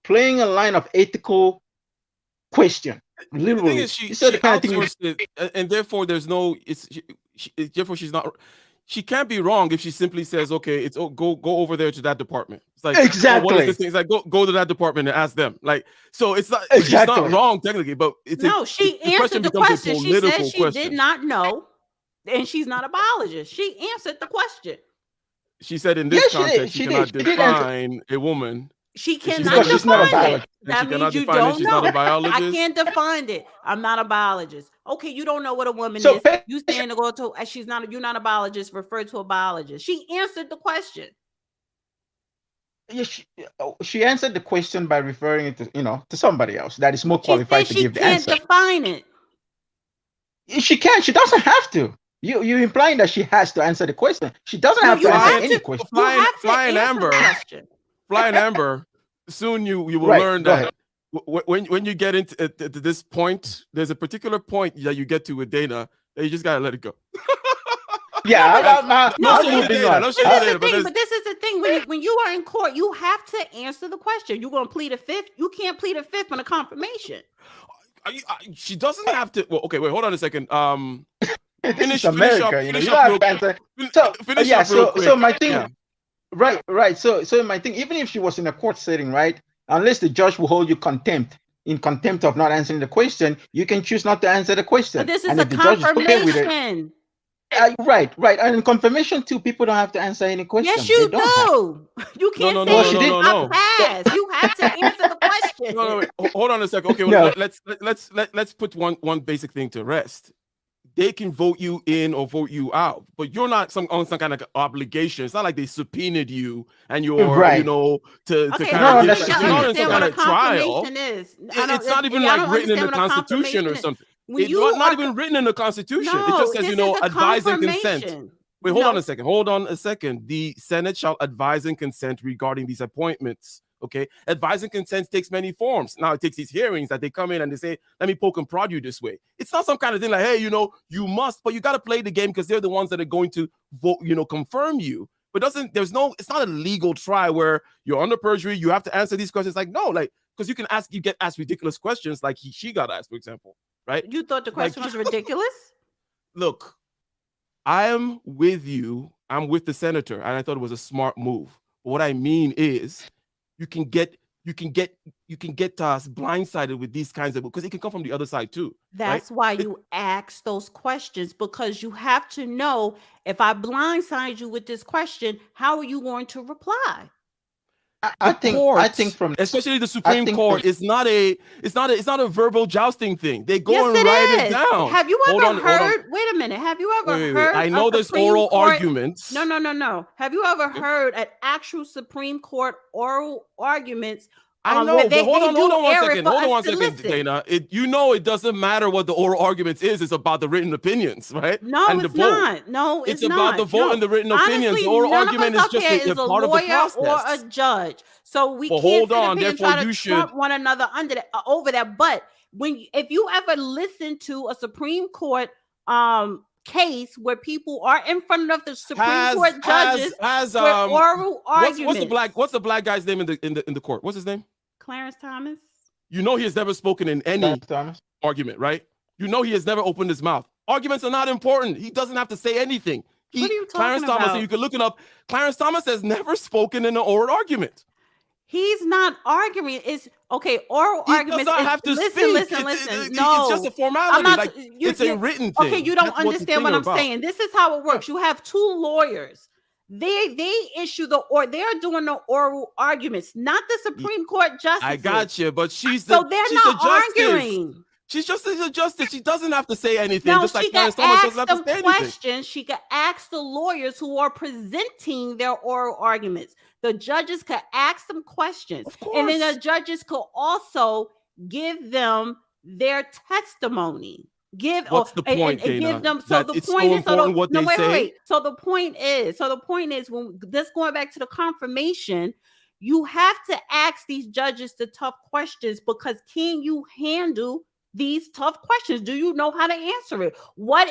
playing a line of ethical question. Literally. The thing is, she outsourced it, and therefore there's no. Therefore she's not. She can't be wrong if she simply says, "Okay, it's go over there to that department." It's like exactly. What is this thing? It's like go to that department and ask them. Like so, it's not. Exactly. She's not wrong technically, but it's she answered the question. She said she did not know, and she's not a biologist. She answered the question. She said in this context, she cannot define a woman. She cannot define it. That means you don't she's know. Not a biologist. I can't define it. I'm not a biologist. Okay, you don't know what a woman is. You saying to go to you're not a biologist, refer to a biologist. She answered the question. She answered the question by referring it to somebody else that is more qualified to give the answer. She can't define it. She can. She doesn't have to. You implying that she has to answer the question. She doesn't No, have you to answer have any to. question. You have to Flying answer the Amber. question. Flying Amber, soon you will Right, learn go that ahead. when you get into to this point, there's a particular point that you get to with Dana that you just gotta let it go. Yeah, No I'm shade to moving Dana, on. no shade This to is Dana, the but thing, but this is the thing. When you are in court, you have to answer the question. You're going to plead a fifth. You can't plead a fifth on a confirmation. she doesn't have to. Well, okay, wait, hold on a second. This Finish is America, up, you know. finish You up don't real have to answer. quick. So Finish yeah, up real quick. so my thing, Yeah. right. So my thing, even if she was in a court setting, right, unless the judge will hold you in contempt of not answering the question, you can choose not to answer the question. But this is and a if the judge is okay with it, confirmation. right. And in confirmation too, people don't have to answer any question. Yes, you do. You can't No, say Well, she you didn't. did not pass. You have to answer the question. No, wait. Hold on a second. Okay, well, No. let's put one basic thing to rest. They can vote you in or vote you out, but you're not on some kind of obligation. It's not like they subpoenaed you and you're, Right. to Okay, kind I of don't give. think You're y'all not in some understand kind what a of trial. confirmation is. It's not even y'all like don't written in the understand what a Constitution or confirmation is. something. When It's you not are even written in the Constitution. It No, just says, this is a advise and consent. confirmation. Wait, hold on No. a second. Hold on a second. The Senate shall advise and consent regarding these appointments. Okay, advise and consent takes many forms. Now it takes these hearings that they come in and they say, "Let me poke and prod you this way." It's not some kind of thing like, "Hey, you must," but you got to play the game because they're the ones that are going to vote, confirm you. But it's not a legal trial where you're under perjury. You have to answer these questions. Like, no, like, because you get asked ridiculous questions, like she got asked, for example, right? You thought the question was ridiculous? Look, I am with you. I'm with the senator, and I thought it was a smart move. But what I mean is, you can get us blindsided with these kinds of, because it can come from the other side too. That's why you ask those questions, because you have to know, if I blindside you with this question, how are you going to reply? I think from especially the Supreme Court, it's not a verbal jousting thing. They go Yes, and write it is. down. Have you Hold ever on. heard? Wait a minute. Have you ever Wait. heard? I know there's Supreme oral Court, arguments. No. Have you ever heard an actual Supreme Court oral arguments? I know, where but hold on one second. Hold on one to second, listen? Dana. It doesn't matter what the oral arguments is. It's about the written opinions, right? No, and it's the vote. not. No, It's not. about the vote No. and the written opinions. Honestly, The oral none argument of us is just up here a is a part of the lawyer or process. a judge, so we Well, can't hold sit on. up here and Therefore, try you to should. trump one another over that. But if you ever listen to a Supreme Court case where people are in front of the Supreme Court judges with oral arguments, what's the black guy's name in the court? What's his name? Clarence Thomas. He has never spoken in any argument, right? He has never opened his mouth. Arguments are not important. He doesn't have to say anything. What are you talking Clarence Thomas, about? you can look it up. Clarence Thomas has never spoken in an oral argument. He's not arguing. It's okay. Oral arguments. He does not have to speak. Listen. No, it's just a formality. It's a written thing. Okay, you don't That's what the understand thing what I'm about. saying. This is how it works. You have two lawyers. They issue they're doing the oral arguments, not the Supreme Court justices. I got you, but she's not arguing. She's just a justice. She doesn't have to say anything. No, just she like can Clarence Thomas ask doesn't have them to say questions. anything. She can ask the lawyers who are presenting their oral arguments. The judges could ask them questions, and then the judges could also give them their testimony. What's the point, Dana? Give them. So the point is, what they say. Wait. So the point is, when this going back to the confirmation, you have to ask these judges the tough questions, because can you handle these tough questions? Do you know how to answer it? What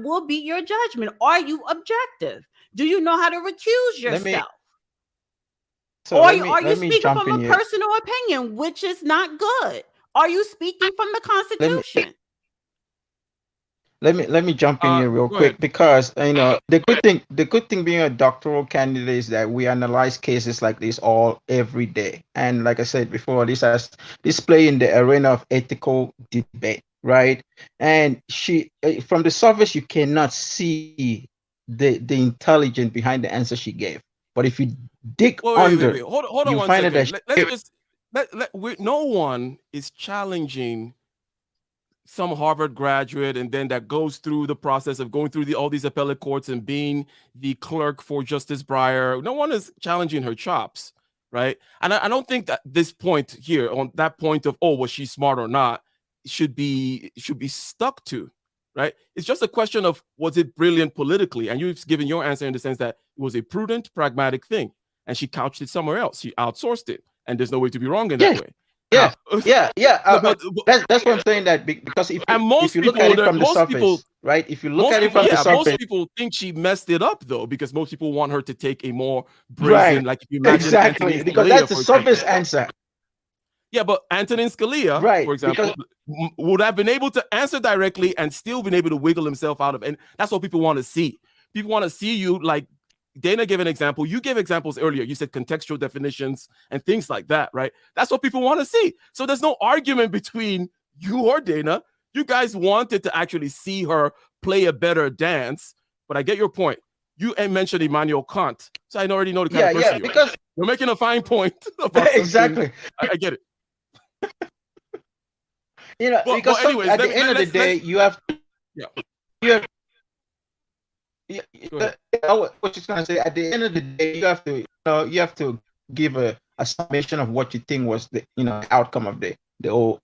will be your judgment? Are you objective? Do you know how to recuse yourself? Are you speaking from a personal opinion, which is not good? Are you speaking from the Constitution? Let me jump in here real quick, because the good thing being a doctoral candidate is that we analyze cases like this every day. And like I said before, this play in the arena of ethical debate, right? And from the surface, you cannot see the intelligence behind the answer she gave. But if you dig under, hold on you one find second. that no one is challenging some Harvard graduate and then that goes through the process of going through all these appellate courts and being the clerk for Justice Breyer. No one is challenging her chops, right? And I don't think that this point here, on that point of, was she smart or not, should be stuck to. right? It's just a question of, was it brilliant politically? And you've given your answer in the sense that it was a prudent, pragmatic thing. And she couched it somewhere else. She outsourced it. And there's no way to be wrong in that way. Yeah. That's what I'm saying. That because if you look at it from the surface, right? If you look at it from the surface, most people think she messed it up though, because most people want her to take a more brazen, like if you imagine exactly, Antonin because Scalia, that's the surface answer. Yeah, but Antonin Scalia, right, for example, would have been able to answer directly and still been able to wiggle himself out of it. And that's what people want to see. People want to see you, like Dana gave an example. You gave examples earlier. You said contextual definitions and things like that, right? That's what people want to see. So there's no argument between you or Dana. You guys wanted to actually see her play a better dance, but I get your point. You mentioned Immanuel Kant, so I already know the kind of person you are. Because you're making a fine point about exactly. I get it. Because anyways, at the end of the day, you have what you're gonna say. At the end of the day, you have to give a summation of what you think was the outcome of the whole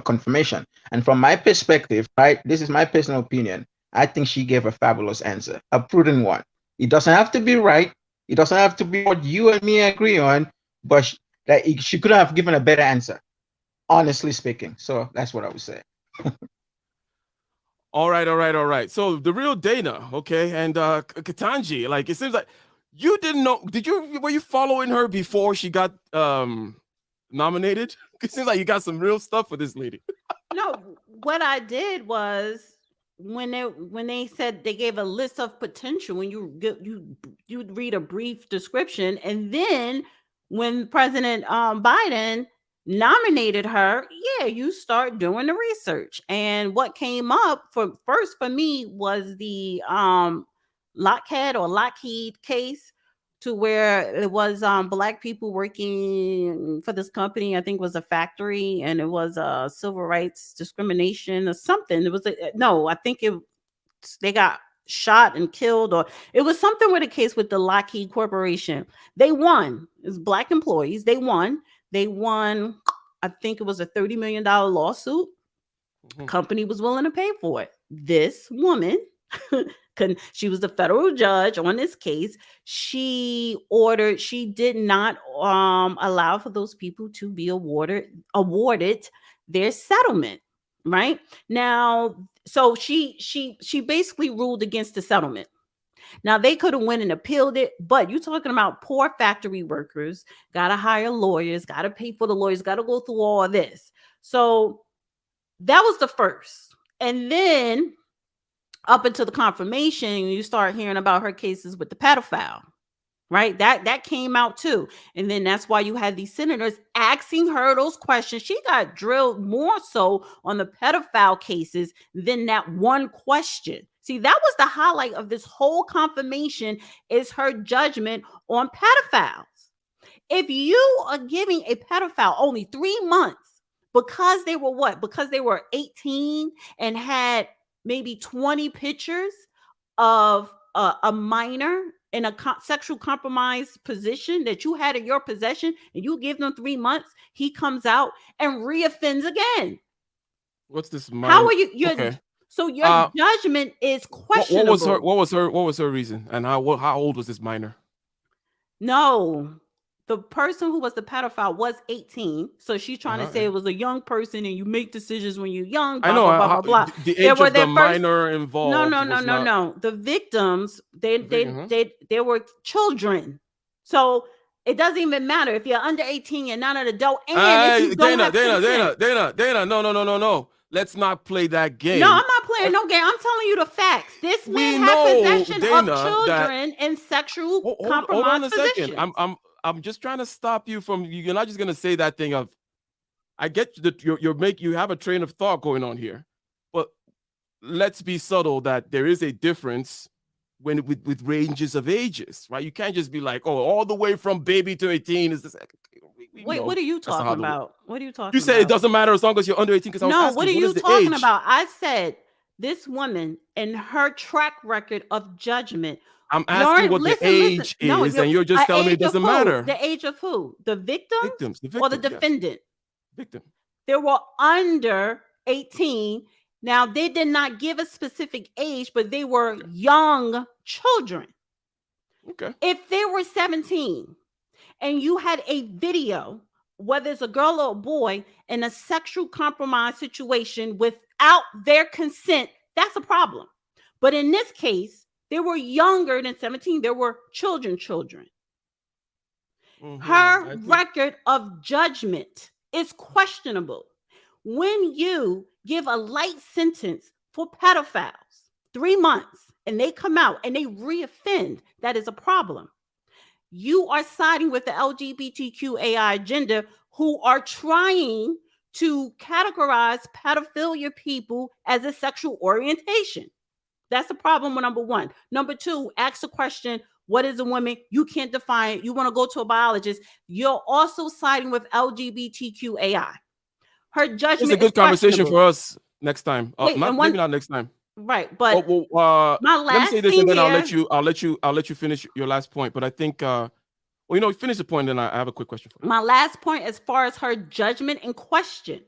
confirmation. And from my perspective, right, this is my personal opinion. I think she gave a fabulous answer, a prudent one. It doesn't have to be right. It doesn't have to be what you and me agree on, but she could have given a better answer, honestly speaking. So that's what I would say. All right. So the real Dana, okay, and Ketanji, like it seems like you didn't know. Were you following her before she got nominated? It seems like you got some real stuff with this lady. No, what I did was when they said they gave a list of potential, when you read a brief description, and then when President Biden nominated her, you start doing the research. And what came up for me was the Lockheed case, to where it was Black people working for this company. I think it was a factory, and it was civil rights discrimination or something. It was I think they got shot and killed, or it was something with a case with the Lockheed Corporation. They won. It's Black employees. They won. I think it was a $30 million lawsuit. Company was willing to pay for it. This woman, she was the federal judge on this case. She did not allow for those people to be awarded their settlement. Right now, so she basically ruled against the settlement. Now they could have went and appealed it, but you're talking about poor factory workers, gotta hire lawyers, gotta pay for the lawyers, gotta go through all of this. So that was the first. And then up until the confirmation, you start hearing about her cases with the pedophile. Right? That came out too. And then that's why you had these senators asking her those questions. She got drilled more so on the pedophile cases than that one question. See, that was the highlight of this whole confirmation, is her judgment on pedophiles. If you are giving a pedophile only 3 months because they were what? Because they were 18 and had maybe 20 pictures of a minor in a sexual compromised position that you had in your possession, and you give them 3 months, he comes out and reoffends again. What's this? How are you? Okay. So your judgment is questionable. What was her reason? And how old was this minor? No, the person who was the pedophile was 18. So she's trying to say it was a young person, and you make decisions when you're young. Blah, I know. Blah, blah, blah. The age of the minor involved. No. The victims, they were children. So it doesn't even matter if you're under 18, you're not an adult. And if you don't have Dana, no. Let's not play that game. No, I'm not playing no game. I'm telling you the facts. This man had possession of children in sexual compromised positions. Hold on a second. I'm just trying to stop you from. You're not just going to say that thing of. I get that you have a train of thought going on here, but let's be subtle that there is a difference when with ranges of ages, right? You can't just be like, oh, all the way from baby to 18 is this. Wait, what are you talking about? What are you talking about? You said it doesn't matter as long as you're under 18. No, what are you talking about? I said this woman and her track record of judgment. I'm asking what the age is, and you're just telling me it doesn't matter. The age of who? The victim? The victim or the defendant? Victim. They were under 18, Now, they did not give a specific age, but they were young children. Okay. If they were 17 and you had a video, whether it's a girl or a boy, in a sexual compromise situation without their consent, that's a problem. But in this case, they were younger than 17. They were children. Her record of judgment is questionable. When you give a light sentence for pedophiles, 3 months, and they come out and they reoffend, that is a problem. You are siding with the LGBTQAI agenda, who are trying to categorize pedophilia people as a sexual orientation. That's the problem with number one. Number two, ask the question, what is a woman? You can't define it. You want to go to a biologist. You're also siding with LGBTQAI. Her judgment It's a good conversation for us next time. Wait, maybe not next time. Right, but my last let me say this, and then here, I'll let you finish your last point. But I think, finish the point, and I have a quick question for you. My last point, as far as her judgment in question,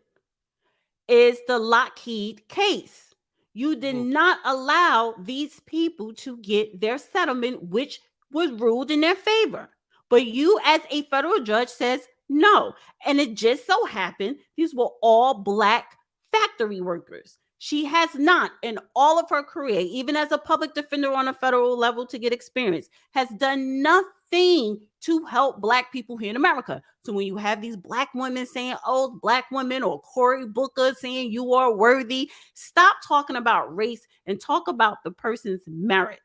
is the Lockheed case. You did not allow these people to get their settlement, which was ruled in their favor. But you, as a federal judge, says no. And it just so happened these were all Black factory workers. She has not, in all of her career, even as a public defender on a federal level to get experience, has done nothing to help Black people here in America. So when you have these Black women saying, oh, Black women, or Cory Booker saying you are worthy, stop talking about race and talk about the person's merit.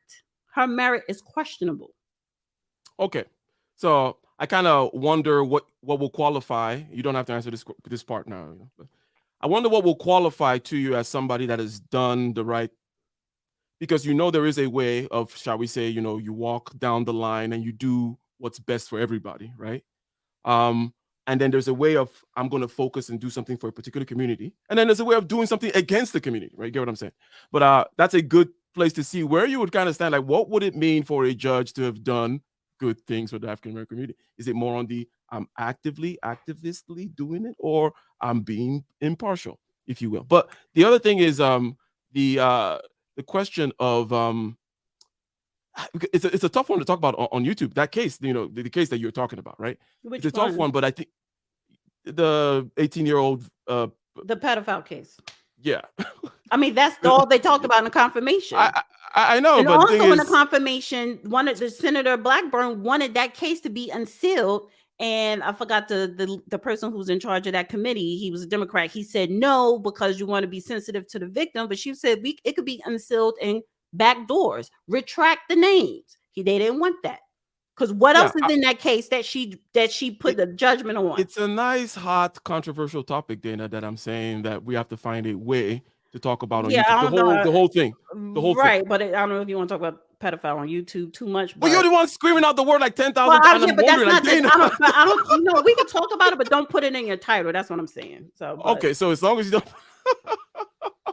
Her merit is questionable. Okay. So I kind of wonder what will qualify. You don't have to answer this part now. But I wonder what will qualify to you as somebody that has done the right, because there is a way of, shall we say, you walk down the line and you do what's best for everybody, right? And then there's a way of, I'm going to focus and do something for a particular community. And then there's a way of doing something against the community, right? Get what I'm saying? But that's a good place to see where you would kind of stand. Like, what would it mean for a judge to have done good things for the African American community? Is it more on the I'm activistly doing it, or I'm being impartial, if you will? But the other thing is the question of it's a tough one to talk about on YouTube. That case, the case that you're talking about, right? Which it's a tough one, but I think the 18-year-old the pedophile case. Yeah. I mean, that's all they talked about in the confirmation. I know, and but also in the confirmation, the Senator Blackburn wanted that case to be unsealed. And I forgot the person who's in charge of that committee. He was a Democrat. He said no, because you want to be sensitive to the victim. But she said it could be unsealed and back doors. Retract the names. They didn't want that, because what else is in that case that she put the judgment on? It's a nice, hot, controversial topic, Dana, that I'm saying that we have to find a way to talk about on YouTube. The whole thing. Right, but I don't know if you want to talk about pedophile on YouTube too much. But you're the one screaming out the word like 10,000 times. But that's not. I don't. We can talk about it, but don't put it in your title. That's what I'm saying. So okay, so as long as you don't.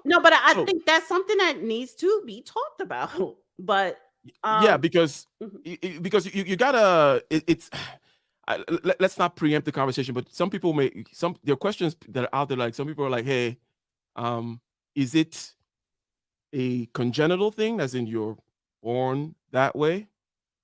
No, but I think that's something that needs to be talked about. But because you gotta. Let's not preempt the conversation. But some people there are questions that are out there. Like, some people are like, hey, is it a congenital thing, as in you're born that way,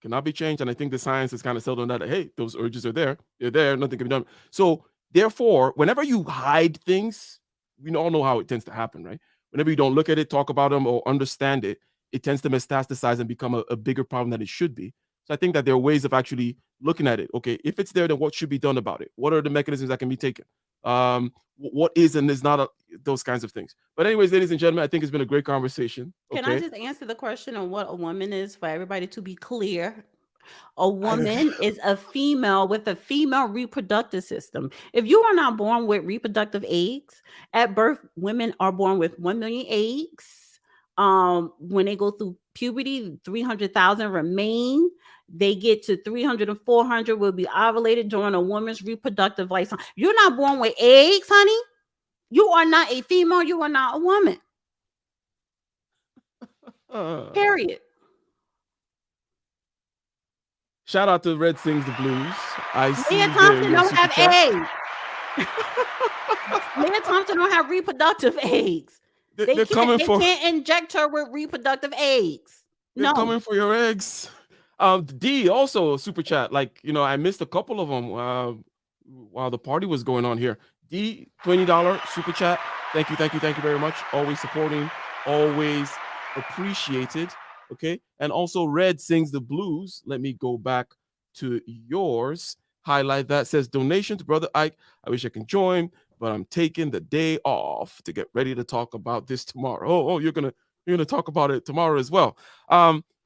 cannot be changed? And I think the science has kind of settled on that. Hey, those urges are there. They're there. Nothing can be done. So therefore, whenever you hide things, we all know how it tends to happen, right? Whenever you don't look at it, talk about them, or understand it, it tends to metastasize and become a bigger problem than it should be. So I think that there are ways of actually looking at it. Okay, if it's there, then what should be done about it? What are the mechanisms that can be taken? What is and is not those kinds of things. But anyways, ladies and gentlemen, I think it's been a great conversation. Can I just answer the question on what a woman is for everybody to be clear? A woman is a female with a female reproductive system. If you are not born with reproductive eggs at birth, women are born with 1 million eggs. When they go through puberty, 300,000 remain. They get to 300 and 400 will be ovulated during a woman's reproductive lifetime. You're not born with eggs, honey. You are not a female. You are not a woman. Period. Shout out to Red Sings the Blues. Leah Thompson don't have eggs. Leah Thompson don't have reproductive eggs. They're coming They for. can't inject her with reproductive aids. They're No. coming for your eggs. D also super chat. Like, you know, I missed a couple of them while the party was going on here. D, $20 super chat. Thank you very much. Always supporting, always appreciated. Okay. And also Red Sings the Blues. Let me go back to yours. Highlight that. Says donation to Brother Ike. I wish I can join, but I'm taking the day off to get ready to talk about this tomorrow. Oh, you're gonna talk about it tomorrow as well.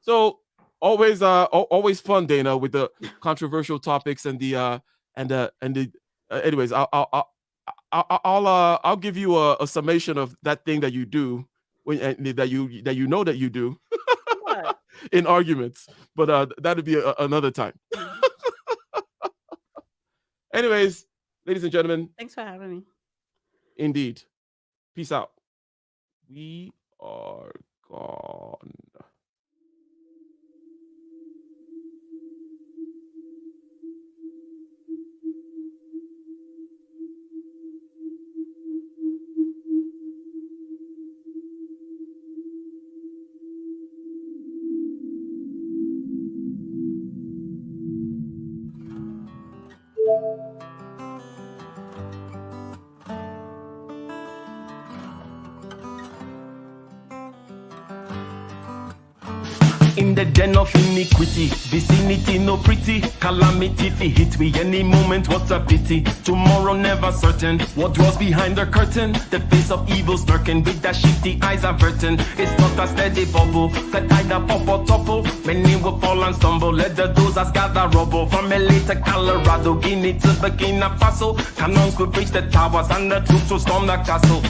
So always fun, Dana, with the controversial topics and the anyways, I'll give you a summation of that thing that you do when that you know that you do What? in arguments, but that'd be another time. Anyways, ladies and gentlemen, Thanks for having me. indeed. Peace out. We are gone. In the den of iniquity, vicinity no pretty, calamity fi hit we any moment, what a pity. Tomorrow never certain, what was behind the curtain, the face of evil lurking with that shifty eyes averting. It's not a steady bubble, that either pop or topple, many will fall and stumble, let the dozers gather rubble. From LA to Colorado, Guinea to Burkina Faso, cannons could reach the towers and the troops will storm the castle.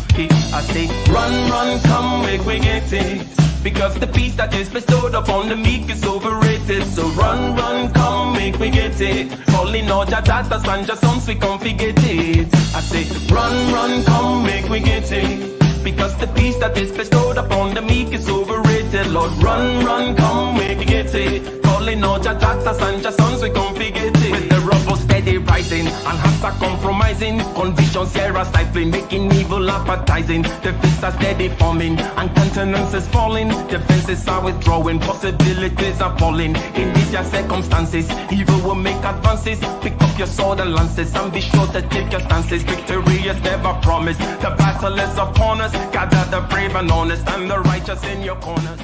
I say, run, come, make we get it. Because the peace that is bestowed upon the meek is overrated. So run, come, make we get it. Calling all your daughters and your sons, we come forget it. I say, run, come, make we get it. Because the peace that is bestowed upon the meek is overrated. Lord, run, come, make we get it. Calling all your daughters and your sons, we come forget it. With the rubble steady rising, and hearts are compromising. Convictions here are stifling, making evil appetizing. The fists are steady forming, and countenance is falling. Defenses are withdrawing, possibilities are falling. In these circumstances, evil will make advances. Pick up your sword and lances, and be sure to take your stances. Victory is never promised, the battle is upon us. Gather the brave and honest, and the righteous in your corners.